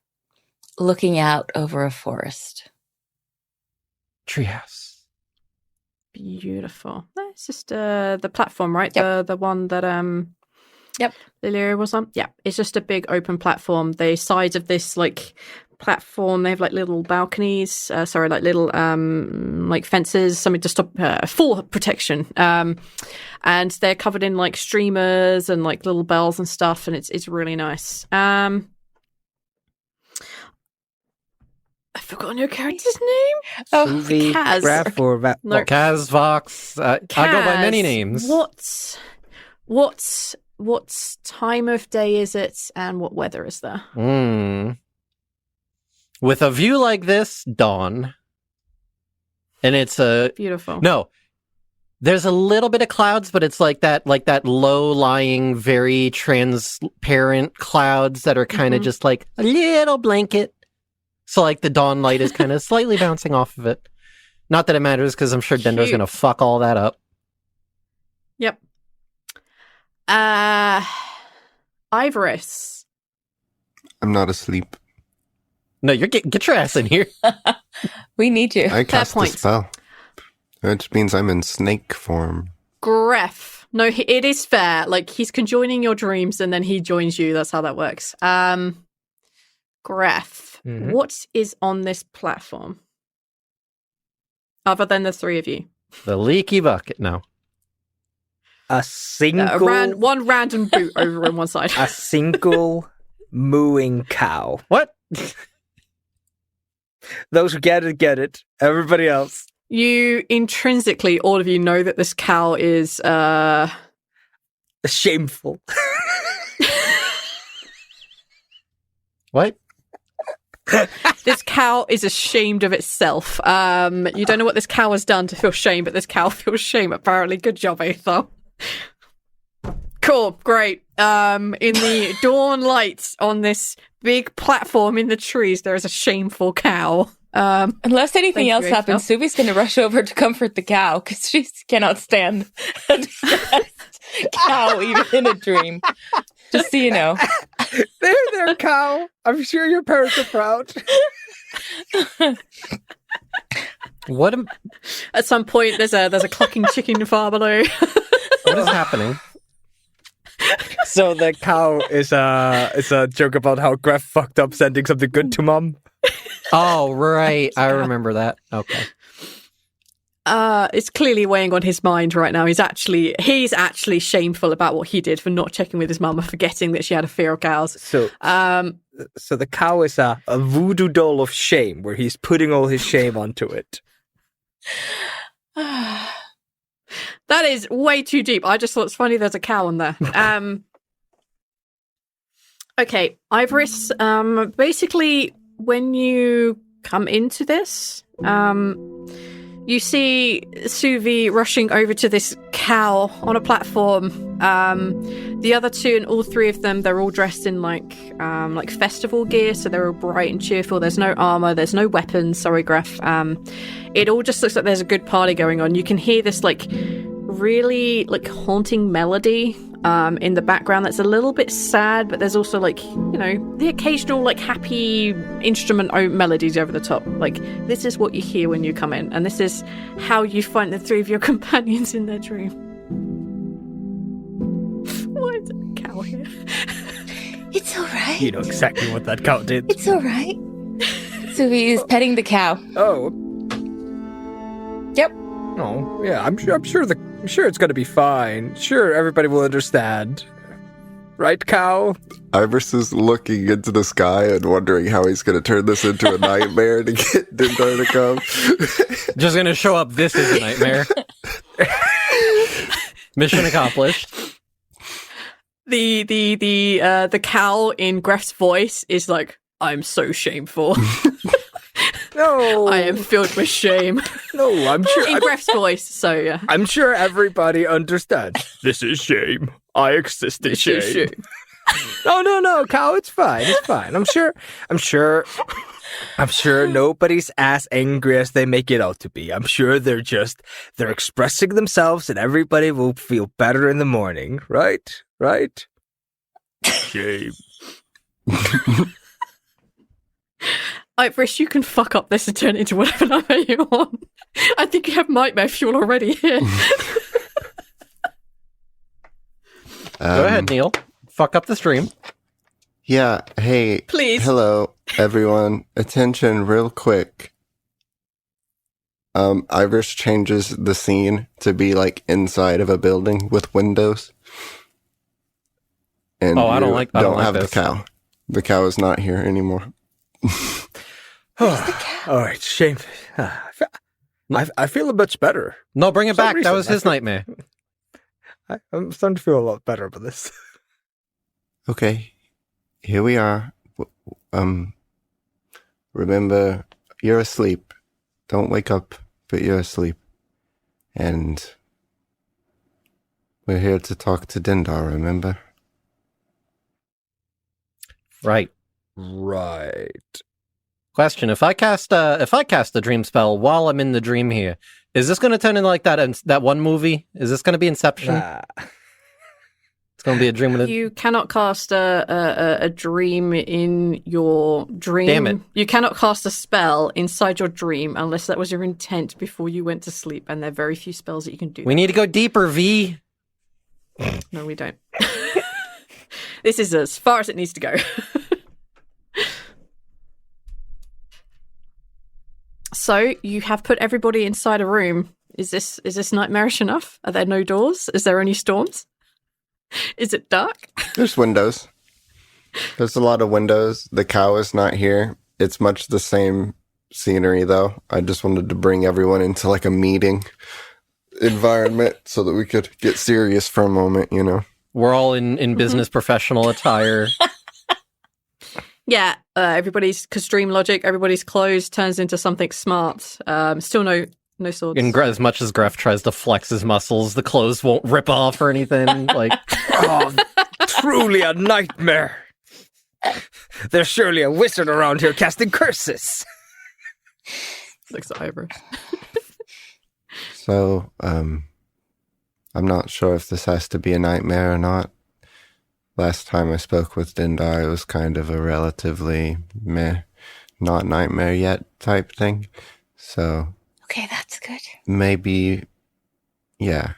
looking out over a forest. Treehouse. Beautiful. That's just the platform, right? Yep. The one that Yep. Lilia was on. Yeah, it's just a big open platform. The sides of this like platform, they have like little balconies. Like little like fences, something to stop for protection. And they're covered in like streamers and like little bells and stuff, and it's really nice. I've forgotten your character's name. Oh, Suvi, Kaz. Greff, or No. Kaz, Vox. I go by many names. What's time of day is it, and what weather is there? With a view like this, dawn. And it's Beautiful. No. There's a little bit of clouds, but it's like that low-lying, very transparent clouds that are kind of just like a little blanket. So like the dawn light is kind of slightly bouncing off of it. Not that it matters, because I'm sure Dendo's going to fuck all that up. Yep. Ivoris. I'm not asleep. No, get your ass in here. We need you. I cast the point. spell. Which means I'm in snake form. Greff. No, it is fair. Like, he's conjoining your dreams and then he joins you. That's how that works. Greff, what is on this platform? Other than the three of you. The leaky bucket. No. A single... one random boot over on one side. A single mooing cow. What? Those who get it. Everybody else. You intrinsically, all of you know that this cow is Shameful. What? This cow is ashamed of itself. You don't know what this cow has done to feel shame, but this cow feels shame, apparently. Good job, Aether. Cool, great. In the dawn lights on this big platform in the trees, there is a shameful cow. Unless anything else happens, Suvi's going to rush over to comfort the cow because she cannot stand a distressed cow even in a dream. Just so you know. There, cow. I'm sure your parents are proud. What? At some point, there's a clucking chicken far below. What is happening? So the cow is a joke about how Greff fucked up sending something good to Mom. Oh, right. I remember that. Okay. It's clearly weighing on his mind right now. He's actually shameful about what he did for not checking with his mum and forgetting that she had a fear of cows. So the cow is a voodoo doll of shame where he's putting all his shame onto it. That is way too deep. I just thought it's funny there's a cow on there. Okay, Ivoris, basically when you come into this, you see Suvi rushing over to this cow on a platform. The other two and all three of them, they're all dressed in like festival gear, so they're all bright and cheerful. There's no armor, there's no weapons. Sorry, Greff. It all just looks like there's a good party going on. You can hear this like really like haunting melody in the background that's a little bit sad, but there's also like, you know, the occasional like happy instrument melodies over the top. Like, this is what you hear when you come in, and this is how you find the three of your companions in their dream. Why is there a cow here? It's all right. You know exactly what that cow did. It's all right. Suvi is petting the cow. Oh. Yep. Oh, yeah. I'm sure it's gonna be fine. Sure, everybody will understand. Right, cow? Ivoris is looking into the sky and wondering how he's going to turn this into a nightmare to get Dindar to come. Just going to show up. This is a nightmare. Mission accomplished. The cow in Greff's voice is like, I'm so shameful. No. I am filled with shame. No, I'm sure. In Greff's voice, so yeah. I'm sure everybody understands. This is shame. I exist in shame. No, cow, it's fine. It's fine. I'm sure nobody's as angry as they make it out to be. I'm sure they're expressing themselves and everybody will feel better in the morning. Right? Shame. Ivoris, you can fuck up this and turn it into whatever number you want. I think you have nightmare fuel already here. Go ahead, Neil. Fuck up the stream. Yeah, hey. Please. Hello, everyone. Attention real quick. Ivoris changes the scene to be like inside of a building with windows. And I don't like have this. the cow. The cow is not here anymore. All right, shame. I feel much better. No, bring it back. That was his I feel- nightmare. I'm starting to feel a lot better about this. Okay, here we are. Remember, you're asleep. Don't wake up, but you're asleep. And we're here to talk to Dindar, remember? Right. Question: If I cast the dream spell while I'm in the dream here, is this going to turn into like that one movie? Is this going to be Inception? Nah. It's going to be a dream. You cannot cast a dream in your dream. Damn it. You cannot cast a spell inside your dream unless that was your intent before you went to sleep, and there are very few spells that you can do. We need to go deeper, V. No, we don't. This is as far as it needs to go. So, you have put everybody inside a room. Is this nightmarish enough? Are there no doors? Is there any storms? Is it dark? There's windows. There's a lot of windows. The cow is not here. It's much the same scenery, though. I just wanted to bring everyone into like a meeting environment so that we could get serious for a moment, you know? We're all in business professional attire. Yeah, everybody's, because dream logic, everybody's clothes turns into something smart. Still no swords. And as much as Greff tries to flex his muscles, the clothes won't rip off or anything. Like, Oh, truly a nightmare. There's surely a wizard around here casting curses. Looks at Ivoris. So, I'm not sure if this has to be a nightmare or not. Last time I spoke with Dindar, it was kind of a relatively meh, not nightmare yet type thing. So, Okay, that's good. maybe, yeah.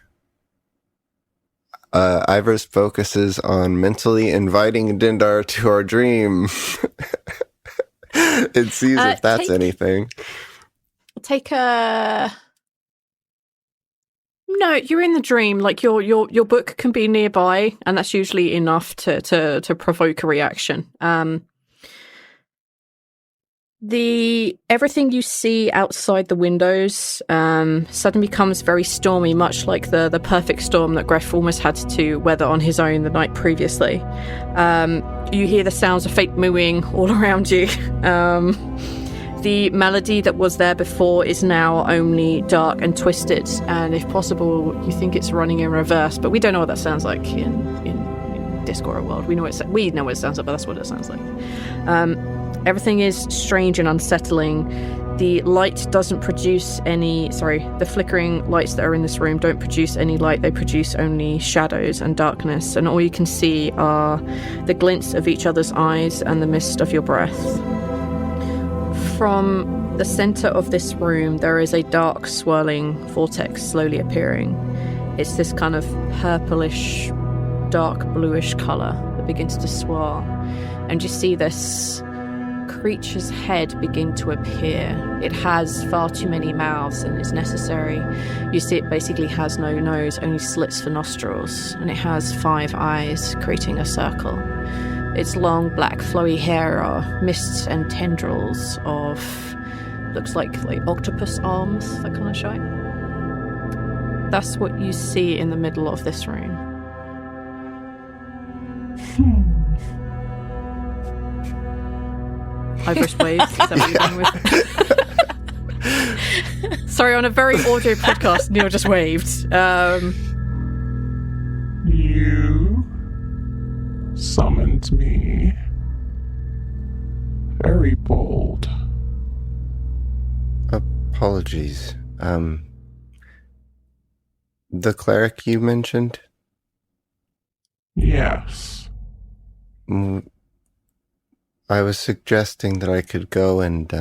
Ivoris focuses on mentally inviting Dindar to our dream. It sees if that's anything. Take a... No, you're in the dream. Like your book can be nearby, and that's usually enough to provoke a reaction. Everything you see outside the windows suddenly becomes very stormy, much like the perfect storm that Greff almost had to weather on his own the night previously. You hear the sounds of fake mooing all around you. The melody that was there before is now only dark and twisted, and if possible, you think it's running in reverse, but we don't know what that sounds like in Discord world. We know what it sounds like, but that's what it sounds like. Everything is strange and unsettling. The light doesn't produce the flickering lights that are in this room don't produce any light. They produce only shadows and darkness, and all you can see are the glints of each other's eyes and the mist of your breath. From the center of this room, there is a dark, swirling vortex slowly appearing. It's this kind of purplish, dark bluish color that begins to swirl. And you see this creature's head begin to appear. It has far too many mouths than is necessary. You see it basically has no nose, only slits for nostrils, and it has 5 eyes, creating a circle. Its long, black, flowy hair are mists and tendrils of, looks like octopus arms, that kind of shape. That's what you see in the middle of this room. Ivoris waves. Is that what you're going with? Sorry, on a very audio podcast, Neil just waved. You summoned me. Very bold. Apologies. The cleric you mentioned? Yes. I was suggesting that I could go and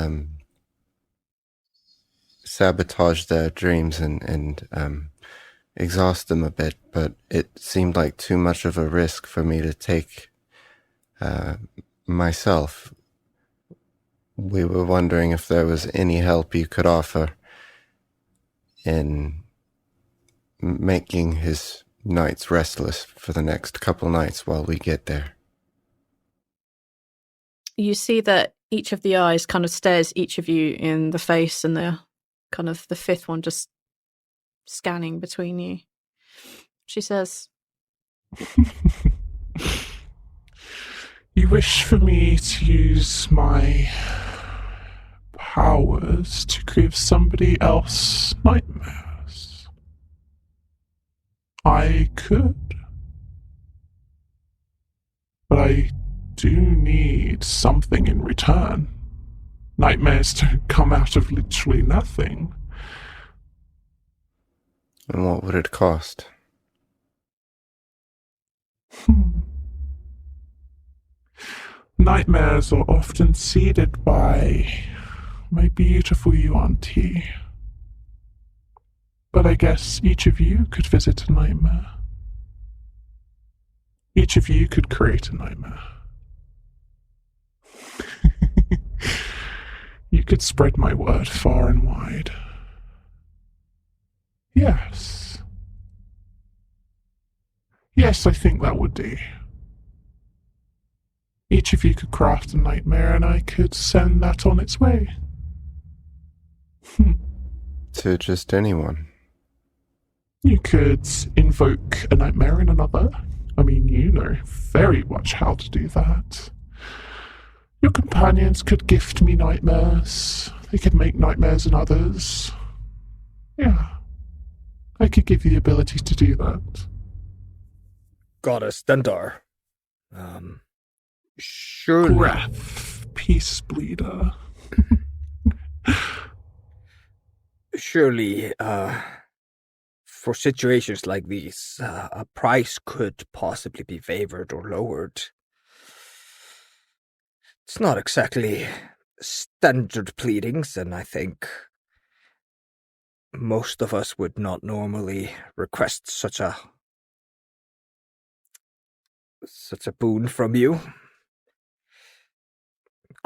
sabotage their dreams and exhaust them a bit, but it seemed like too much of a risk for me to take myself. We were wondering if there was any help you could offer in making his nights restless for the next couple nights while we get there. You see that each of the eyes kind of stares each of you in the face, and the kind of the fifth one just scanning between you. She says, You wish for me to use my powers to give somebody else nightmares. I could. But I do need something in return. Nightmares don't come out of literally nothing. And what would it cost? Nightmares are often seeded by my beautiful Yuan-Ti. But I guess each of you could visit a nightmare. Each of you could create a nightmare. You could spread my word far and wide. Yes. Yes, I think that would do. Each of you could craft a nightmare and I could send that on its way. To just anyone. You could invoke a nightmare in another. I mean, you know very much how to do that. Your companions could gift me nightmares. They could make nightmares in others. Yeah. I could give you the ability to do that. Goddess Dendar. Surely. Greff, Peace Bleeder. Surely, for situations like these, a price could possibly be favored or lowered. It's not exactly standard pleadings, and I think most of us would not normally request such a boon from you.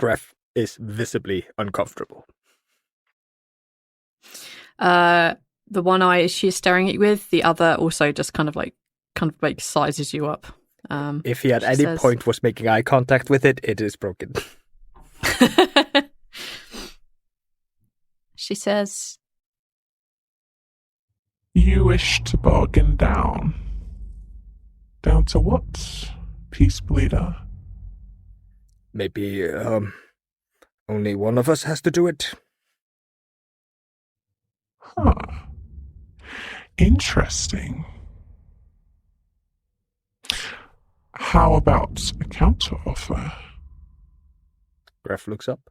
Greff is visibly uncomfortable. The one eye she's staring at you with, the other also just kind of like sizes you up. If he at any point was making eye contact with it, it is broken. She says, You wish to bargain down. Down to what, Peace Bleeder? Maybe, only one of us has to do it. Huh. Interesting. How about a counter-offer? Greff looks up.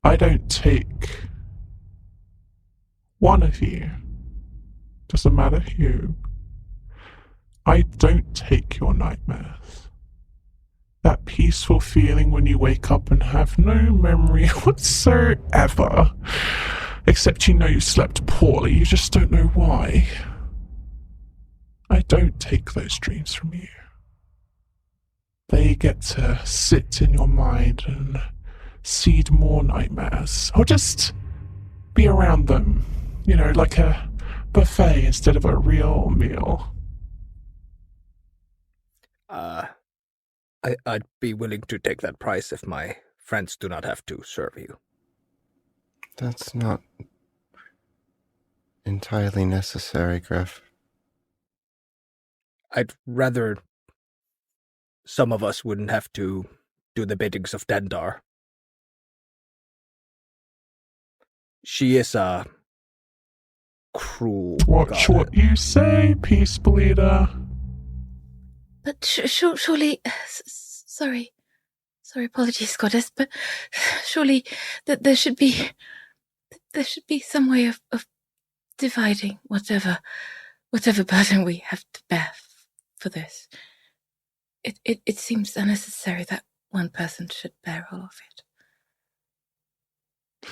I don't take one of you. Doesn't matter who. I don't take your nightmares. That peaceful feeling when you wake up and have no memory whatsoever. Except you know you slept poorly, you just don't know why. I don't take those dreams from you. They get to sit in your mind and seed more nightmares. Or just be around them, you know, like a buffet instead of a real meal. I'd be willing to take that price if my friends do not have to serve you. That's not entirely necessary, Greff. I'd rather some of us wouldn't have to do the biddings of Dendar. She is a cruel Watch god. what you say, Peace Bleeder. But surely, sorry, apologies, goddess, but surely there should be some way of dividing whatever burden we have to bear for this. It seems unnecessary that one person should bear all of it.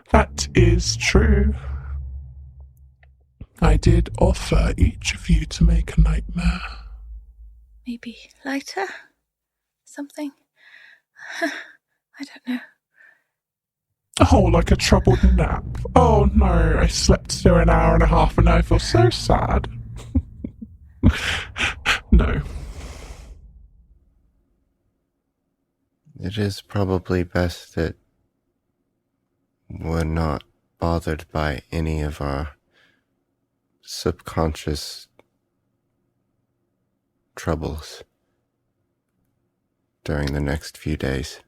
That is true. I did offer each of you to make a nightmare. Maybe lighter? Something? I don't know. Oh, like a troubled nap. Oh no, I slept for an hour and a half and I feel so sad. No. It is probably best that we're not bothered by any of our subconscious troubles during the next few days.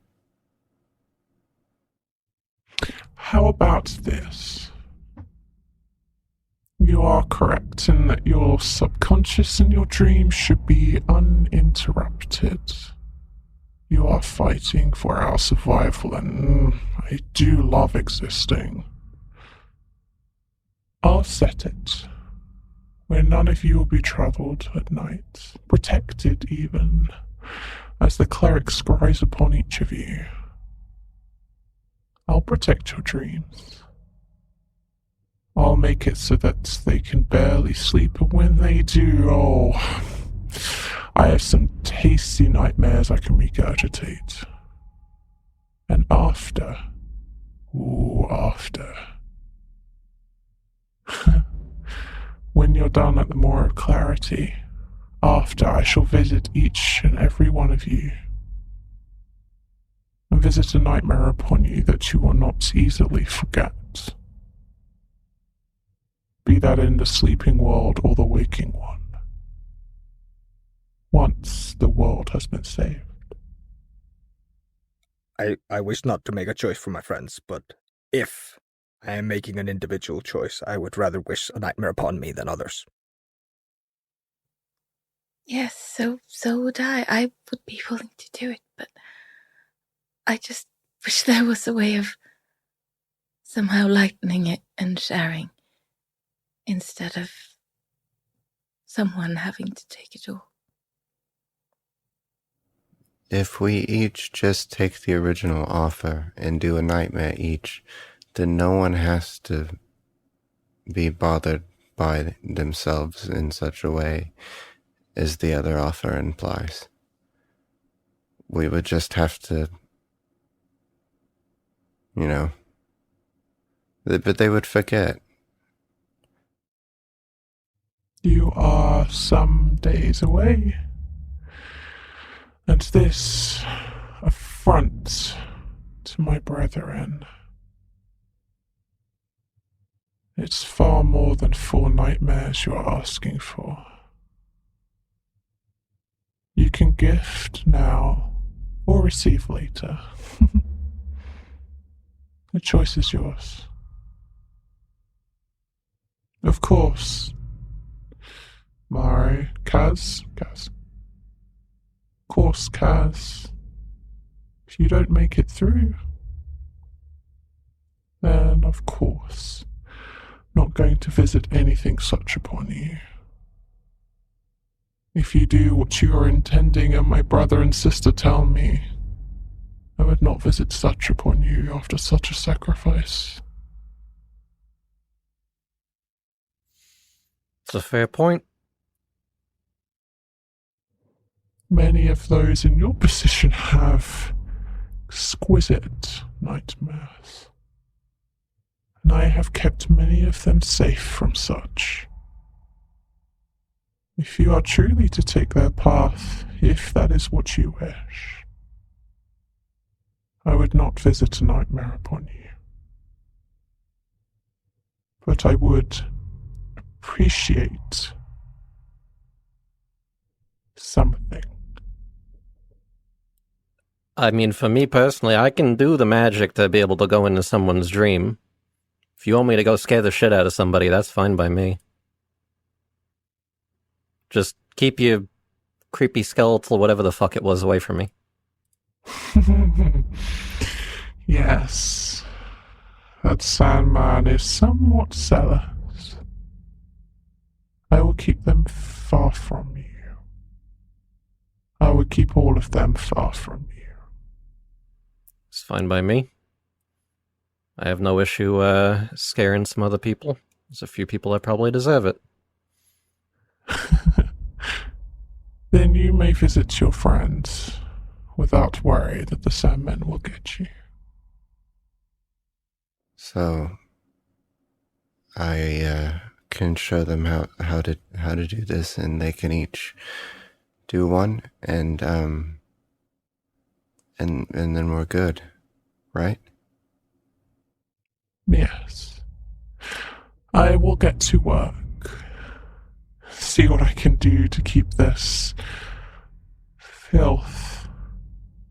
How about this? You are correct in that your subconscious and your dreams should be uninterrupted. You are fighting for our survival, and I do love existing. I'll set it. where none of you will be troubled at night, protected even, as the cleric scries upon each of you. I'll protect your dreams. I'll make it so that they can barely sleep, and when they do, I have some tasty nightmares I can regurgitate. And after, when you're done at the Moor of Clarity, after I shall visit each and every one of you, and visit a nightmare upon you that you will not easily forget. Be that in the sleeping world or the waking one, once the world has been saved. I wish not to make a choice for my friends, but if I am making an individual choice, I would rather wish a nightmare upon me than others. Yes, so would I. I would be willing to do it, but I just wish there was a way of somehow lightening it and sharing, instead of someone having to take it all. If we each just take the original offer and do a nightmare each, then no one has to be bothered by themselves in such a way as the other offer implies. We would just have to, but they would forget. You are some days away, and this affront to my brethren. It's far more than 4 nightmares you are asking for. You can gift now or receive later. The choice is yours. Of course, Kaz. Of course, Kaz, if you don't make it through, then of course, not going to visit anything such upon you. If you do what you are intending and my brother and sister tell me, I would not visit such upon you after such a sacrifice. It's a fair point. Many of those in your position have exquisite nightmares, and I have kept many of them safe from such. If you are truly to take their path, if that is what you wish, I would not visit a nightmare upon you. But I would appreciate something. I mean, for me personally, I can do the magic to be able to go into someone's dream. If you want me to go scare the shit out of somebody, that's fine by me. Just keep your creepy skeletal, whatever the fuck it was, away from me. Yes, that Sandman is somewhat zealous. I will keep them far from you. I will keep all of them far from you. It's fine by me. I have no issue scaring some other people. There's a few people that probably deserve it. Then you may visit your friends without worry that the Sandmen will get you. So, I can show them how to do this, and they can each do one, and then we're good, right? Yes. I will get to work. See what I can do to keep this filth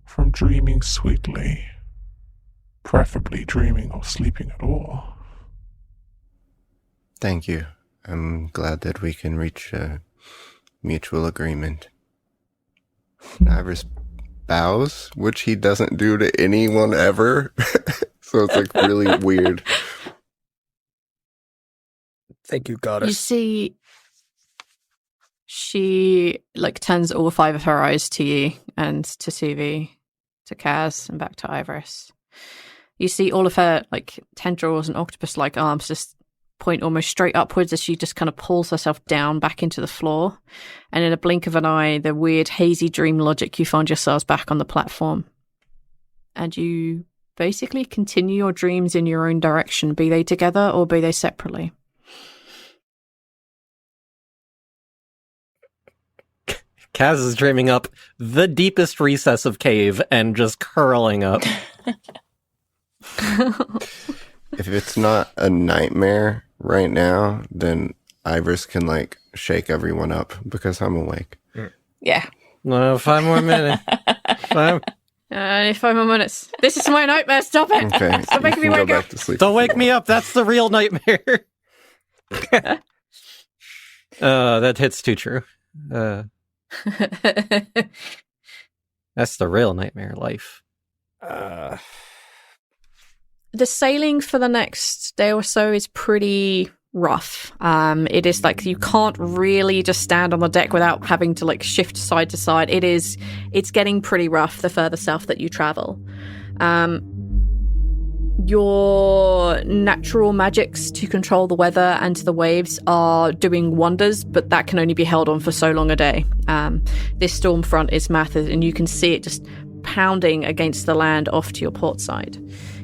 from dreaming sweetly. Preferably dreaming or sleeping at all. Thank you. I'm glad that we can reach a mutual agreement. Ivoris bows, which he doesn't do to anyone ever. So it's like really weird. Thank you, goddess. You see, She turns all 5 of her eyes to you and to Suvi, to Kaz, and back to Ivoris. You see all of her tendrils and octopus-like arms just point almost straight upwards as she just kind of pulls herself down back into the floor. And in a blink of an eye, the weird hazy dream logic, you find yourselves back on the platform. And you basically continue your dreams in your own direction, be they together or be they separately. Kaz is dreaming up the deepest recess of cave and just curling up. If it's not a nightmare right now, then Ivoris can shake everyone up because I'm awake. Yeah. No, 5 more minutes. 5. 5 more minutes. This is my nightmare. Stop it. Okay. Stop making me wake up. Don't wake me up. That's the real nightmare. That hits too true. That's the real nightmare life. The sailing for the next day or so is pretty rough. It is you can't really just stand on the deck without having to shift side to side. It's getting pretty rough the further south that you travel. Your natural magics to control the weather and the waves are doing wonders, but that can only be held on for so long a day. This storm front is massive, and you can see it just pounding against the land off to your port side.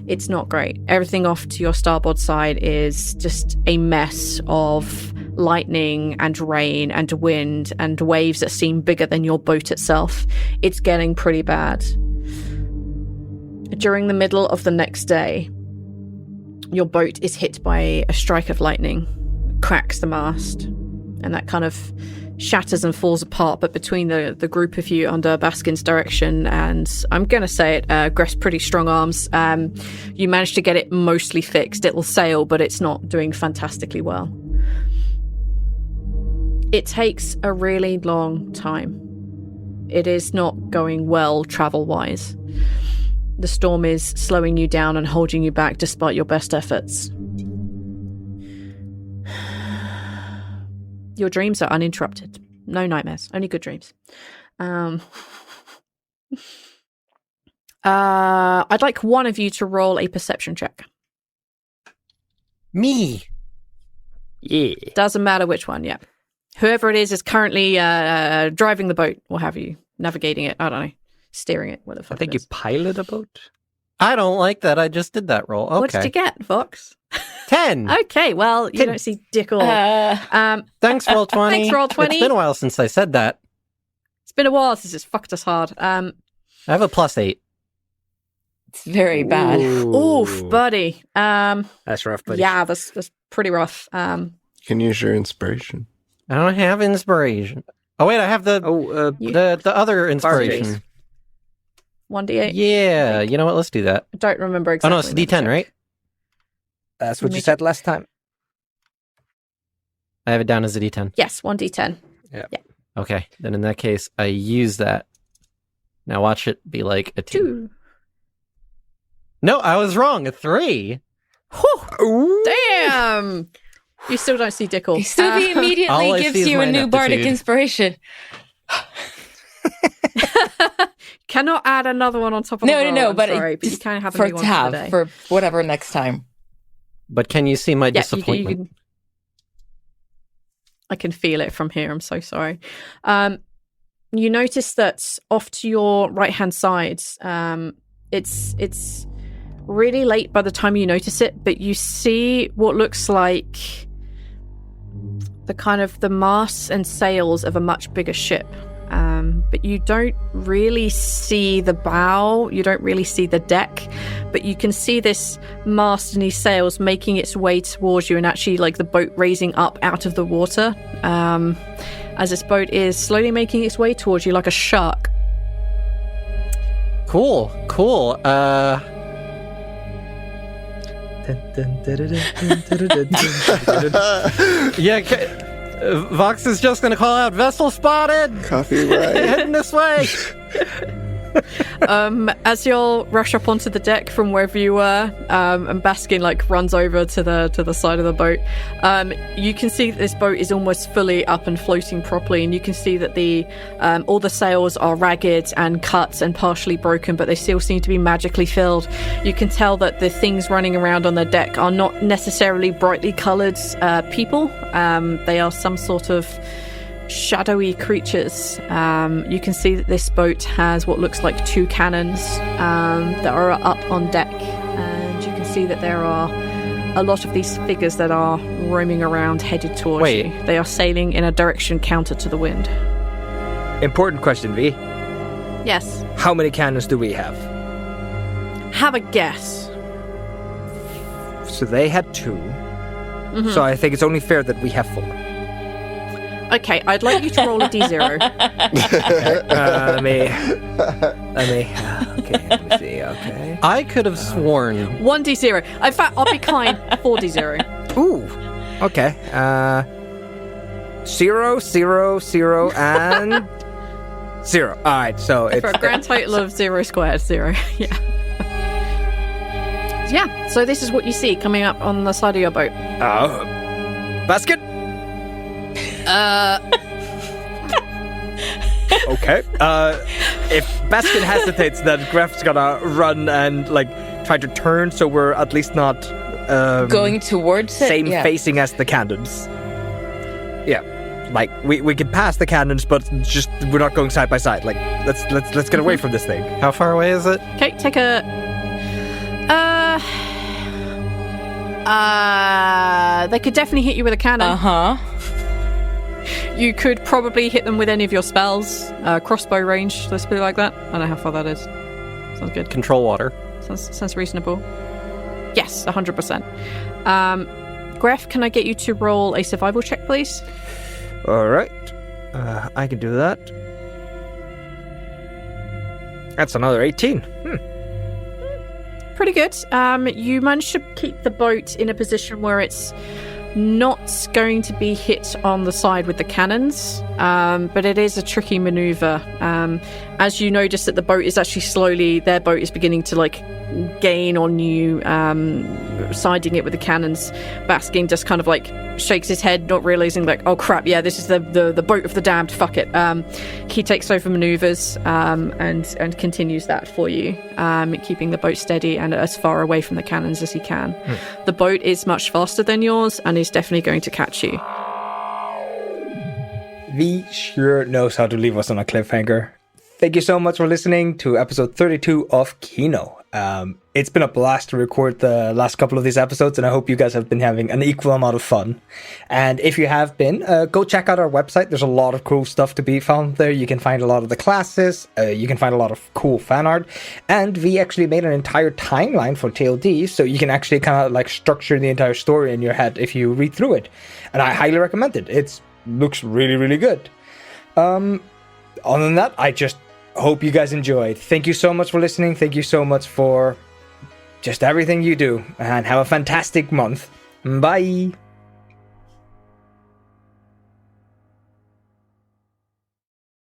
It's not great. Everything off to your starboard side is just a mess of lightning and rain and wind and waves that seem bigger than your boat itself. It's getting pretty bad. During the middle of the next day, your boat is hit by a strike of lightning, cracks the mast, and that kind of shatters and falls apart. But between the group of you under Baskin's direction, and I'm going to say it, Greff's pretty strong arms, you manage to get it mostly fixed. It will sail, but it's not doing fantastically well. It takes a really long time. It is not going well travel-wise. The storm is slowing you down and holding you back despite your best efforts. Your dreams are uninterrupted. No nightmares, only good dreams. I'd like one of you to roll a perception check. Me. Yeah. Doesn't matter which one, yeah. Whoever it is currently driving the boat, or have you, navigating it, I don't know, steering it, whatever. I think you pilot a boat. I don't like that. I just did that roll. Okay. What did you get, Vox? 10. Okay, well, you don't see dick all. Thanks, Roll20. Thanks, Roll20. It's been a while since I said that. It's been a while since it's fucked us hard. I have a +8. It's very bad. Oof, buddy. That's rough, buddy. Yeah, that's pretty rough. You can use your inspiration. I don't have inspiration. Oh, wait, I have the other inspiration. 1d8? Yeah, you know what? Let's do that. I don't remember exactly. Oh, no, it's D10, right? That's what you said last time. I have it down as a D10. Yes, 1d10. Yeah. Okay, then in that case, I use that. Now watch it be like a 2. No, I was wrong. A 3. Whew. Damn! You still don't see dick all. Suvi immediately gives you a new bardic inspiration. Cannot add another one on top of No, but you can have a new one for today. For whatever next time. But can you see my disappointment? I can feel it from here. I'm so sorry. You notice that off to your right-hand side, it's really late by the time you notice it, but you see what looks like the masts and sails of a much bigger ship. But you don't really see the bow, you don't really see the deck, but you can see this mast and these sails making its way towards you, and actually the boat raising up out of the water as this boat is slowly making its way towards you like a shark. Cool. Yeah, Vox is just going to call out, "Vessel spotted! Copyright. Heading this way!" As you'll rush up onto the deck from wherever you were, and Baskin like runs over to the side of the boat, you can see that this boat is almost fully up and floating properly, and you can see that the all the sails are ragged and cut and partially broken, but they still seem to be magically filled. You can tell that the things running around on the deck are not necessarily brightly coloured people. They are some sort of shadowy creatures. You can see that this boat has what looks like 2 cannons that are up on deck, and you can see that there are a lot of these figures that are roaming around headed towards you. They are sailing in a direction counter to the wind. Important question, V. Yes. How many cannons do we have? Have a guess. So they had 2. Mm-hmm. So I think it's only fair that we have 4. Okay, I'd like you to roll a d0. Let me see. Okay. I could have sworn 1d0. In fact, I'll be kind. 4d0. Ooh. Okay. 0, 0, 0, and 0. All right. So it's For a grand total of 0 squared. 0. Yeah. Yeah. So this is what you see coming up on the side of your boat. Basket. Okay. If Baskin hesitates, then Greff's gonna run and like try to turn, so we're at least not going towards it. Same facing as the cannons. Yeah, like we can pass the cannons, but just we're not going side by side. Like let's get away from this thing. How far away is it? Okay, take a. They could definitely hit you with a cannon. You could probably hit them with any of your spells. Crossbow range, let's put it like that. I don't know how far that is. Sounds good. Control water. Sounds reasonable. Yes, 100%. Greff, can I get you to roll a survival check, please? All right. I can do that. That's another 18. Pretty good. You managed to keep the boat in a position where it's not going to be hit on the side with the cannons, but it is a tricky maneuver. As you notice that the boat is actually their boat is beginning to like gain on you, siding it with the cannons. Baskin just kind of like shakes his head, not realizing like, oh crap, yeah, this is the boat of the damned, fuck it. He takes over maneuvers and continues that for you, keeping the boat steady and as far away from the cannons as he can. The boat is much faster than yours and is definitely going to catch you. V sure knows how to leave us on a cliffhanger. Thank you so much for listening to episode 32 of Kino. It's been a blast to record the last couple of these episodes, and I hope you guys have been having an equal amount of fun. And if you have been, go check out our website. There's a lot of cool stuff to be found there. You can find a lot of the classes. You can find a lot of cool fan art. And we actually made an entire timeline for TLD, so you can actually kind of like structure the entire story in your head if you read through it. And I highly recommend it. It looks really, really good. Other than that, I just hope you guys enjoyed. Thank you so much for listening. Thank you so much for just everything you do. And have a fantastic month. Bye.